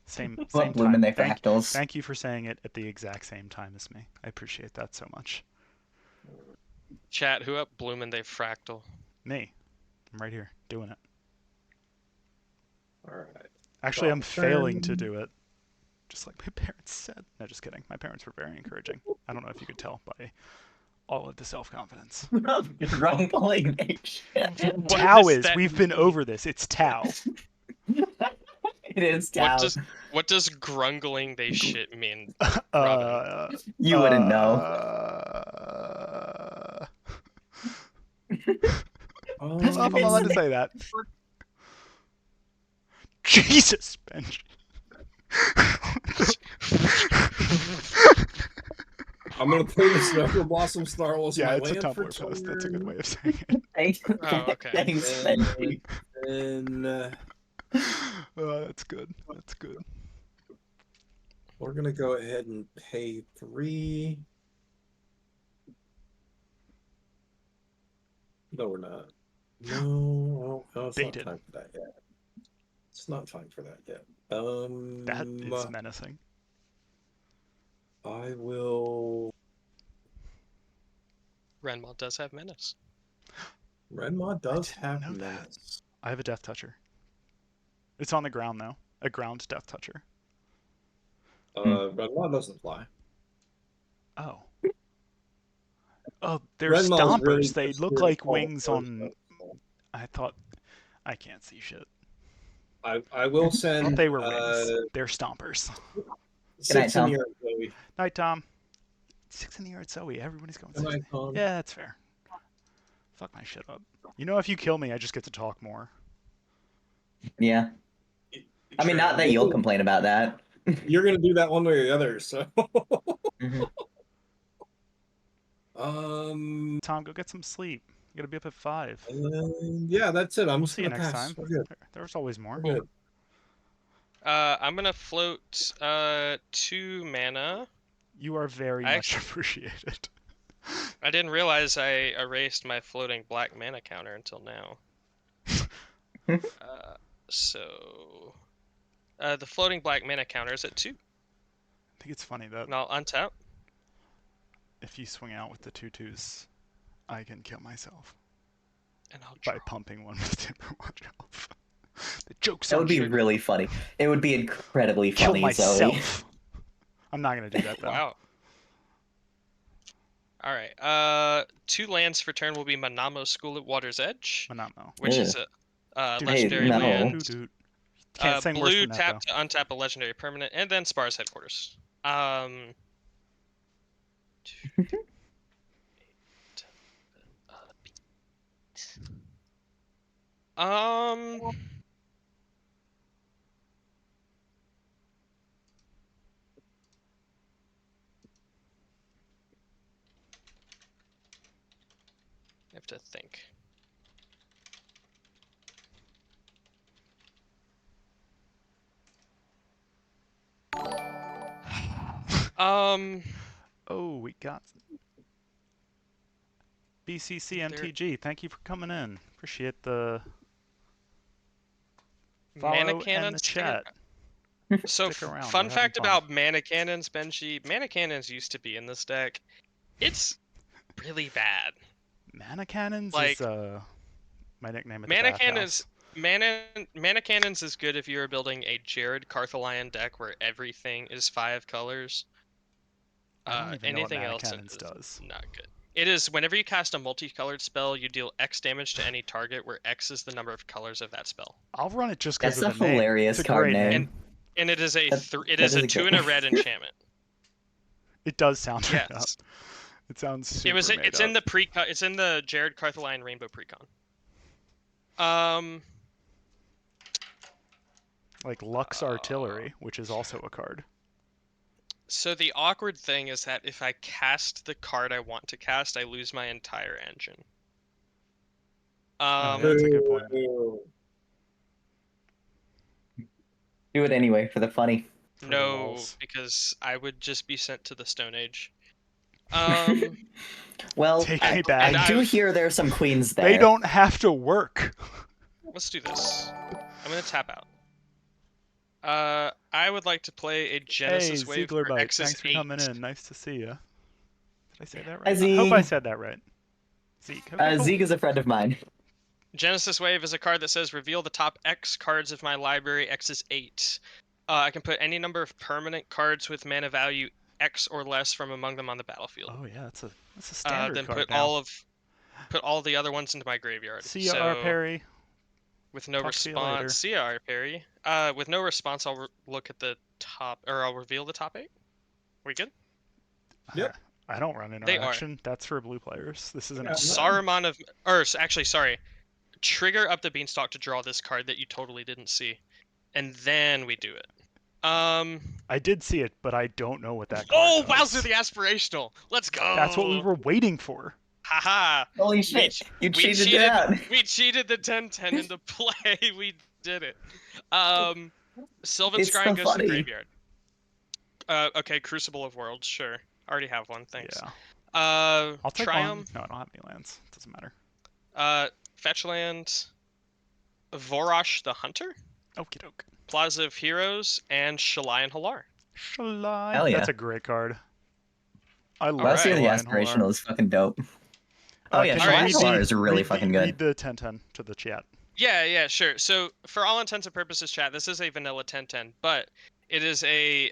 Same What bloom in time. their fractals? Thank you for saying it at the exact same time as me. I appreciate that so much. Chat, who up bloomin' they fractal? Me. I'm right here doing it. All right. Actually, I'm failing to Turn. do it. Just like my parents said. No, just kidding. My parents were very encouraging. I don't know if you could tell by all of the self-confidence. Grumbling nation. Tau does is. that We've been over this. It's Tau. It is Tau. What does grungling they shit mean? You wouldn't know. I don't know if I'm allowed to say that. Jesus, Bench. I'm gonna play the Snow Blossom Snarl as Yeah, my it's a land for Tumblr post. That's a good turn. way of saying it. Oh, okay. Thanks, And, Benji. and That's good. That's good. we're gonna go ahead and pay 3. No, we're not. No, it's not Baited. time for that yet. It's not time for that yet. That is menacing. I will. Renmar does have menace. Renma does didn't have know that. menace. I have a Death Toucher. It's on the ground though. A ground Death Toucher. Renma doesn't fly. Oh. Oh, they're Renma's stompers. really They just look here to like call wings birds, on. though. I thought. I can't see shit. I will I thought send they were wings. They're stompers. night, 6 in Tom. the air, Zoe. Night, Tom. 6 in the yard, Zoe. Everybody's going Good 6 in night, the Tom. Yeah, that's fair. Fuck my shit up. You know, if you kill me, I just get to talk more. Yeah. I mean, not that you'll complain about that. You're gonna do that one way or the other, so. Mhm. Tom, go get some sleep. You gotta be up at 5. Yeah, that's it. I'm We'll just see you gonna next pass. time. We're good. There's always more. We're good. I'm gonna float 2 mana. You are very I much appreciated. I didn't realize I erased my floating black mana counter until now. So the floating black mana counter is at 2. I think it's funny that And I'll untap. if you swing out with the 2/2s, I can kill myself And I'll by draw. pumping one with Timberwatch Elf. The joke's That on would be sugar. really funny. It would be incredibly Kill funny, Zoe. myself. I'm not gonna do that though. Wow. All right. 2 lands for turn will be Manamo School at Water's Edge, Manamo. which is Ugh. a Dude, legendary no. land. Can't say worse Blue than that tap though. to untap a legendary permanent, and then Spar's headquarters. Um. I have to think. Oh, we got BCCMTG. Thank you for coming in. Appreciate the Mana follow and cannons. the chat. So, Stick around, fun we're fact having fun. about mana cannons, Benji. Mana cannons used to be in this deck. It's really bad. Mana cannons Like, is my nickname at the Mana bathhouse. cannons. Mana cannons is good if you're building a Jared Carthalion deck where everything is 5 colors. I don't even know what Anything mana else cannons is does. not good. It is whenever you cast a multicolored spell, you deal X damage to any target where X is the number of colors of that spell. I'll run it just because That's of a the name. hilarious It's a card great name. And it is a That- it that is a is a 2 good- and a red enchantment. It does sound made up. Yes. It sounds super It's made in up. the it's in the Jared Carthalion Rainbow Precon. Like Lux Artillery, which is also a card. So the awkward thing is that if I cast the card I want to cast, I lose my entire engine. Yeah, that's a good point. Do it anyway for the funny. For the No, lulz. because I would just be sent to the Stone Age. Well, Take me back. I do I've- hear there's some queens there. They don't have to work. Let's do this. I'm gonna tap out. I would like to play a Hey, Genesis Wave Ziegler for Bite. X is Thanks for 8. coming in. Nice to see you. Did I say that right? Hi, I hope I Zeke. said that right. Zeke. Okay, cool. Zeke is a friend of mine. Genesis Wave is a card that says reveal the top X cards of my library. X is 8. I can put any number of permanent cards with mana value X or less from among them on the battlefield. Oh yeah, that's a standard Then card put now. all the other ones into my graveyard. See ya, R. Perry. With no Talk to you later. response, see ya, R. Perry. With no response, I'll look at the top, or I'll reveal the top 8. We good? Yep. I don't run They are. interaction. That's for blue players. This isn't. Yeah, a Saruman of, or actually, sorry. Trigger up the beanstalk to draw this card that you totally didn't see, and then we do it. I did see it, but I don't know what that card Oh, does. Bowser the Aspirational. Let's go. That's what we were waiting for. Haha. Holy shit! You we cheated it out. We cheated the 10-10 into play. We did it. Sylvan It's Scrying so goes to funny. the graveyard. Okay, Crucible of Worlds, sure. Already have one, thanks. Yeah. I'll take Triumph. one. No, I don't have any lands. Doesn't matter. Fetch land. Vorosh the Hunter. Okie doke. Plaza of Heroes, and Shalai and Halar. Shalai. Hell yeah. That's a great card. I love Last year the Shalai and aspirational Halar. is fucking dope. Oh yeah, Can Alright, you Shalai read Halar is really fucking good. Read the 1010 to the chat. Yeah, sure. So for all intents and purposes, chat, this is a vanilla 1010, but it is a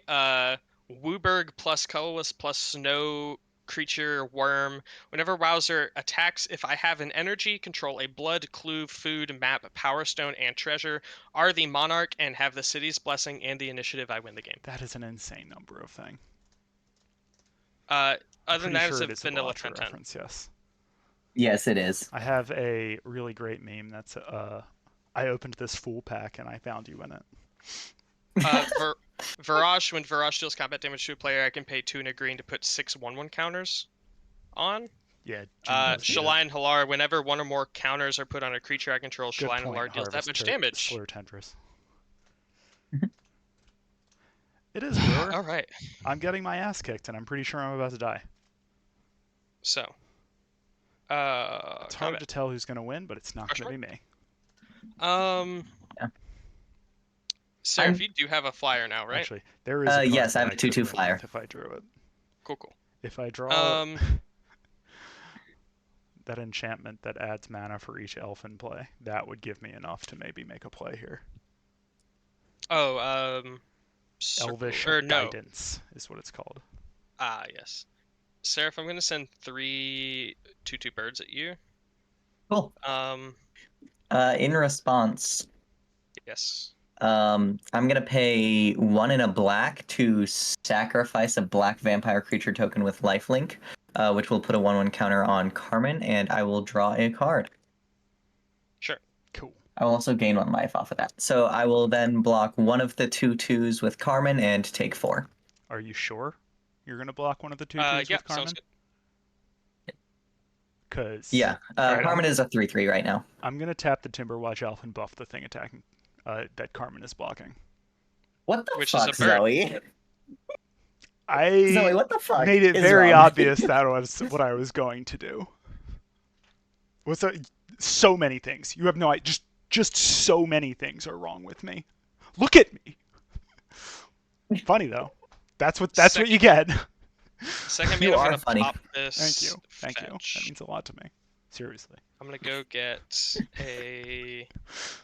Wooburg plus colorless plus snow creature worm. Whenever Wowzer attacks, if I have an energy, control a blood, clue, food, map, power stone, and treasure, are the monarch, and have the city's blessing and the initiative, I win the game. That is an insane number of thing. Other I'm than pretty that, sure it it's is a a vanilla Balatro 1010. reference, yes. Yes, it is. I have a really great meme that's I opened this full pack and I found you in it. Viraj, when Viraj deals combat damage to a player, I can pay 2 and a green to put 6 1/1 counters on. Yeah, June does do Shalai that. and Halar, whenever one or more counters are put on a creature I control, Good Shalai and point, Halar deals that Harvest much damage. Slur Tendrils. It is, Brewer. All right. I'm getting my ass kicked and I'm pretty sure I'm about to die. So, It's hard combat. to tell who's going to win, but it's not going to be me. Yeah. Seraph, you do have a flyer now, right? Actually, there is a card yes, I that have a 2/2 could win flyer. if I drew it. Cool. If I draw Um, that enchantment that adds mana for each elf in play, that would give me enough to maybe make a play here. Elvish or no. Guidance is what it's called. Ah, yes. Seraph, I'm going to send 3 2/2 birds at you. Cool. In response, Yes. I'm gonna pay 1 and a black to sacrifice a black vampire creature token with lifelink, which will put a 1/1 counter on Carmen, and I will draw a card. Sure. Cool. I will also gain 1 life off of that. So I will then block one of the 2/2s with Carmen and take 4. Are you sure you're going to block one of the 2/2s Yeah, with Carmen? sounds good. Because Yeah, Alright, Carmen is a 3/3 right now. I'm going to tap the Timberwatch Elf and buff the thing attacking that Carmen is blocking. What the Which is fuck, a bird. Zoe? I Zoe, what the fuck? made it is very wrong? obvious that was what I was going to do. What's so many things. You have no idea. Just so many things are wrong with me. Look at me. Funny though. That's what you get. Second You man, I'm are going to funny. pop this. Thank you. That fetch. means a lot to me. Seriously. I'm going to go get a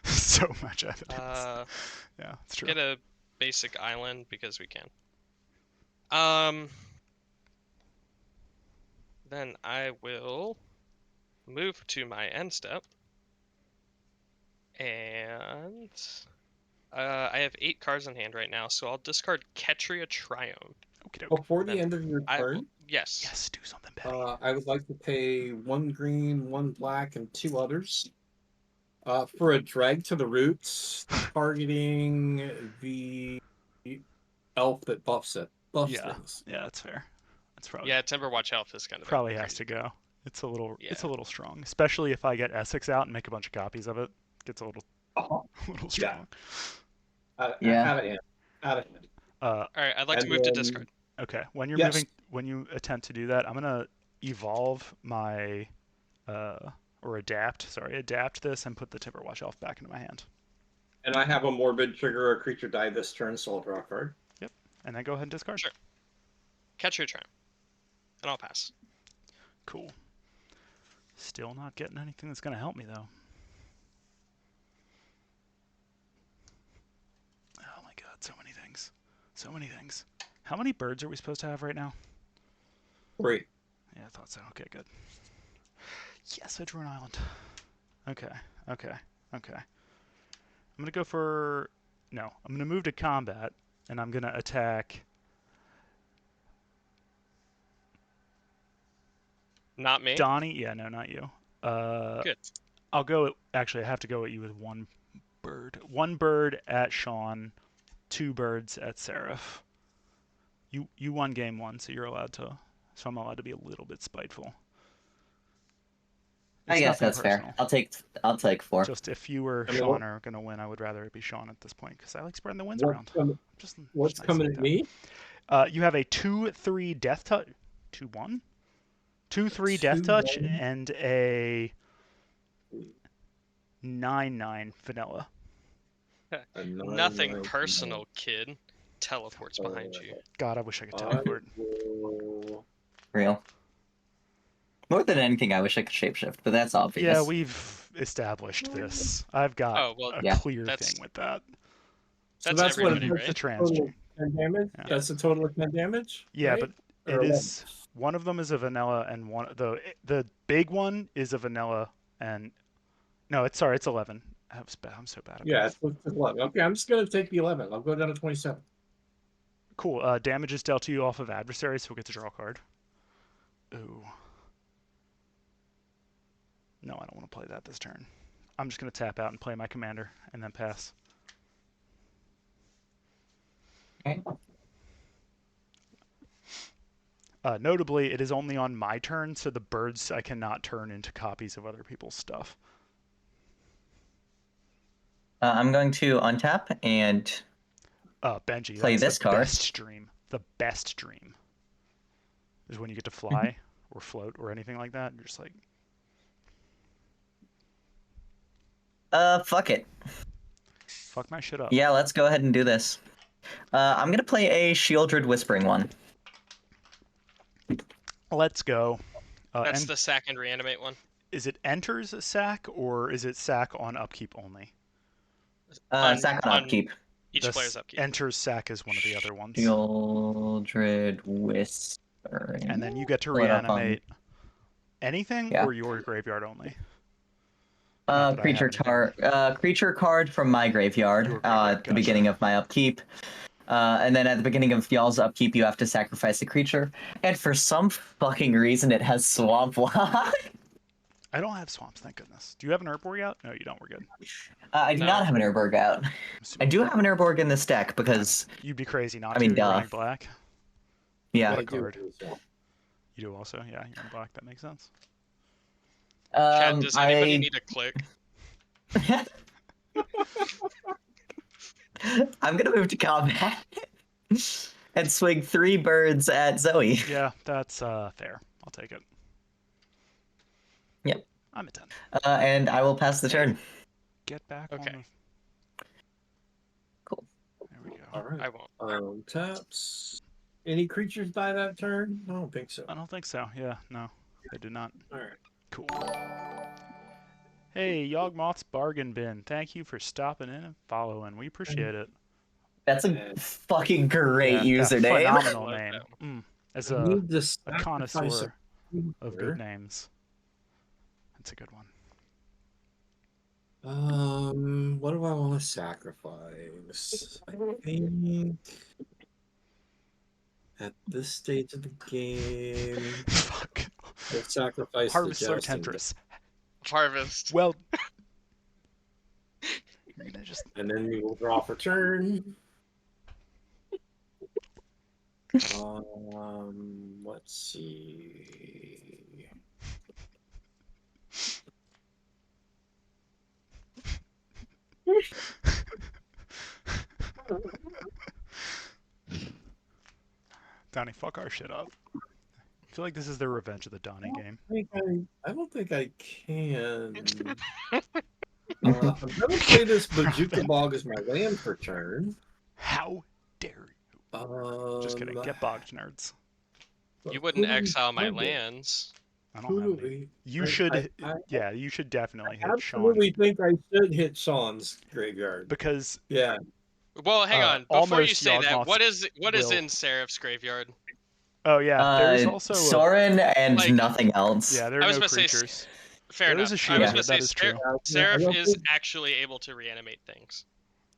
So much evidence. Yeah, it's true. get a basic island because we can. Then I will move to my end step, and I have 8 cards in hand right now, so I'll discard Ketria Triome. Okey-doke. Before the Then end of your turn, Yes. Yes, do something better. I would like to pay 1 green, 1 black, and 2 others. For a drag to the roots, targeting the elf that buffs things. Yeah, that's fair. That's probably Yeah, Timberwatch Elf is kind of probably has to go. It's a little Yeah. strong, especially if I get Essex out and make a bunch of copies of it. Gets a little strong. Yeah. Out of hand. Out of hand. All right, I'd like to And move to then- discard. Okay, when you're Yes. moving, when you attempt to do that, I'm gonna evolve my, or adapt this and put the Timberwatch Elf back into my hand. And I have a morbid trigger a creature die this turn, so I'll draw a card. And then go ahead and discard. Sure. Catch your turn, and I'll pass. Cool. Still not getting anything that's gonna help me though. Oh my god, so many things. So many things. How many birds are we supposed to have right now? 3. Yeah, I thought so. Okay, good. Yes, I drew an island. Okay. I'm gonna go for... No, I'm gonna move to combat, and I'm gonna attack... Not me. Donnie? Yeah, no, not you. Good. I'll go... Actually, I have to go at you with 1 bird. 1 bird at Sean, 2 birds at Seraph. You won game 1, so you're allowed to... So I'm allowed to be a little bit spiteful. I It's guess nothing that's fair. personal. I'll take 4. Just if you were I mean, Sean are gonna win, I would rather it be Sean at this point because I like spreading the wins What's around. what's nice coming like at that. me? You have a 2/3 death touch, 2/1, 2/3 death touch, 2/1. and a 9/9 vanilla. A 9, Nothing 9, personal, kid. Teleports behind you. God, I wish I could I teleport. will... Real. More than anything, I wish I could shapeshift, but that's obvious. Yeah, we've established this. I've got Oh, well, a Yeah. clear that's- thing with that. So That's that's what everybody, It's a right? trans total stream. 10 damage? Yeah. That's a total of 10 damage? Yeah, right? but Or it 11? is one of them is a vanilla, and the big one is a vanilla, and no, it's 11. I'm so bad at Yeah, this. it's 11. Okay, I'm just going to take the 11. I'll go down to 27. Cool. Damage is dealt to you off of adversary, so we'll get to draw a card. Ooh. No, I don't want to play that this turn. I'm just going to tap out and play my commander, and then pass. Okay. Notably, it is only on my turn, so the birds I cannot turn into copies of other people's stuff. I'm going to untap and Benji, Play that's this the card. best dream. The best dream is when you get to fly or float or anything like that. You're just like, fuck it. fuck my shit up. Yeah, let's go ahead and do this. I'm gonna play a Shieldred Whispering one. Let's go. That's And the sack and reanimate one. is it enters sack or is it sack on upkeep only? Sack on upkeep. Each player's upkeep. Enters sack is one of the other ones. Shieldred Whispering. And then you get to Pull it up on- reanimate anything Yeah. or your graveyard only. Not that I Creature have anything. creature card from my graveyard Your graveyard, at the gotcha. beginning of my upkeep. And then at the beginning of y'all's upkeep, you have to sacrifice a creature. And for some fucking reason, it has Swamp Walk. I don't have swamps, thank goodness. Do you have an Urborg out? No, you don't. We're good. I do No. not have an Urborg out. I'm I assuming do have an Urborg in this deck because, You'd be crazy not I mean, to. You're duh. running black. yeah. What a I do. card. You do also? Yeah, you're in black. That makes sense. Chad, does anybody need a click? I'm gonna move to combat and swing 3 birds at Zoe. Yeah, that's fair. I'll take it. Yep. I'm a 10. And I will pass the turn. Get back Okay. on the... Cool. There we go. All right. I won't. Taps. Any creatures die that turn? I don't think so. I don't think so. Yeah, no. They did not. All right. Cool. Hey, Yawgmoth's Bargain Bin. Thank you for stopping in and following. We appreciate it. That's a fucking great Yeah, username. Phenomenal Love name. that As I a need to sacrifice connoisseur a of good names. That's a good one. What do I want to sacrifice? I think at this stage of the game, Fuck. I'll sacrifice Harvest the or Jousting Temptress. Harvest. Well, you're gonna just... and then we will draw for turn. Let's see. Donnie, fuck our shit up. I feel like this is the Revenge of the Donnie game. I don't think I can. I'm gonna play this Bajuka Bog as my land for turn. How dare you? Just kidding. Get bogged, nerds. You wouldn't exile my lands. I don't have any. You should, yeah, you should definitely hit Sean. absolutely think I should hit Sean's graveyard. Because Yeah. Well, hang on. Before you almost say that, Yawgmoth's what is will. in Seraph's graveyard? oh yeah, there's also Sorin and like- nothing else. yeah, there are I was no about to say creatures. Fair There enough. is a I shield, was that gonna is say true. Seraph is actually able to reanimate things.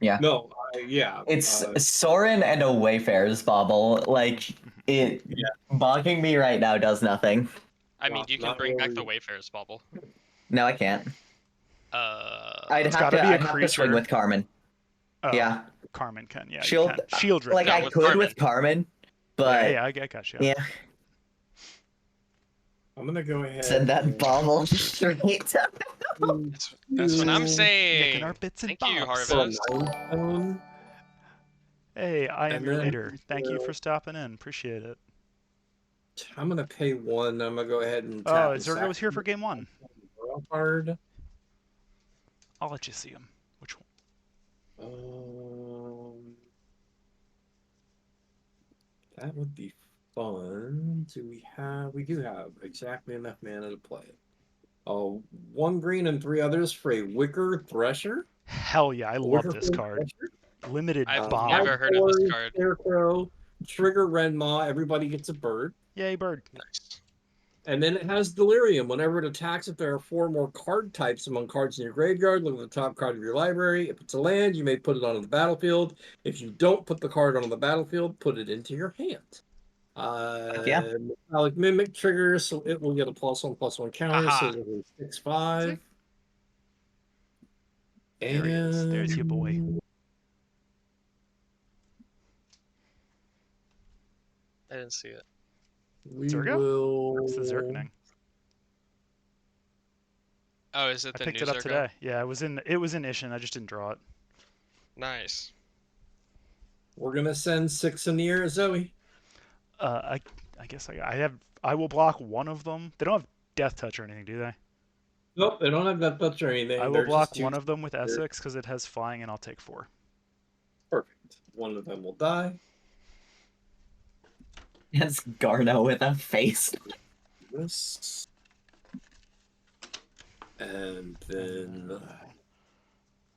No, yeah. It's Sorin and a Wayfarer's Bauble. Like, it bogging me right now does nothing. I mean, Not- you can not bring back the really. Wayfarer's bubble. No, I can't. It's gotta be a I'd have to swing creature. with Carmen. Oh, Yeah. Carmen can, yeah. Shield- You can. Shield Like, Yeah, I with could with Carmen, but yeah, I got you. yeah, I'm gonna go ahead. send that and- bauble straight to That's what I'm Nicking saying. our bits and Thank you, bobs. Harvest. Hey, I am And your then, leader. Thank you for stopping in. Appreciate it. I'm gonna pay 1. I'm gonna go ahead and. Oh, tap and Zergo was here for game 1. draw card. I'll let you see him. Which one? Um, that would be fun. We do have exactly enough mana to play it. Oh, one green and three others for a Wicker Thresher. Hell yeah, I love this Wickerfield card. Thresher. Limited I've bomb. never heard of this 5/4 card. Scarecrow, trigger Renmaw, everybody gets a bird. Yay, bird. Nice. And then it has Delirium. Whenever it attacks, if there are 4 more card types among cards in your graveyard, look at the top card of your library. If it's a land, you may put it onto the battlefield. If you don't put the card onto the battlefield, put it into your hand. Yeah. Metallic Mimic triggers, so it will get a +1/+1 counter, Aha. so it'll be 6/5. There he is. There's your boy. I didn't see it. We Zergo? will. It's the Zerkning. Oh, is it I the picked new it up Zergo? today. Yeah, it was in Ishin. I just didn't draw it. Nice. We're gonna send 6 in the air, Zoe. I guess I will block one of them. They don't have Death Touch or anything, do they? Nope, they don't have that touch or anything. I will They're block just 2 one of them with Essex because it has flying, and I'll take 4. Perfect. One of them will die. It's Garno with a face. This. And then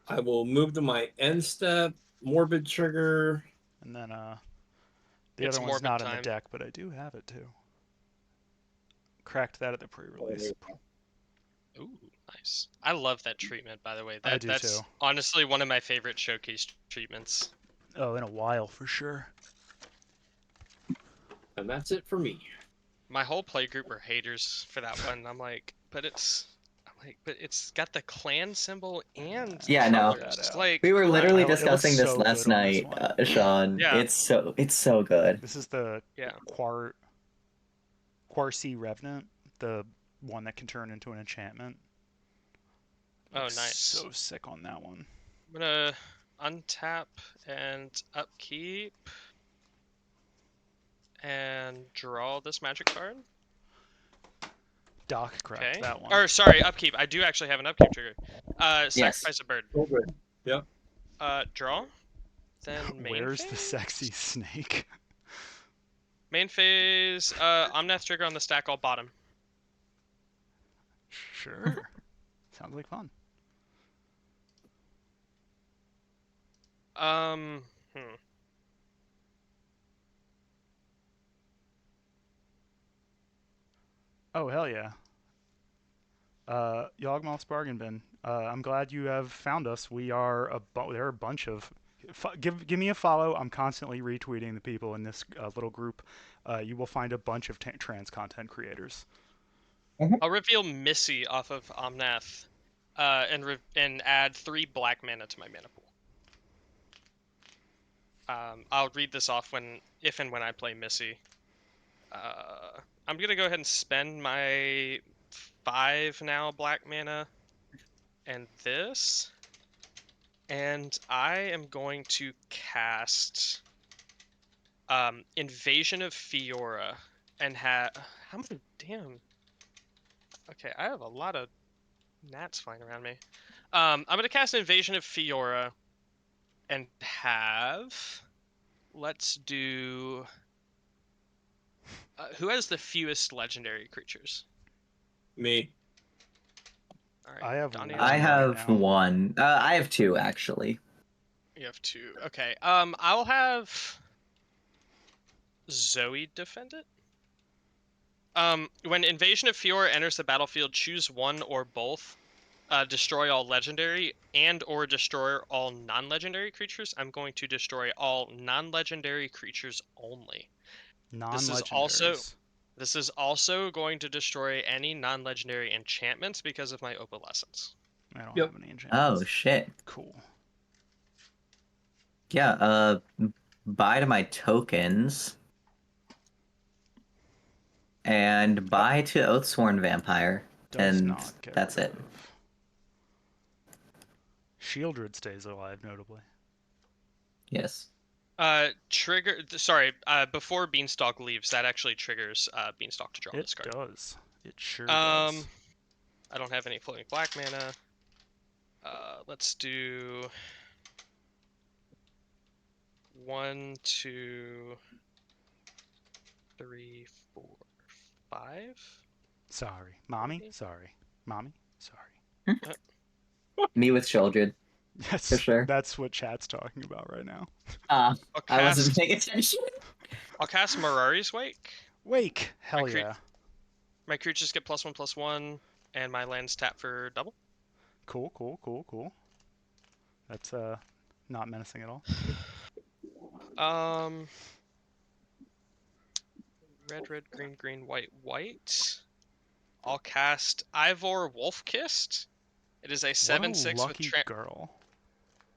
I will move to my end step, Morbid Trigger. And then the It's other one's Morbid not in the time. deck, but I do have it too. Cracked that at the pre-release. Ooh, nice. I love that treatment, by the way. I do That's too. honestly one of my favorite showcase treatments. Oh, in a while for sure. And that's it for me. My whole playgroup were haters for that one. I'm like, but it's got the clan symbol and Yeah, no. colors. Like, We were literally It looks discussing this so last good on this night, one. Sean. Yeah. It's so good. This is the yeah. Quarcy Revenant, the one that can turn into an enchantment. Oh, Looks nice. So sick on that one. I'm gonna untap and upkeep and draw this magic card. Doc cracked Okay. that one. Or sorry, upkeep. I do actually have an upkeep trigger. Sacrifice a bird. Oh, good. Draw. Then main Where's phase? the sexy snake? Main phase. Omnath trigger on the stack all bottom. Sure. Sounds like fun. Oh, hell yeah. Yawgmoth's Bargain Bin. I'm glad you have found us. We are there are a bunch of... Give me a follow. I'm constantly retweeting the people in this little group. You will find a bunch of trans content creators. I'll reveal Missy off of Omnath, and add 3 black mana to my mana pool. I'll read this off if and when I play Missy. I'm gonna go ahead and spend my 5 now black mana and this, and I am going to cast Invasion of Fiora and how many damn. Okay, I have a lot of gnats flying around me. I'm gonna cast Invasion of Fiora and let's do who has the fewest legendary creatures? Me. All right, I have Donnie one. has I right have now. one. I have 2 actually. You have 2. Okay. I'll have Zoe defend it. When Invasion of Fiora enters the battlefield, choose one or both. Destroy all legendary and/or destroy all non-legendary creatures. I'm going to destroy all non-legendary creatures only. Non-legendaries. This is also going to destroy any non-legendary enchantments because of my opalescence. I don't Yep. have any enchantments. Oh shit. Cool. Yeah, buy to my tokens. And buy to Oathsworn Vampire. Does And not get that's rid it. of. Shieldred stays alive, notably. Yes. Before Beanstalk leaves, that actually triggers Beanstalk to draw It this card. does. It sure does. I don't have any floating black mana. Let's do 1, 2, 3, 4, 5. Sorry. Mommy? Maybe? Sorry. Mommy? Sorry. Me with children, for Yes, sure. that's what chat's talking about right now. I'll I wasn't cast. paying attention. I'll cast Mirari's Wake. Wake! Hell cre- yeah. My creatures get +1/+1, and my lands tap for double. Cool, cool, cool, cool. That's not menacing at all. Red, red, green, green, white, white. I'll cast Ivor Wolfkist. It is a What a 7/6 with lucky girl.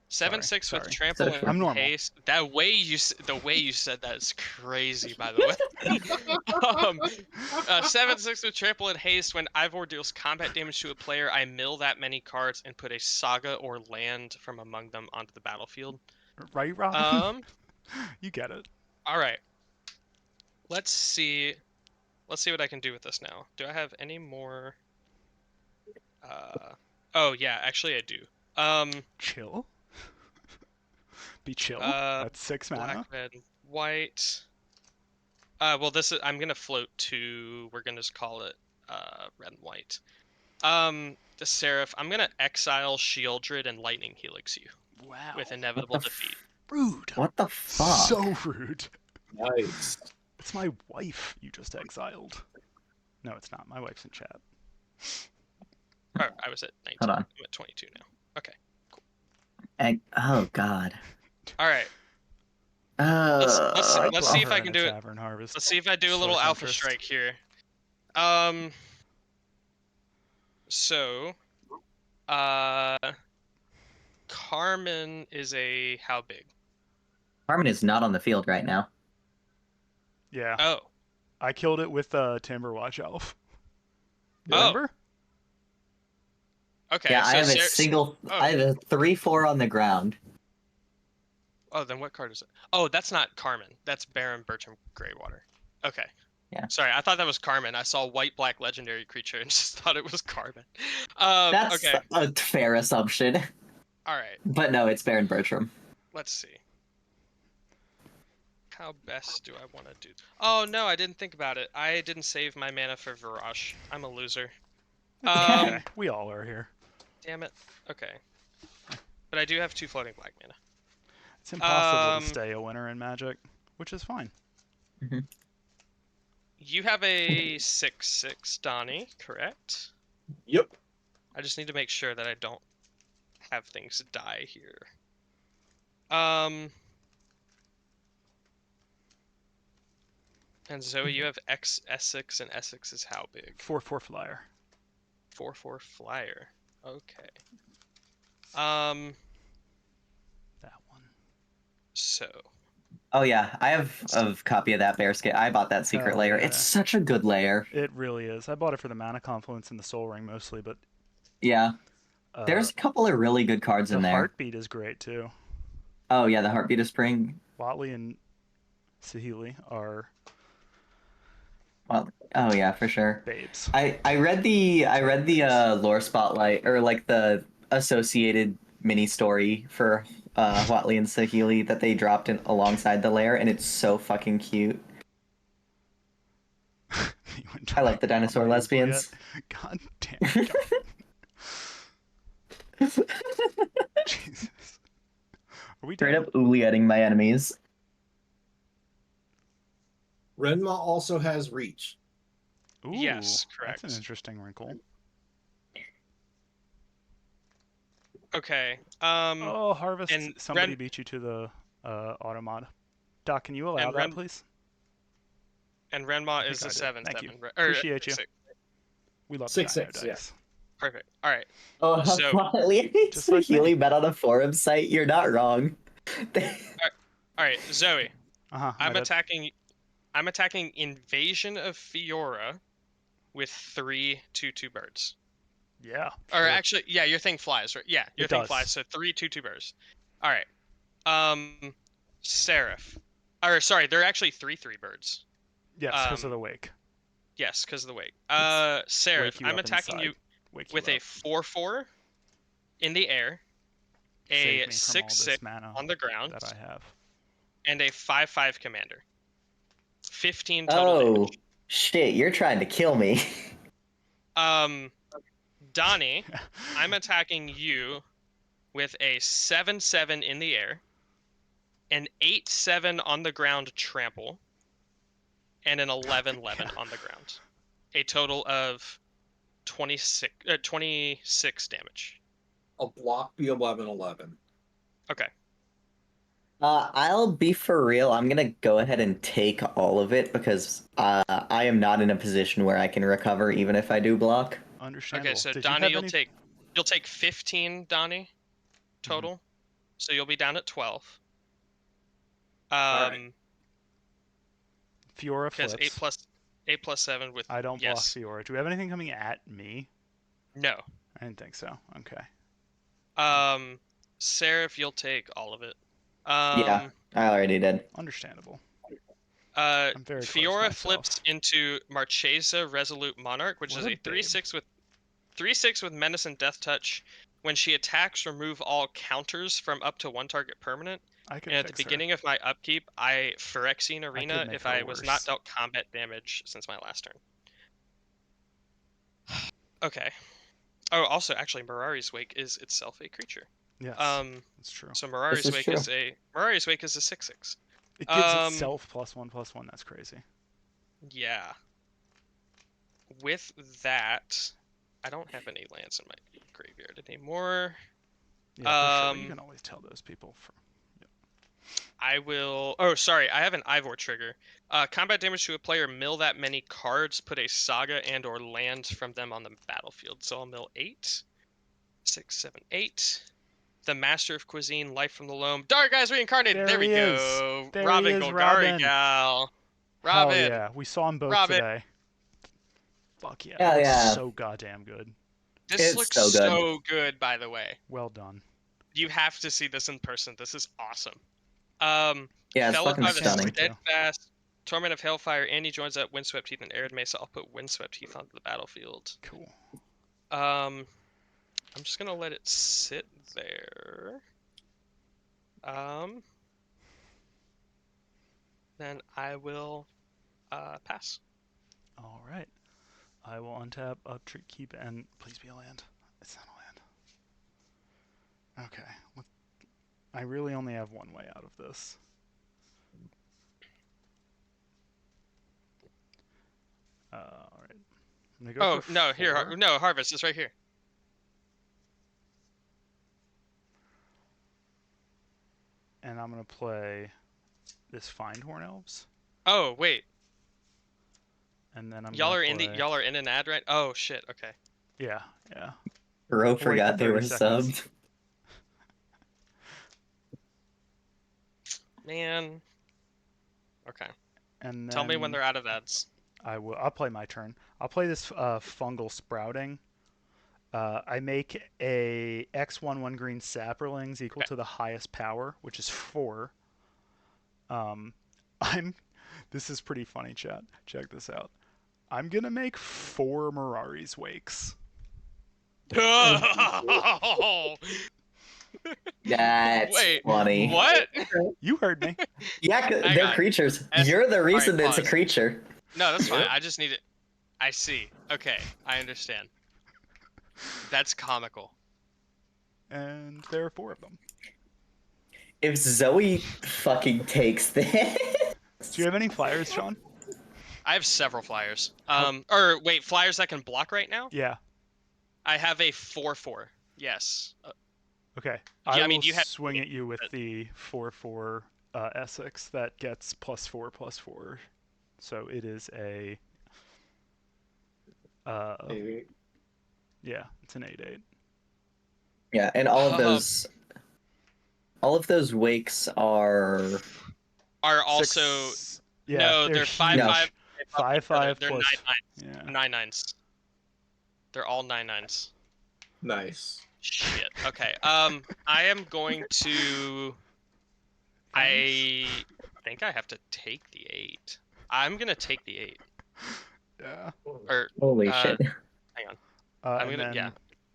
7/6 with Sorry. trample true. I'm and normal. haste. The way you said that is crazy, by the way. 7/6 with trample and haste. When Ivor deals combat damage to a player, I mill that many cards and put a saga or land from among them onto the battlefield. Right, Robin? You get it. All right. Let's see. Let's see what I can do with this now. Do I have any more? Oh yeah, actually I do. Chill? Be chill? Uh, That's 6 Black, mana. red, white. Well, this is. I'm gonna float to. We're gonna just call it red and white. The Seraph. I'm gonna exile Shieldred and Lightning Helix you Wow. with inevitable the defeat. Rude. What the fuck? So rude. Nice. It's my wife you just exiled. No, it's not. My wife's in chat. Oh, I was at 19. Hold on. I'm at 22 now. Okay. Oh god. All right. Uh, Let's see if I can do it. Tavern Harvest. Let's see if I do a little Source Alpha interest. Strike here. So, Carmen is a how big? Harmon is not on the field right now. Yeah. Oh, I killed it with Timberwatch Elf. Oh. Remember? okay. Yeah, so I have a Ser- single. oh. I have a 3/4 on the ground. Oh, then what card is it? Oh, that's not Carmen. That's Baron Bertram Greywater. Okay. Yeah. Sorry, I thought that was Carmen. I saw white black legendary creature and just thought it was Carmen. That's Okay. a fair assumption. All right. But no, it's Baron Bertram. Let's see. How best do I want to do? Oh no, I didn't think about it. I didn't save my mana for Virage. I'm a loser. Okay. We all are here. Damn it. Okay. But I do have 2 floating black mana. It's impossible Um, to stay a winner in Magic, which is fine. You have a 6/6 Donnie, correct? Yep. I just need to make sure that I don't have things die here. And Zoe, you have Essex, and Essex is how big? 4/4 flyer. 4/4 flyer. Okay. That one. So Oh yeah, I have a copy of that bear skin. I bought that secret Hell layer. yeah. It's such a good layer. It really is. I bought it for the Mana Confluence and the Soul Ring mostly, but Yeah, uh, there's a couple of really good cards the in there. Heartbeat is great too. Oh yeah, the Heartbeat of Spring. Watley and Saheeli are Well, oh yeah, for sure. babes. I read the lore spotlight, or like the associated mini story for Watley and Saheeli that they dropped in alongside the lair, and it's so fucking cute. I like the dinosaur lesbians. God damn it. Jesus. Are we Straight done? up Ulieting my enemies. Renma also has reach. Ooh, Yes, correct. That's an interesting wrinkle. okay. Oh, Harvest, and somebody Ren- beat you to the automod. Doc, can you allow And that, Ren- please? And Renma think is I a did. 7/7. Thank you. Or Appreciate you. 6/6. We love 6/6, Dino yeah. dice. Perfect. All right. Oh, So- Watley and Just like me. Saheeli met on a forum site. You're not wrong. All right, Zoe. Uh-huh. I'm I did. attacking. I'm attacking Invasion of Fiora with 3 2/2 birds. Yeah. Or sure. actually, yeah, your thing flies, right? Yeah, your It thing does. flies. So 3 2/2 birds. All right. Seraph. Or sorry, they're actually 3/3 birds. Yes, because of the wake. Yes, because of the wake. It's Seraph, wake you I'm up attacking inside. you Wake you with a up. 4/4 in the air, Save a me from all this 6/6 mana on the ground, that I have. and a 5/5 commander. 15 total damage. Oh shit! You're trying to kill me. Donnie, I'm attacking you with a 7/7 in the air, an 8/7 on the ground trample, and an 11/11 on the ground. A total of 26 damage. I'll block the 11/11. Okay. I'll be for real. I'm gonna go ahead and take all of it because I am not in a position where I can recover even if I do block. Understandable. Okay, so Did Donnie, you have any... you'll take 15, Donnie, total. So you'll be down at 12. Alright. Fiora Because flips. 8+7 with I don't block yes. Fiora. Do we have anything coming at me? No. I didn't think so. Okay. Seraph, you'll take all of it. Yeah, I already did. Understandable. I'm very close Fiora myself. flips into Marchesa Resolute Monarch, which What is a a babe. 3/6 with Menace and Death Touch. When she attacks, remove all counters from up to one target permanent. I could And at the fix her. beginning of my upkeep, I Phyrexian could Arena make if her I was not worse. dealt combat damage since my last turn. Okay. Oh, also, actually, Mirari's Wake is itself a creature. Yes, that's true. So Mirari's is Wake true. is a 6/6. It gives itself +1/+1. That's crazy. Yeah. With that, I don't have any lands in my graveyard anymore. Yeah, for sure. You can always tell those people. I will. Oh, sorry. I have an Ivor trigger. Combat damage to a player. Mill that many cards. Put a saga and/or land from them on the battlefield. So I'll mill 8, 6, 7, 8. The Master of Cuisine, Life from the Loam. Dark Eyes Reincarnated. There we he is. go. There Robin he is, Golgari Robin. Gal. Hell Robin. yeah, we saw them both Robin. today. Fuck yeah. Hell It looks yeah. so goddamn good. This It's looks so good. so good, by the way. Well done. You have to see this in person. This is awesome. Yeah, it's Fellows fucking by the stunning. Steadfast, Torment of Hellfire, Andy joins up Windswept Heath and Arid Mesa. I'll put Windswept Heath onto the battlefield. Cool. I'm just gonna let it sit there. Then I will pass. All right. I will untap, upkeep, and please be a land. It's not a land. Okay. I really only have one way out of this. All right. I'm gonna go for no, 4. here, no, Harvest is right here. And I'm gonna play this Findhorn Elves. Oh wait, And then y'all are in an ad, right? Oh shit. Okay. Yeah. Bro wait forgot for they 30 were seconds. subbed. Man. Okay. And then Tell me when they're out of ads. I'll play my turn. I'll play this Fungal Sprouting. I make a X/1/1 green Saprolings equal to the highest power, which is 4. This is pretty funny, chat. Check this out. I'm gonna make 4 Mirari's Wakes. That's Wait, funny. what? You heard me. Yeah, Hang they're on. creatures. You're the reason Alright, it's a pause. creature. No, that's fine. I just need it. I see. Okay, I understand. That's comical. And there are 4 of them. If Zoe fucking takes this. Do you have any flyers, Sean? I have several flyers. Or wait, flyers that can block right now? Yeah. I have a 4/4. Yes. Okay. Yeah, I I mean, will you have- swing at you with the 4/4 Essex that gets +4/+4. So it is a. Yeah, it's an 8/8. Yeah, and all of those wakes are also 6, yeah, no, they're 5/5. huge. 5/5 They're plus 9/9s. yeah. 9/9s. They're all 9/9s. Nice. Shit. Okay. I am going to. I think I have to take the 8. I'm gonna take the 8. Yeah. Or holy shit. hang on. I'm gonna- then yeah.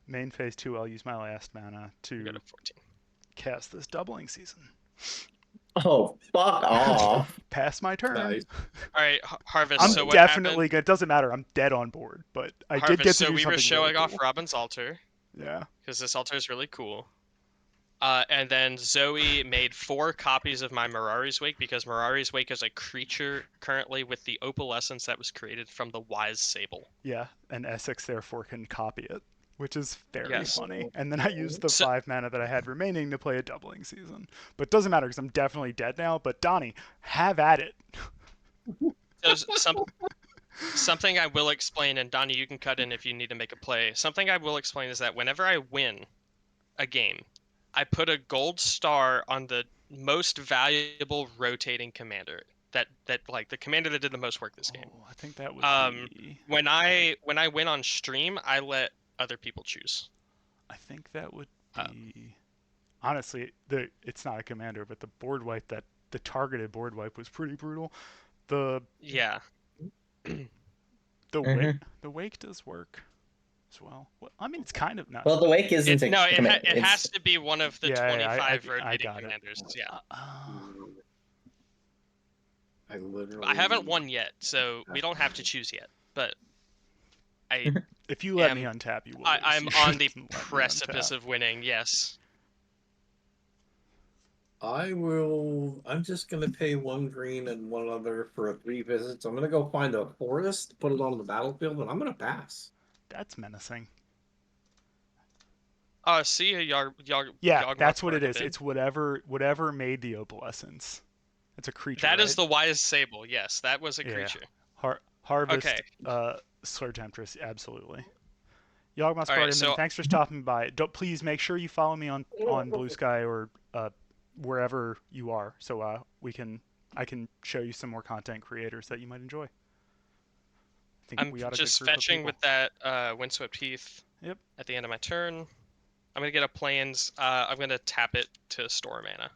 main phase 2, I'll use my last mana Go to to 14. cast this Doubling Season. Oh, fuck off. Pass my turn. Nice. All right, Harvest. I'm so what definitely happened? good. It doesn't matter. I'm dead on board, but I did Harvest. get to So do we were something showing really off cool. Robin's altar Yeah. because this altar is really cool. And then Zoe made 4 copies of my Mirari's Wake because Mirari's Wake is a creature currently with the opalescence that was created from the Wise Sable. Yeah, and Essex therefore can copy it, which is very Yes. funny. And then I used the So- 5 mana that I had remaining to play a doubling season. But it doesn't matter because I'm definitely dead now. But Donnie, have at it. So something I will explain, and Donnie, you can cut in if you need to make a play. Something I will explain is that whenever I win a game, I put a gold star on the most valuable rotating commander. That like the commander that did the most work this game. Oh, I think that would be. When I win on stream, I let other people choose. I think that would Uh, be. Honestly, it's not a commander, but the board wipe the targeted board wipe was pretty brutal. The Yeah. the wake does work as well. I mean, it's kind of not. Well, the wake isn't a It command. has to be one of the Yeah, 25 I rotating got it. commanders. Yeah. I literally. I haven't won yet, so we don't have to choose yet. But I If you let am- me untap, you will. I'm lose. on the You shouldn't let me precipice untap. of winning. Yes. I will. I'm just gonna pay 1 green and 1 other for 3 visits. I'm gonna go find a forest, put it on the battlefield, and I'm gonna pass. That's menacing. See y'all. Yeah, that's what it is. It's whatever made the opalescence. It's a creature. That right? is the Wise Sable. Yes, that was a Yeah. creature. Harvest. Okay. Slur Temptress, absolutely. Yawgmoth's All right, Guardian, so- thanks for stopping by. Please make sure you follow me on Blue Sky or wherever you are, so I can show you some more content creators that you might enjoy. I think I'm we got a just good group of fetching people. with that Windswept Heath. Yep. At the end of my turn, I'm gonna get a plains. I'm gonna tap it to store mana.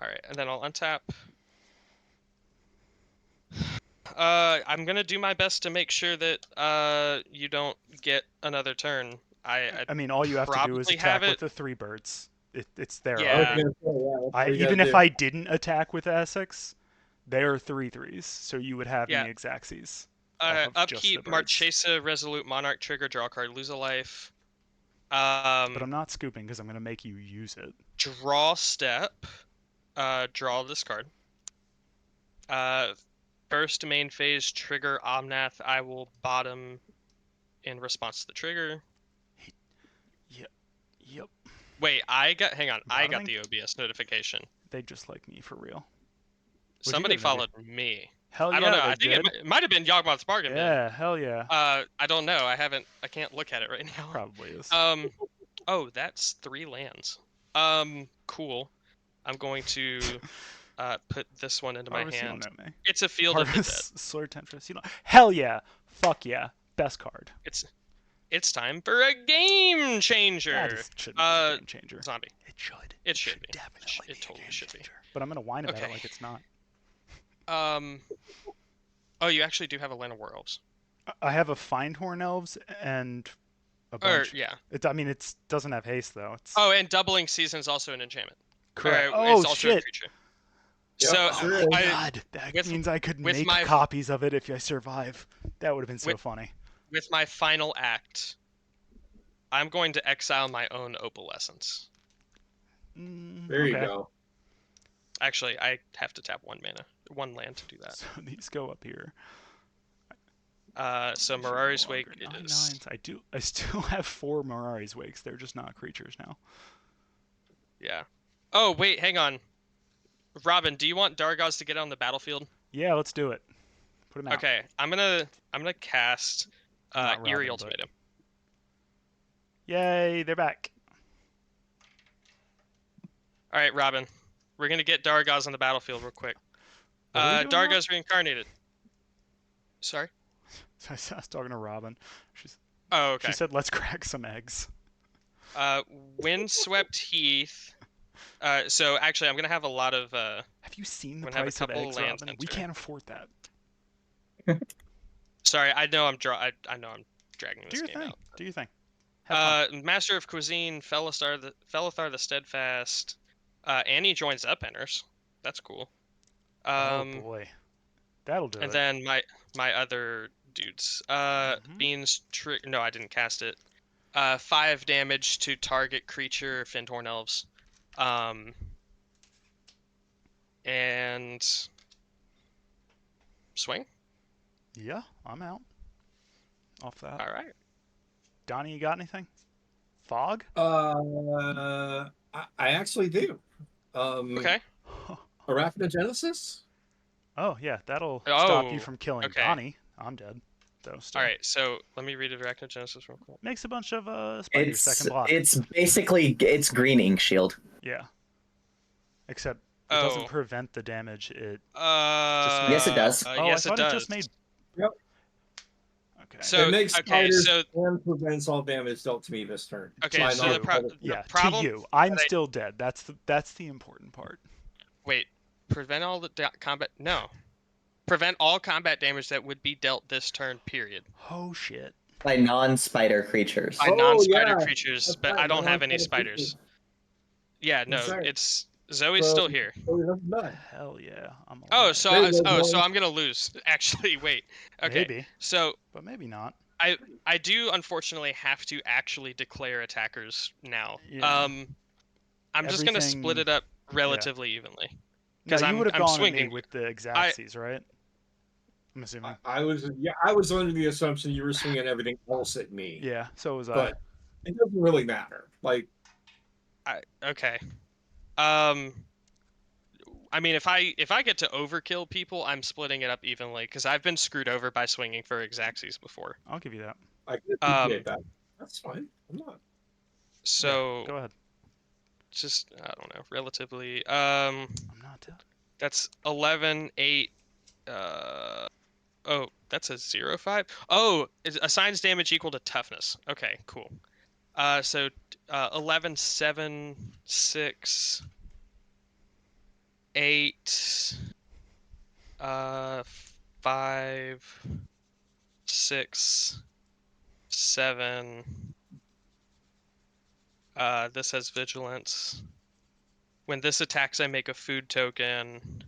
All right, and then I'll untap. I'm gonna do my best to make sure that you don't get another turn. I mean, all you have to do is probably attack have with it- the 3 birds. It's there. Yeah. I was already. gonna say, yeah, that's what you Even gotta if do. I didn't attack with Essex, they are 3/3s, so you would have Yeah. me Xaxes. off of just the Upkeep, birds. Marchesa, Resolute Monarch, trigger, draw a card, lose a life. But I'm not scooping because I'm going to make you use it. Draw step, draw this card. First main phase, trigger Omnath. I will bottom in response to the trigger. Yep. Wait, hang on, I got Bottoming? the OBS notification. They just like me for real. you Somebody get an OBS? followed me. Hell I yeah, don't know. they I think did. it might have been Yawgmoth's bargain bin. Yeah, hell yeah. I don't know. I can't look at it right now. Probably is. Oh, that's 3 lands. Cool. I'm going to put this one into my Harvest, you hand. don't know me. It's a Field of the Dead. Harvest, Slur Temptress, you know. Hell yeah. Fuck yeah. Best card. It's time for a game changer. That shouldn't be a game changer. Zombie. It should. It should be. Definitely It be a totally game should be. changer. But I'm going to whine about it Okay. like it's not. Oh, you actually do have a Land of War Elves. I have a Findhorn Elves and a Or bunch. yeah. It doesn't have haste though. It's Oh, and Doubling Season is also an enchantment. correct. Or Oh it's also a shit. creature. Yep, So sure Oh is. my god, that with- means I could with make my- copies of it if I survive. That would have been so With- funny. with my final act, I'm going to exile my own Opalescence. There you Okay. go. Actually, I have to tap 1 land to do that. So these go up here. So These are no Mirari's Wake longer 9/9s. is I still have 4 Mirari's Wakes. They're just not creatures now. yeah. Oh wait, hang on. Robin, do you want Dargoz to get on the battlefield? Yeah, let's do it. Put him out. Okay, I'm gonna Not cast Eerie Robin, but- Ultimatum. Yay, they're back. All right, Robin, we're gonna get Dargoz on the battlefield real quick. What are we doing now? Dargoz reincarnated. Sorry. I was talking to Robin. Oh, okay. She said, "Let's crack some eggs." Windswept Heath. So actually, I'm gonna have a lot of. Have you seen the We're gonna have a price of couple eggs, lands Robin? We enter. can't afford that. Sorry, I know I'm dragging Do this your game thing. out. Do your thing. Have fun. Master of Cuisine, Felithar the Steadfast. Annie joins up enters. That's cool. Oh boy, that'll do And it. then my other dudes. Beans trick. No, I didn't cast it. 5 damage to target creature, Findhorn elves. And swing. Yeah, I'm out. Off that. All right. Donnie, you got anything? Fog? I actually do. Okay. Arachnogenesis? Oh yeah, that'll Oh, stop you from killing okay. Donnie. I'm dead. Though still. All right. So let me read Arachnogenesis real quick. Makes a bunch of spiders second block. It's basically it's greening shield. Yeah. Except it Oh. doesn't prevent the damage. It Yes, Yes, it does. oh, yes, I thought it does. it just made. Yep. Okay. So It makes okay, spiders so and prevents all damage dealt to me this turn. okay, My so the, non- yeah, problem. to you. I'm that I- still dead. That's the important part. Wait, prevent all the combat. No, prevent all combat damage that would be dealt this turn. Period. Oh shit. By non-spider creatures. By Oh, non-spider yeah, creatures, that's but right, I don't have any non-spider spiders. creatures. Yeah, no, That's right. it's Zoe's So- still here. Oh, that's bad. Hell yeah. I'm Oh, alive. so There you go, so Zoe. I'm gonna lose. Actually, wait. Okay, Maybe, so but maybe not. I do unfortunately have to actually declare attackers now. Yeah. I'm just gonna split Everything- it up relatively evenly. No, 'Cause you would have I'm gone at me swinging. with the Xaxes, right? I'm assuming. I was under the assumption you were swinging everything else at me. Yeah, so was I. But it doesn't really matter. Like, Okay. I mean, if I get to overkill people, I'm splitting it up evenly because I've been screwed over by swinging for Xaxes before. I'll give you that. I can appreciate that. That's fine. I'm not. So Go ahead. just I don't know, relatively. I'm not dead. That's 11, 8. Oh, that's a 0-5. Oh, it assigns damage equal to toughness. Okay, cool. So 11, 7, 6, 8, 5, 6, 7. This has vigilance. When this attacks, I make a food token.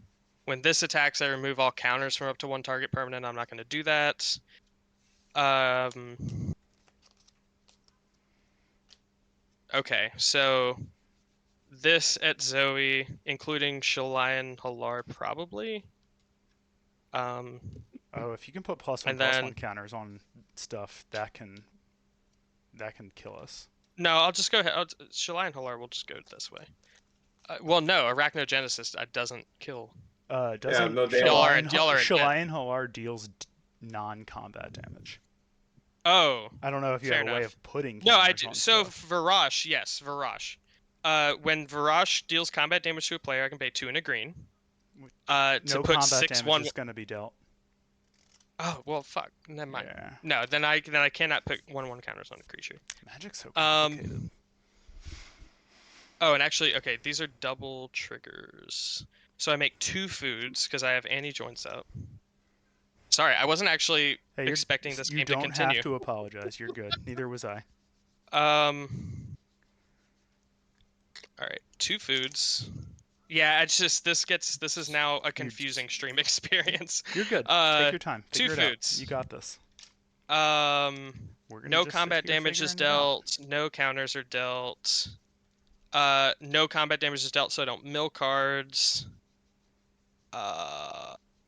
When this attacks, I remove all counters from up to 1 target permanent. I'm not going to do that. Okay, so this at Zoe, including Shalian Halar, probably. Oh, if you can put +1 And +1 then- counters on stuff, that can kill us. No, I'll just go ahead. Shalian Halar will just go this way. Well, no, Arachnogenesis Yeah, Doesn't doesn't no, they Y'all are Shalian in- y'all are in debt. Shalian Halar deals non-combat damage. Oh, I don't know if you Fair have a way enough. of putting. no, I counters do. on So stuff. Varash, yes, Varash. When Varash deals combat damage to a player, I can pay 2 and a green. To no put combat 6, damage 1. is going to be dealt. Oh well, fuck. Never mind. Yeah, No, then I cannot put 1/1 counters on a creature. magic's so complicated. Oh, and actually, okay, these are double triggers. So I make 2 foods because I have Annie joins up. Sorry, I wasn't actually Hey, expecting this you game to don't continue. have to apologize. You're good. Neither was I. All right, 2 foods. Yeah, it's just this is now a confusing stream experience. You're good. Uh, Take your time. 2 Figure it foods. out. You got this. We're We're gonna no just sit combat here damage is figuring it out. dealt. No counters are dealt. No combat damage is dealt, so I don't mill cards.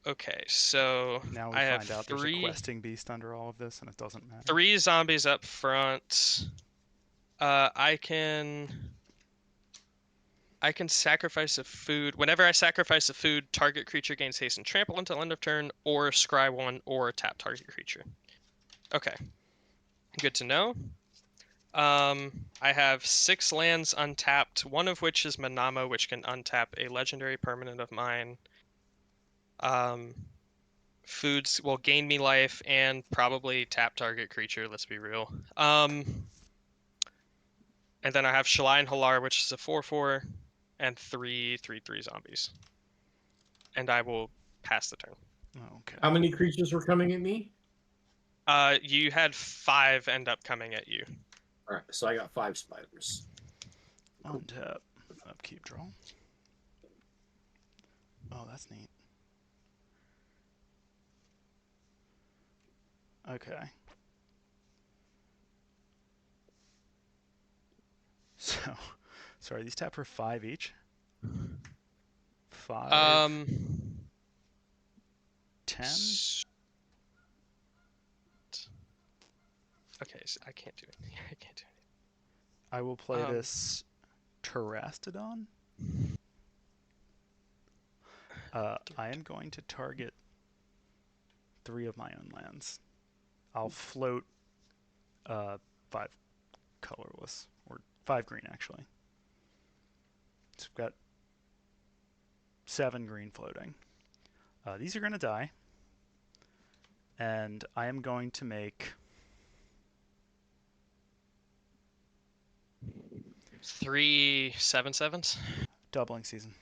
Okay, so Now we I find have out there's 3 a questing beast under all of this, and it doesn't matter. 3 zombies up front. I can sacrifice a food. Whenever I sacrifice a food, target creature gains haste and trample until end of turn, or scry 1, or tap target creature. Okay, good to know. I have 6 lands untapped, one of which is Manamo, which can untap a legendary permanent of mine. Foods will gain me life and probably tap target creature, let's be real. And then I have Shalian Halar, which is a 4/4, and 3/3 zombies. And I will pass the turn. Okay. How many creatures were coming at me? You had 5 end up coming at you. All right, so I got 5 spiders. Untap. Upkeep draw. Oh, that's neat. Okay. So, sorry, these tap for 5 each? 5, 10? Okay, so I can't do anything. I can't do I will play Um, this Terastodon. I am going to target 3 of my own lands. I'll float 5 colorless, or 5 green actually. So we've got 7 green floating. These are going to die, and I am going to make 3 7/7s. doubling season.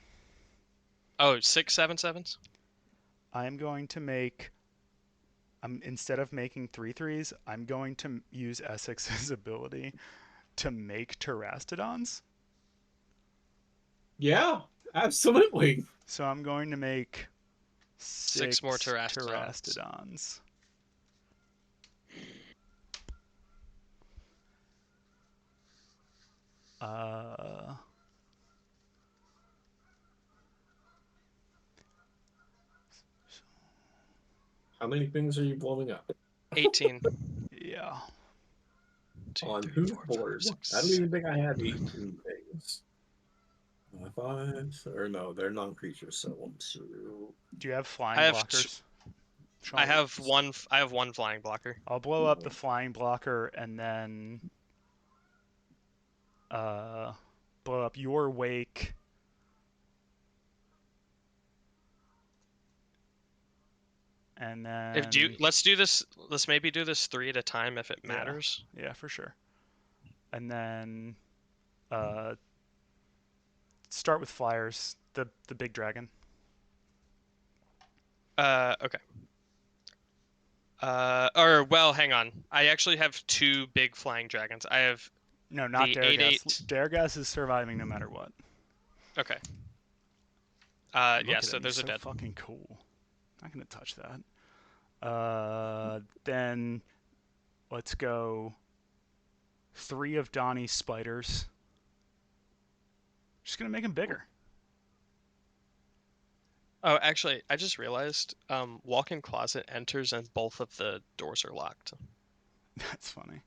Oh, 6 7/7s. I am going to make. Instead of making 3/3s, I'm going to use Essex's ability to make Terastodons. Yeah, absolutely. So I'm going to make 6 more Terastodons. Terastodons. How many things are you blowing up? 18. Yeah. 2, On 3, whose 4, 5, board? 6, I don't even think I have 18 things. 5, or no, they're non-creatures, so 1, 2. Do you have flying I have blockers? I have one. I have one flying blocker. I'll blow up the flying blocker and then blow up your wake. And then Let's do this. Let's maybe do this 3 at a time if it matters. Yeah, for sure. And then start with flyers. The big dragon. Okay. Or well, hang on. I actually have 2 big flying dragons. I have No, not the Daragas. 8/8. Daragas is surviving no matter what. Okay. Look yeah. at So him, those he's are so dead. fucking cool. Not gonna touch that. Then let's go 3 of Donnie's spiders. Just gonna make him bigger. Oh, actually, I just realized. Walk-in closet enters and both of the doors are locked. That's funny.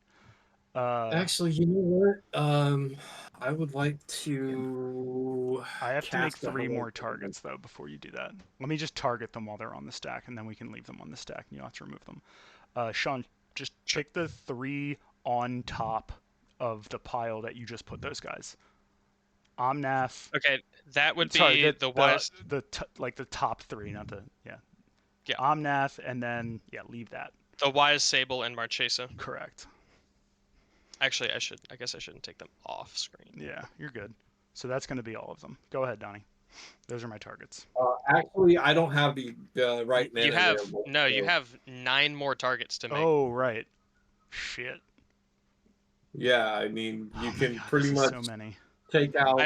Actually, you know what? I would like to. I have to make cast a 3 more Hello targets though before you do that. Let me just target them while they're on the stack, and then we can leave them on the stack, and you don't have to remove them. Sean, just pick the 3 on top of the pile that you just put those guys. Omnath. Okay, that would be the wise. The top 3, not the Yeah. Omnath, and then leave that. The wise Sable and Marchesa. Correct. Actually, I guess I shouldn't take them off screen. Yeah, you're good. So that's going to be all of them. Go ahead, Donnie. Those are my targets. Actually, I don't have the right mana. You have available, no. so- You have 9 more targets to make. Oh right. Shit. Yeah, I mean, you Oh my can God, pretty this is much so many. take out.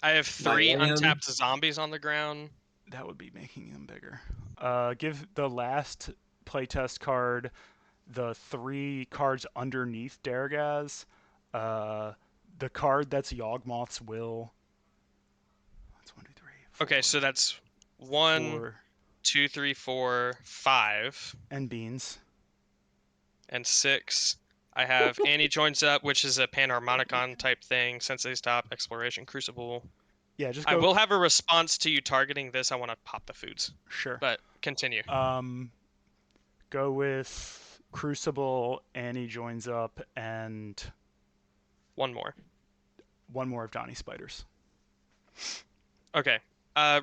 I have 3 land. untapped zombies on the ground. That would be making them bigger. Give the last playtest card the 3 cards underneath Daragas. The card that's Yawgmoth's Will. That's 1, 2, 3. 4, Okay, so that's 1, 4, 2, 3, 4, 5, and Beans. and 6. I have Annie joins up, which is a Panharmonicon type thing. Sensei Stop, Exploration, Crucible. Yeah, just I go. will have a response to you targeting this. I want to pop the foods. Sure. But continue. Go with Crucible. Annie joins up, and 1 more. 1 more of Donnie's spiders. Okay.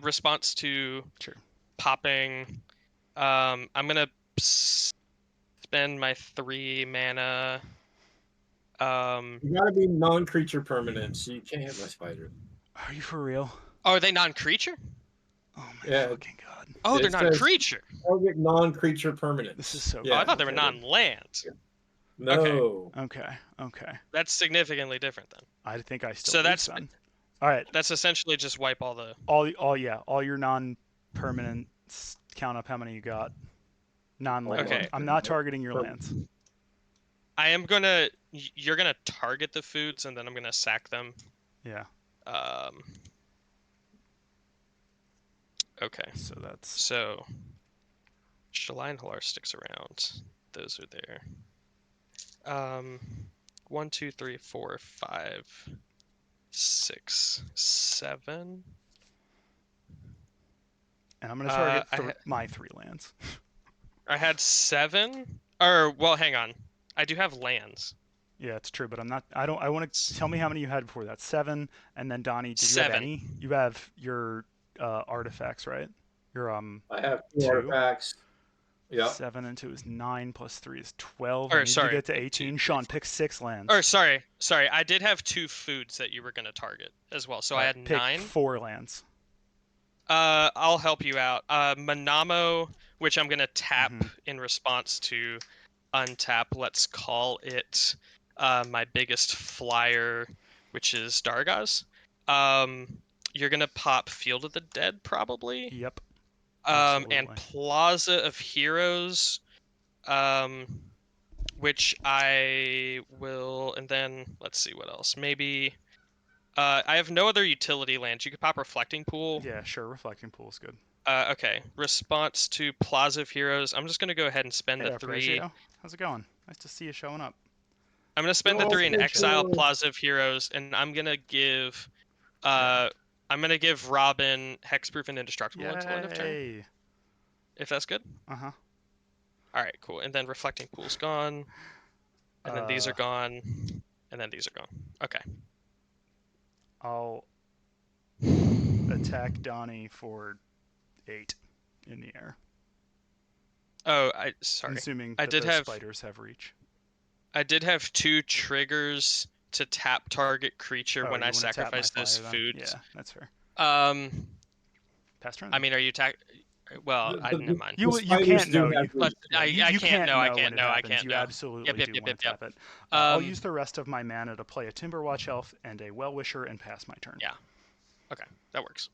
Response to Sure. popping. I'm gonna spend my 3 mana. You gotta be non-creature permanent, so you can't hit my spider. Are you for real? Oh, are they non-creature? Oh my Yeah. fucking god. Oh, they're It says- non-creature. Target non-creature permanent. This is so Oh, I thought they were complicated. non-land. No. Okay. That's significantly different then. I think I still So lose that's then. All right. that's essentially just wipe all the. All your non-permanent count up how many you got. Non-land. Okay. I'm not targeting your lands. I am gonna. You're gonna target the foods, and then I'm gonna sack them. Yeah. Okay. So that's So, Shalai Halar sticks around. Those are there. 1, 2, 3, 4, 5, 6, 7. and I'm gonna target I my 3 lands. I had 7. Or well, hang on. I do have lands. Yeah, it's true, but I'm not. I don't. I want to tell me how many you had before that. 7, and then Donnie, did you have 7. any? You have your artifacts, right? Your I have 2 2. artifacts. Yep. 7 and 2 is 9 plus 3 is 12. Or I need sorry, to get to 1, 2, 18. 3, Sean, 4. pick 6 lands. Or sorry. I did have 2 foods that you were gonna target as well. So I Alright, had pick 9. 4 lands. I'll help you out. Manamo, which I'm gonna tap Mhm. in response to untap. Let's call it my biggest flyer, which is Dargaz. You're gonna pop Field of the Dead probably. Yep. And Absolutely. Plaza of Heroes, which I will, and then let's see what else. Maybe I have no other utility lands. You could pop Reflecting Pool. Yeah, sure. Reflecting Pool is good. Okay. Response to Plaza of Heroes. I'm just gonna go ahead and spend Hey, the 3. Arpeggio. How's it going? Nice to see you showing up. I'm gonna spend the Oh, 3 and for exile sure. Plaza of Heroes, and I'm gonna give Robin Hexproof and Indestructible until end of turn. Yay. If that's good. Uh-huh. Alright, cool. And then Reflecting Pool's gone. And then these are gone. And then these are gone. Okay. I'll attack Donnie for 8 in the air. Oh, I'm sorry. assuming I that did those have spiders have reach. I did have 2 triggers to tap target creature Oh, when you I wanna tap my sacrifice those flyer then? foods. Yeah, that's fair. Pass turn. I mean, are you well, never mind. You spiders can't do know. have You, reach. you can't know. I when can't it know. I happens. can't You know. absolutely Yep. do want to tap it. Um, I'll use the rest of my mana to play a Timberwatch Elf and a Well-Wisher and pass my turn. Yeah. Okay, that works.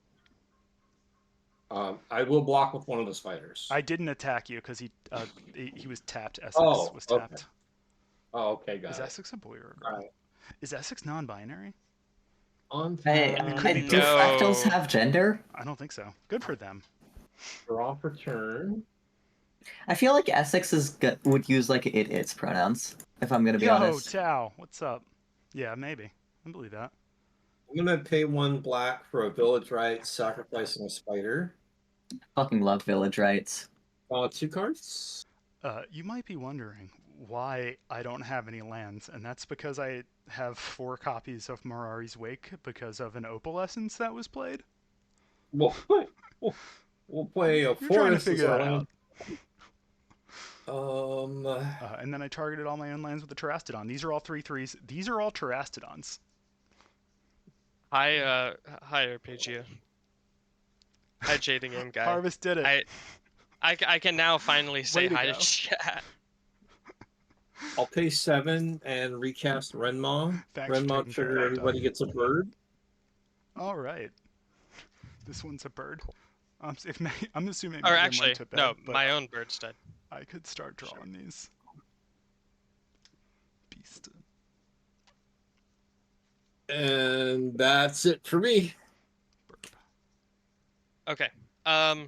I will block with one of the spiders. I didn't attack you because he was tapped. Essex was okay. tapped. Oh, okay, got Is it. Essex a boy or a girl? Right. Is Essex non-binary? Hey, could be do both. fractals have gender? I don't think so. Good for them. Draw for turn. I feel like Essex would use like its pronouns. If I'm gonna be Yo, honest. Tao, what's up? Yeah, maybe. I believe that. I'm gonna pay 1 black for a village right, sacrificing a spider. Fucking love village rights. 2 cards. You might be wondering why I don't have any lands, and that's because I have 4 copies of Mirari's Wake because of an Opalescence that was played. We'll play a You're trying to forest figure that out. And then I targeted all my own lands with the Terastodon. These are all 3/3s. These are all Terastodons. Hi, Arpeggio. Hi, Jay the Game Guy. Harvest did it. I can now finally say Way to hi go. to chat. I'll pay 7 and recast Renmaw. Thanks for Renmaw taking care of trigger, that, everybody Doug. gets a bird. All right. This one's a bird. I'm assuming. Or Megan actually, went to bed, no, but my own bird's dead. I could start drawing these. Beast. And that's it for me. Burp. Okay. I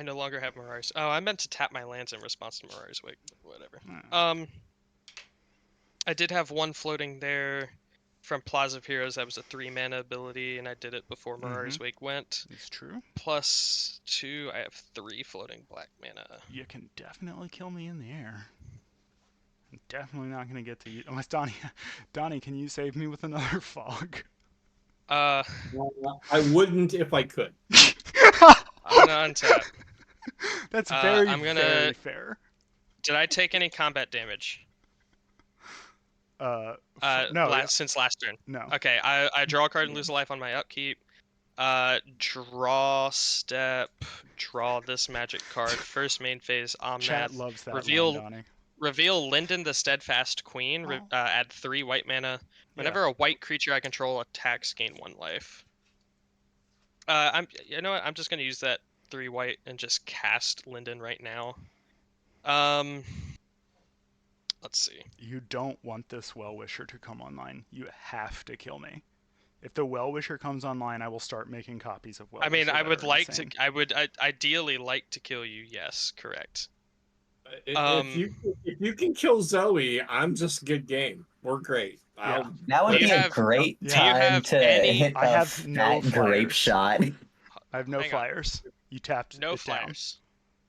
no longer have Mirari's. Oh, I meant to tap my lands in response to Mirari's Wake. Whatever. I did have 1 floating there from Plaza of Heroes. That was a 3 mana ability, and I did it before Mirari's Wake went. It's true. Plus 2, I have 3 floating black mana. You can definitely kill me in the air. I'm definitely not gonna get to you unless Donnie. Donnie, can you save me with another fog? I wouldn't if I could. I'm gonna untap. That's very, I'm gonna- very fair. Did I take any combat damage? No, Since last turn. no. Okay, I draw a card and lose a life on my upkeep. Draw step, draw this magic card. First main phase, Chat Omnath. loves that reveal- line, Donnie. reveal Linden the Steadfast Queen. Oh. Add 3 white mana. Whenever a white creature I control attacks, gain 1 life. You know what? I'm just gonna use that 3 white and just cast Linden right now. Let's see. You don't want this Well-Wisher to come online. You have to kill me. If the Well-Wisher comes online, I will start making copies of Well-Wisher. I mean, I that would are like insane. to. I would ideally like to kill you. Yes, correct. If you can kill Zoe, I'm just good game. We're great. Yeah. That would Do be you a have- great do you time have to any- hit I a have no fat grape flyers. shot. I have no Hang on. flyers. You tapped No it down. flyers.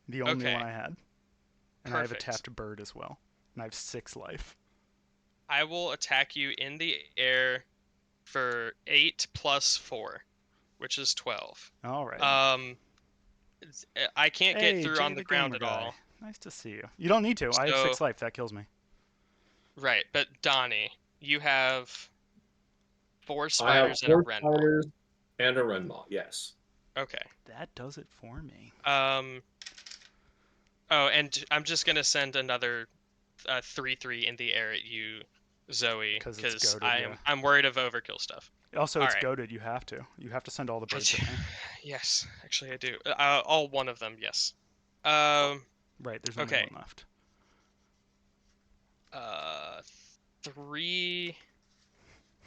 The only Okay. one I had. And I have a Perfect. tapped bird as well. And I have 6 life. I will attack you in the air for 8 plus 4, which is 12. All right. I can't get Hey, through Jay on the the ground Gamer at Guy. all. Nice to see you. You don't need to. I have 6 So- life. That kills me. Right, but Donnie, you have 4 I have spiders and a 4 Renmaw. spiders and a Renmaw. Yes. Okay. That does it for me. Oh, and I'm just gonna send another 3/3 in the air at you, Zoe, 'Cause it's because goated, I'm worried of overkill stuff. Also, it's Alright. goaded. You have to. You have to send all the birds at me. Yes, actually I do. All one of them, yes. Right, there's only Okay. one left. 3.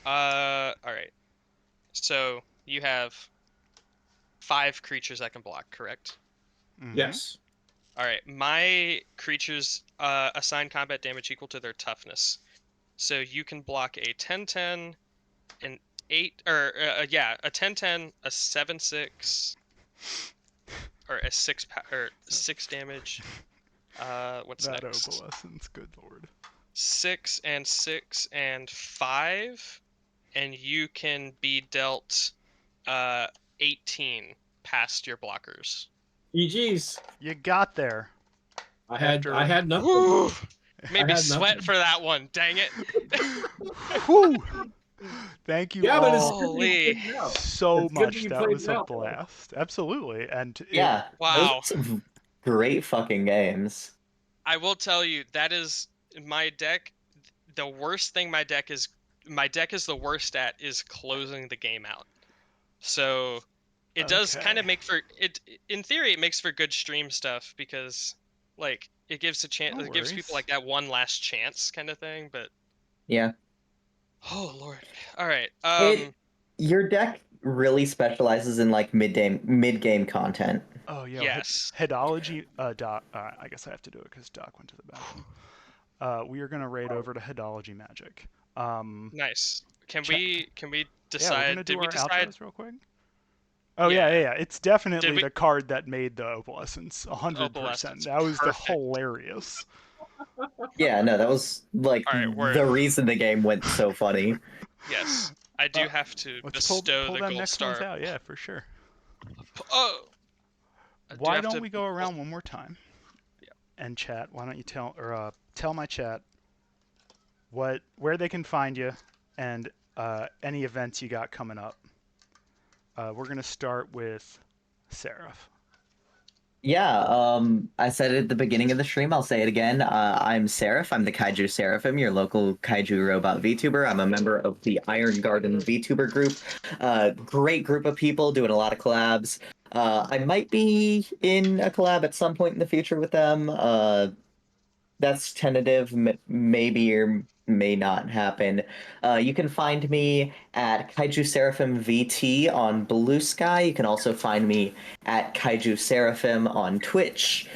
All right. So you have 5 creatures I can block, correct? Mhm. Yes. All right. My creatures assign combat damage equal to their toughness. So you can block a 10/10, an 8, or a 10/10, a 7/6, or a 6 damage. What's That next? opalescence, good lord. 6 and 6 and 5, and you can be dealt 18 past your blockers. GG's. You got there. I had After- nothing. Whew! Made I me had sweat nothing. for that one. Dang it! Whew. Thank you Yeah, but it's all good that you Holy. played it out. so it's good much. that you That played was it a out, though. blast. Absolutely. And Yeah. Wow. Those are some great fucking games. I will tell you, that is my deck. The worst thing my deck is the worst at is closing the game out. So it does kind of Okay. make for it. In theory, it makes for good stream stuff because, like, it gives a chance. No It gives people worries. like that one last chance kind of thing. But Yeah. oh lord. All right. Your deck really specializes in like mid game content. Oh, yeah. Yes. Hedology. Doc. I guess I have to do it because Doc went to the bathroom. We are going to raid over to Hedology Magic. Nice. Can Check. we Yeah, we're decide? going to do Did we our decide? outros real quick. Oh, yeah. Yeah. It's definitely Did we- the card that made the opalescence. 100%. Opalescence, That was perfect. hilarious. Yeah, no, that was like All right, we're- the reason the game went so funny. Yes. I do have to Let's bestow pull the them gold next star. ones out. Yeah, for sure. Oh. I do Why have don't to- we go around one more time? Yeah. And chat. Why don't you tell my chat where they can find you and any events you got coming up. We're gonna start with Seraph. Yeah, I said it at the beginning of the stream. I'll say it again. I'm Seraph. I'm the Kaiju Seraphim, your local Kaiju robot VTuber. I'm a member of the Iron Garden VTuber group. Great group of people doing a lot of collabs. I might be in a collab at some point in the future with them. That's tentative, maybe or may not happen. You can find me at Kaiju Seraphim VT on Blue Sky. You can also find me at Kaiju Seraphim on Twitch.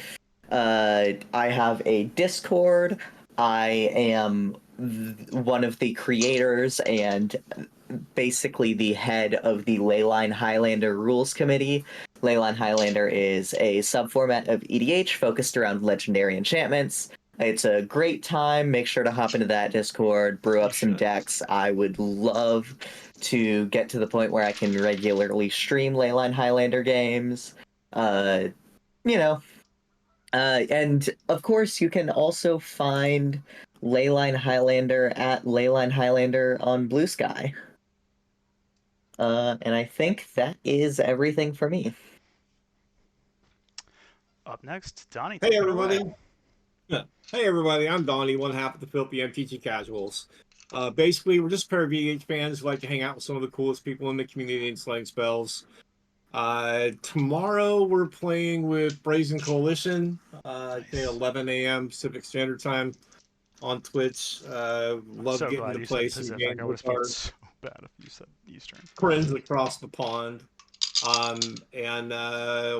I have a Discord. I am one of the creators and basically the head of the Leyline Highlander Rules Committee. Leyline Highlander is a subformat of EDH focused around legendary enchantments. It's a great time. Make sure to hop into that Discord, brew up some decks. I would love to get to the point where I can regularly stream Leyline Highlander games. And of course, you can also find Leyline Highlander at Leyline Highlander on Blue Sky. And I think that is everything for me. Up next, Donnie. Hey take it away. everybody. Hey everybody, I'm Donnie, one half of the Filthy MTG Casuals. Basically, we're just a pair of VH fans who like to hang out with some of the coolest people in the community and slaying spells. Tomorrow we're playing with Brazen Coalition, I think 11 a.m. Pacific Standard Time on Twitch. Love So getting glad to you play said some Pacific. games I would with have felt our so bad if you said Eastern. friends across the pond.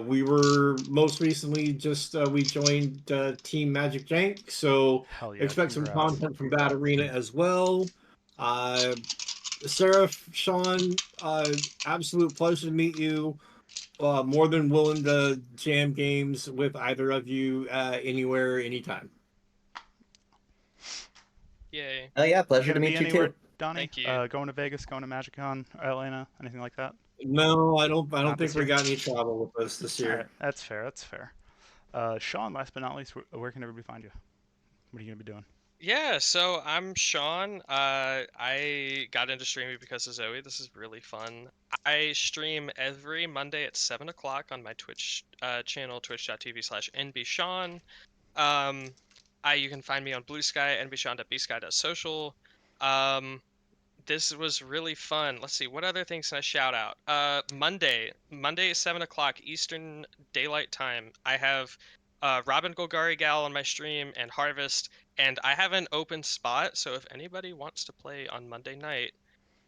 We were most recently just we joined Team Magic Jank, so Hell yeah! expect some Congrats. content from that arena as well. Sarah, Sean, absolute pleasure to meet you. More than willing to jam games with either of you anywhere, anytime. Yay. Oh yeah, You pleasure to gonna be meet you anywhere, too. Donnie? Thank you. Going to Vegas, going to MagicCon, Atlanta, anything like that? No, I don't Not think this we year. got any travel with us this All year. right, that's fair. That's fair. Sean, last but not least, where can everybody find you? What are you gonna be doing? Yeah, so I'm Sean. I got into streaming because of Zoe. This is really fun. I stream every Monday at 7 o'clock on my Twitch channel, twitch.tv/nbsean. You can find me on Blue Sky, nbsean.bsky.social. This was really fun. Let's see, what other things can I shout out? Monday at 7 o'clock Eastern Daylight Time. I have Robin Golgari Gal on my stream and Harvest, and I have an open spot. So if anybody wants to play on Monday night,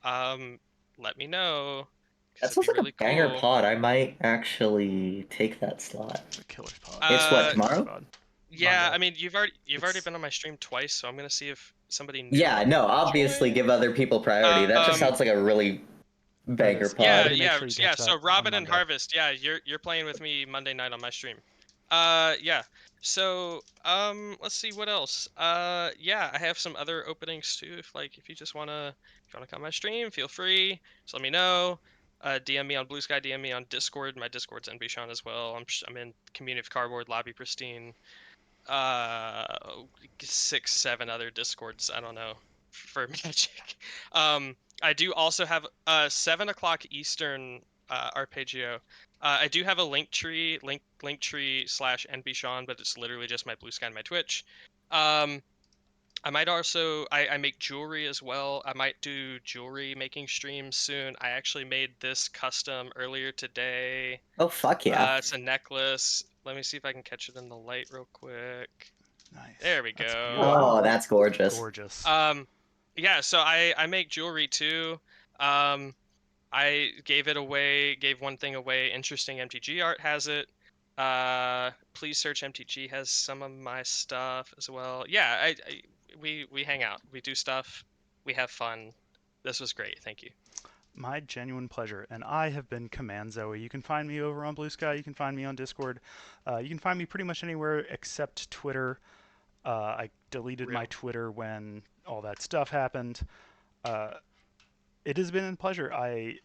um, let me know because That it'd sounds be like a really banger cool. pod. I might actually take that slot. It's a killer's pod. It's what, Uh, Killer's tomorrow? pod. yeah, Monday. I mean you've already It's been on my stream twice, so I'm gonna see if somebody new Yeah, wants no, to obviously join. give other people priority. That just Um, sounds like a really that banger is. Yeah, pod. Everybody make yeah, sure you yeah. catch that So on Robin and Monday. Harvest, yeah, you're playing with me Monday night on my stream. Yeah. So, let's see what else. Yeah, I have some other openings too. If you just wanna come on my stream, feel free. Just let me know. DM me on Blue Sky, DM me on Discord. My Discord's NBSean as well. I'm in Community of Cardboard, Lobby Pristine, uh, 6, 7 other Discords. I don't know for Magic. I do also have 7 o'clock Eastern Arpeggio. I do have a Linktree/NBSean, but it's literally just my Blue Sky and my Twitch. I might also I make jewelry as well. I might do jewelry making streams soon. I actually made this custom earlier today. Oh fuck yeah. It's a necklace. Let me see if I can catch it in the light real quick. Nice. There we That's go. beautiful. Oh, that's gorgeous. Gorgeous. Yeah, so I make jewelry too. Um, I gave one thing away. Interesting MTG Art has it. Please search MTG has some of my stuff as well. Yeah, we hang out. We do stuff. We have fun. This was great. Thank you. My genuine pleasure. And I have been Command Zoe. You can find me over on Blue Sky. You can find me on Discord. You can find me pretty much anywhere except Twitter. I deleted my Real. Twitter when all that stuff happened. Uh, it has been a pleasure. I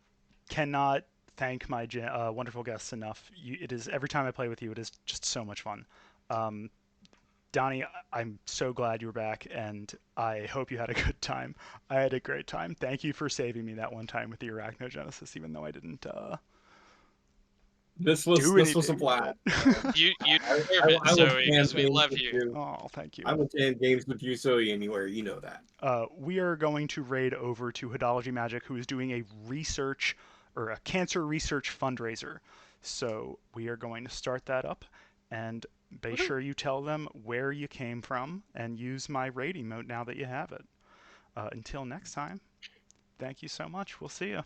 cannot thank my wonderful guests enough. It is every time I play with you, it is just so much fun. Um, Donnie, I'm so glad you were back, and I hope you had a good time. I had a great time. Thank you for saving me that one time with the Arachnogenesis, even though I didn't This do was a anything with blast. it. You I, deserve it, I will Zoe, jam because we games love with you. you. Oh, thank you. I will jam games with you, Zoe, anywhere. You know that. We are going to raid over to Hodology Magic, who is doing a research or a cancer research fundraiser. So we are going to start that up, and be Woohoo. sure you tell them where you came from and use my raid emote now that you have it. Until next time, thank you so much. We'll see you.